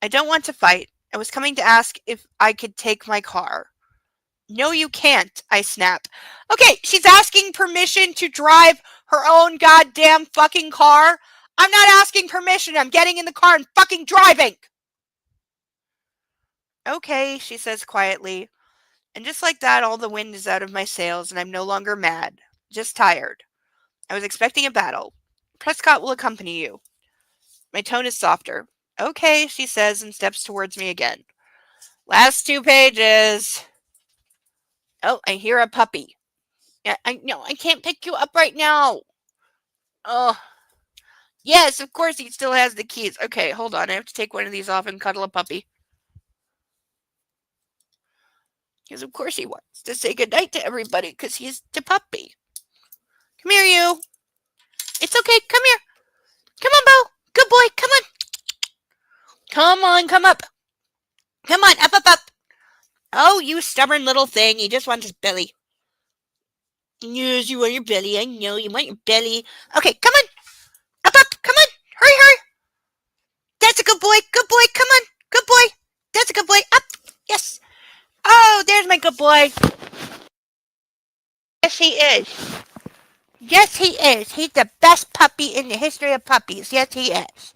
[SPEAKER 1] I don't want to fight. I was coming to ask if I could take my car. No, you can't, I snap. Okay, she's asking permission to drive her own goddamn fucking car. I'm not asking permission. I'm getting in the car and fucking driving. Okay, she says quietly. And just like that, all the wind is out of my sails and I'm no longer mad, just tired. I was expecting a battle. Prescott will accompany you. My tone is softer. Okay, she says and steps towards me again. Last 2 pages. Oh, I hear a puppy. No, I can't pick you up right now. Oh. Yes, of course he still has the keys. Okay, hold on. I have to take one of these off and cuddle a puppy. Because of course he wants to say goodnight to everybody because he's the puppy. Come here, you. It's okay. Come here. Come on, Bo. Good boy. Come on. Come on, come up. Come on, up, up, up. Oh, you stubborn little thing. He just wants his belly. Yes, you want your belly. I know you want your belly. Okay, come on. Up, up. Come on. Hurry, hurry. That's a good boy. Good boy. Come on. Good boy. That's a good boy. Up. Yes. Oh, there's my good boy. Yes, he is. Yes, he is. He's the best puppy in the history of puppies. Yes, he is.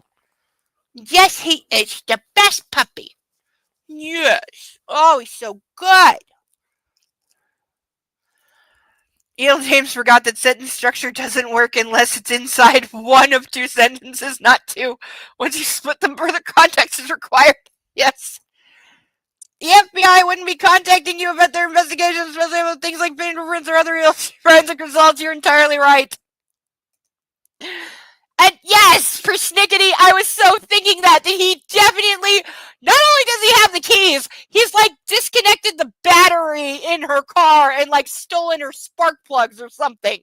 [SPEAKER 1] Yes, he is the best puppy. Yes. Oh, he's so good. E.L. James forgot that sentence structure doesn't work unless it's inside one of 2 sentences, not 2. Once you split them, further context is required. Yes. The FBI wouldn't be contacting you about their investigations, especially about things like fingerprints or other forensic results. You're entirely right. And yes, persnickety, I was so thinking that he definitely, not only does he have the keys, he's like disconnected the battery in her car and like stolen her spark plugs or something.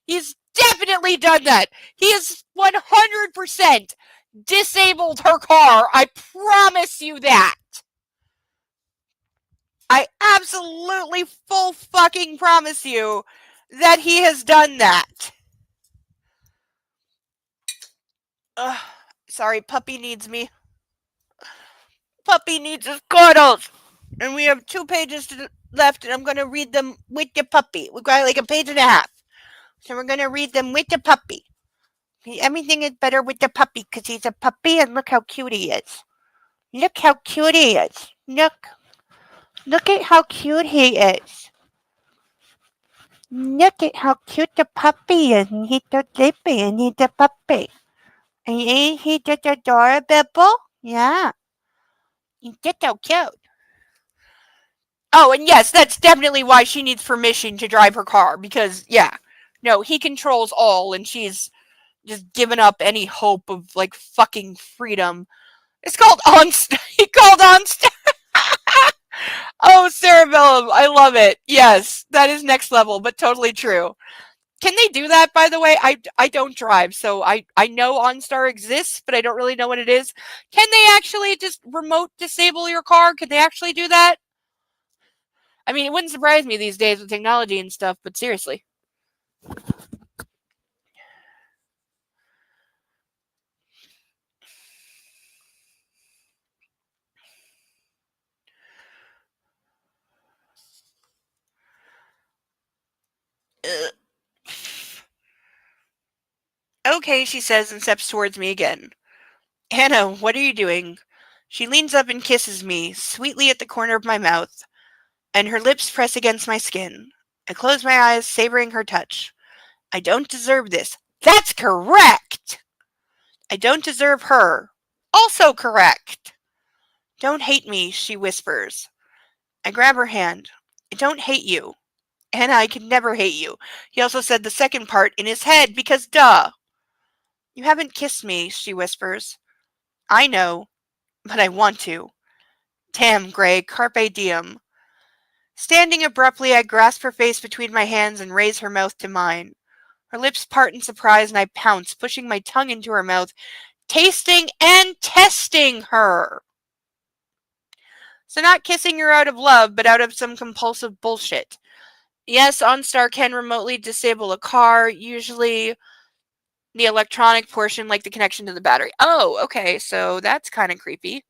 [SPEAKER 1] He's definitely done that. He has 100% disabled her car. I promise you that. I absolutely full fucking promise you that he has done that. Sorry, puppy needs me. Puppy needs his cuddles. And we have 2 pages left, and I'm going to read them with the puppy. We've got like a page and a half. So we're going to read them with the puppy. Everything is better with the puppy because he's a puppy, and look how cute he is. Look how cute he is. Look. Look at how cute he is. Look at how cute the puppy is. And he's so sleepy, and he's a puppy. And ain't he just adorable? Yeah. He's just so cute. Oh, and yes, that's definitely why she needs permission to drive her car. Because, yeah. No, he controls all, and she's just given up any hope of, like, fucking freedom. It's called OnStar. He called OnStar. Oh, Cerebellum. I love it. Yes, that is next level, but totally true. Can they do that, by the way? I don't drive, so I know OnStar exists, but I don't really know what it is. Can they actually just remote disable your car? Can they actually do that? I mean, it wouldn't surprise me these days with technology and stuff, but seriously. Okay, she says and steps towards me again. Hannah, what are you doing? She leans up and kisses me, sweetly at the corner of my mouth, and her lips press against my skin. I close my eyes, savoring her touch. I don't deserve this. That's correct! I don't deserve her. Also correct. Don't hate me, she whispers. I grab her hand. I don't hate you. Hannah, I could never hate you. He also said the second part in his head because duh. You haven't kissed me, she whispers. I know, but I want to. Damn, Greg, carpe diem. Standing abruptly, I grasp her face between my hands and raise her mouth to mine. Her lips part in surprise and I pounce, pushing my tongue into her mouth, tasting and testing her. So not kissing her out of love, but out of some compulsive bullshit. Yes, OnStar can remotely disable a car, usually the electronic portion, like the connection to the battery. Oh, okay, so that's kind of creepy.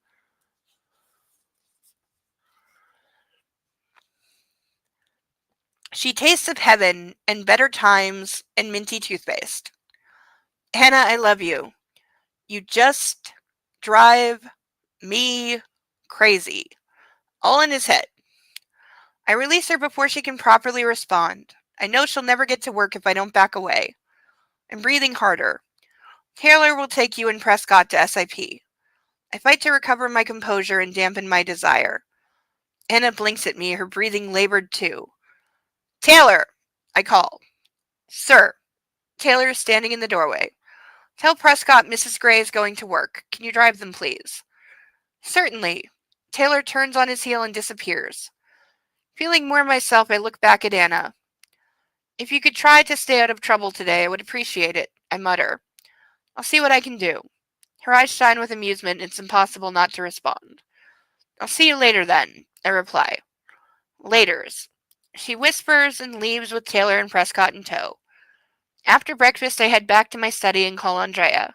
[SPEAKER 1] She tastes of heaven and better times and minty toothpaste. Hannah, I love you. You just drive me crazy. All in his head. I release her before she can properly respond. I know she'll never get to work if I don't back away. I'm breathing harder. Taylor will take you and Prescott to SIP. I fight to recover my composure and dampen my desire. Anna blinks at me, her breathing labored too. Taylor! I call. Sir. Taylor is standing in the doorway. Tell Prescott Mrs. Gray is going to work. Can you drive them, please? Certainly. Taylor turns on his heel and disappears. Feeling more myself, I look back at Anna. If you could try to stay out of trouble today, I would appreciate it, I mutter. I'll see what I can do. Her eyes shine with amusement, and it's impossible not to respond. I'll see you later then, I reply. Laters. She whispers and leaves with Taylor and Prescott in tow. After breakfast, I head back to my study and call Andrea.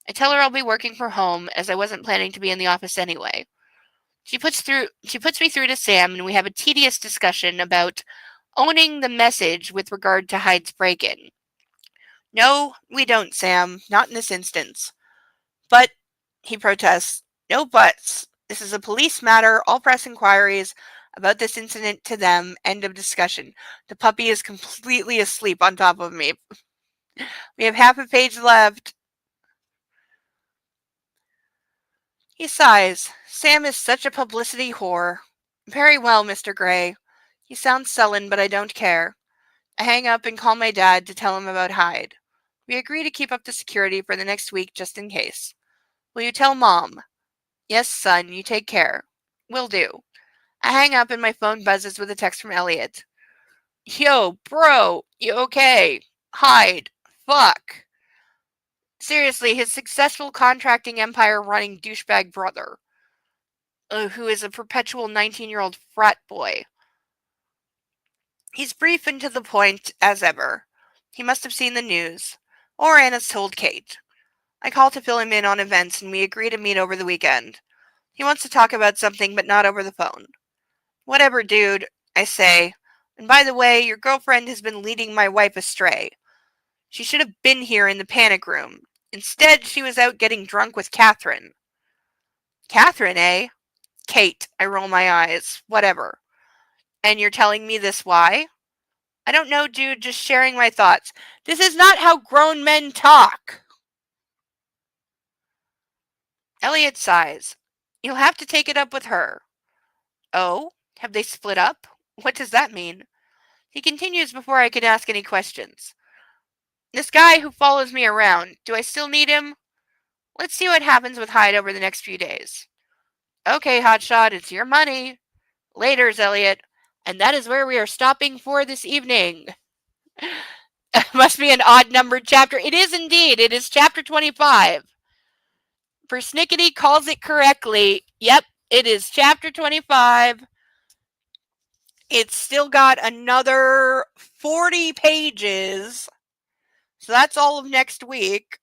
[SPEAKER 1] I tell her I'll be working from home, as I wasn't planning to be in the office anyway. She puts me through to Sam, and we have a tedious discussion about owning the message with regard to Hyde's break-in. No, we don't, Sam. Not in this instance. But, he protests, no buts. This is a police matter, all press inquiries about this incident to them, end of discussion. The puppy is completely asleep on top of me. We have half a page left. He sighs. Sam is such a publicity whore. Very well, Mr. Gray. He sounds sullen, but I don't care. I hang up and call my dad to tell him about Hyde. We agree to keep up the security for the next week just in case. Will you tell Mom? Yes, son, you take care. Will do. I hang up and my phone buzzes with a text from Elliot. Yo, bro, you okay? Hyde. Fuck. Seriously, his successful contracting empire running douchebag brother, who is a perpetual 19-year-old frat boy. He's brief and to the point, as ever. He must have seen the news. Or Anna's told Kate. I call to fill him in on events and we agree to meet over the weekend. He wants to talk about something, but not over the phone. Whatever, dude, I say. And by the way, your girlfriend has been leading my wife astray. She should have been here in the panic room. Instead, she was out getting drunk with Catherine. Catherine, eh? Kate, I roll my eyes. Whatever. And you're telling me this why? I don't know, dude, just sharing my thoughts. This is not how grown men talk. Elliot sighs. You'll have to take it up with her. Oh? Have they split up? What does that mean? He continues before I can ask any questions. This guy who follows me around, do I still need him? Let's see what happens with Hyde over the next few days. Okay, hotshot, it's your money. Laters, Elliot. And that is where we are stopping for this evening. Must be an odd-numbered chapter. It is indeed. It is chapter 25. Persnickety calls it correctly. Yep, it is chapter 25. It's still got another 40 pages. So that's all of next week.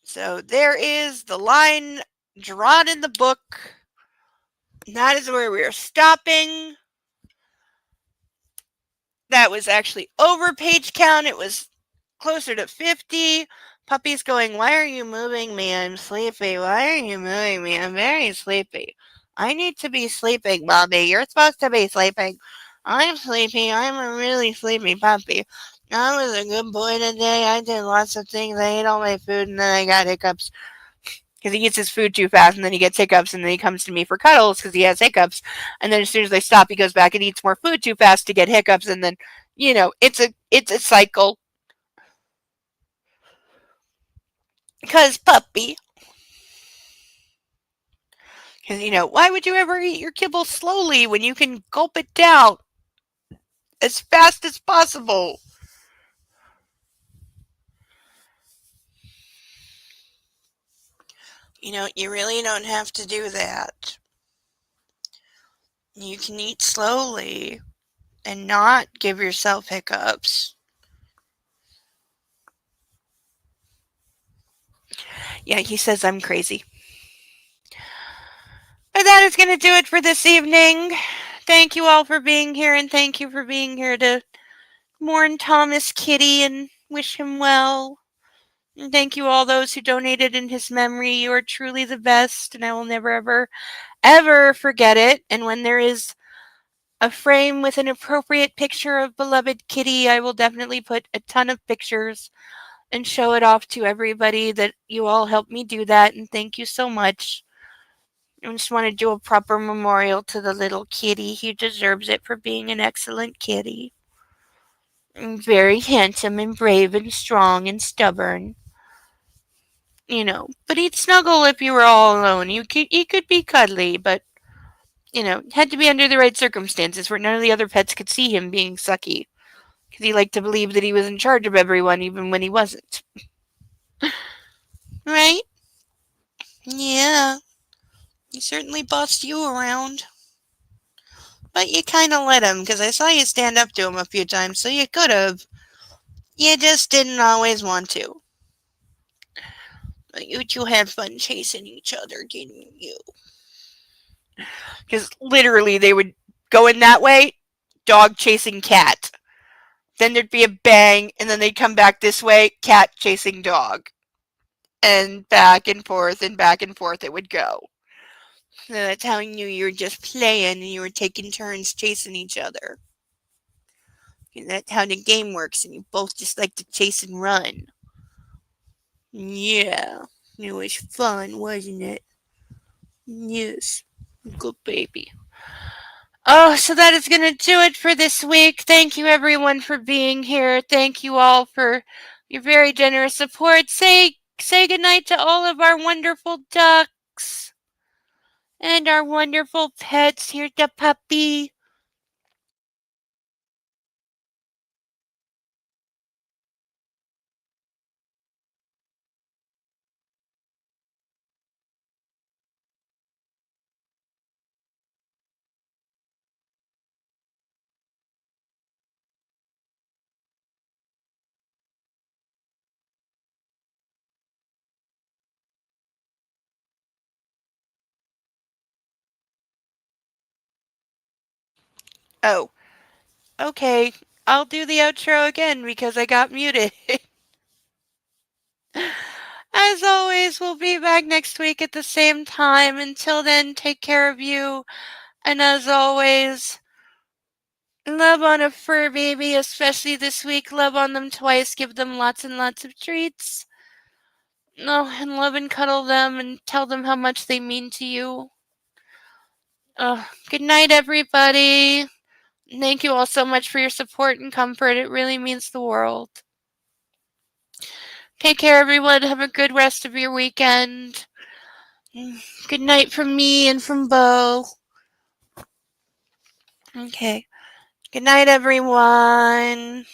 [SPEAKER 1] So there is the line drawn in the book. And that is where we are stopping. That was actually over page count. It was closer to 50. Puppy's going, why are you moving me? I'm sleepy. Why are you moving me? I'm very sleepy. I need to be sleeping, Mommy. You're supposed to be sleeping. I'm sleepy. I'm a really sleepy puppy. I was a good boy today. I did lots of things. I ate all my food and then I got hiccups. Because he eats his food too fast and then he gets hiccups and then he comes to me for cuddles because he has hiccups. And then as soon as they stop, he goes back and eats more food too fast to get hiccups. And then, it's a cycle. Because Because, why would you ever eat your kibble slowly when you can gulp it down as fast as possible? You really don't have to do that. You can eat slowly and not give yourself hiccups. Yeah, he says I'm crazy. But that is going to do it for this evening. Thank you all for being here, and thank you for being here to mourn Thomas Kitty and wish him well. And thank you all those who donated in his memory. You are truly the best, and I will never, ever, ever forget it. And when there is a frame with an appropriate picture of beloved Kitty, I will definitely put a ton of pictures and show it off to everybody that you all helped me do that, and thank you so much. I just want to do a proper memorial to the little kitty. He deserves it for being an excellent kitty. And very handsome and brave and strong and stubborn. But he'd snuggle if you were all alone. He could be cuddly, but, had to be under the right circumstances where none of the other pets could see him being sucky. Because he liked to believe that he was in charge of everyone even when he wasn't. Right? Yeah. He certainly bossed you around. But you kind of let him, because I saw you stand up to him a few times, so you could have. You just didn't always want to. But you two had fun chasing each other, didn't you? Because literally they would go in that way, dog chasing cat. Then there'd be a bang, and then they'd come back this way, cat chasing dog. And back and forth it would go. So that's how I knew you were just playing and you were taking turns chasing each other. And that's how the game works, and you both just like to chase and run. Yeah, it was fun, wasn't it? Yes, good baby. Oh, so that is going to do it for this week. Thank you, everyone, for being here. Thank you all for your very generous support. Say goodnight to all of our wonderful ducks and our wonderful pets. Here's the puppy. Oh, okay. I'll do the outro again because I got muted. As always, we'll be back next week at the same time. Until then, take care of you. And as always, love on a fur baby, especially this week. Love on them twice. Give them lots and lots of treats. Oh, and love and cuddle them and tell them how much they mean to you. Good night, everybody. Thank you all so much for your support and comfort. It really means the world. Take care, everyone. Have a good rest of your weekend. Good night from me and from Bo. Okay. Good night, everyone.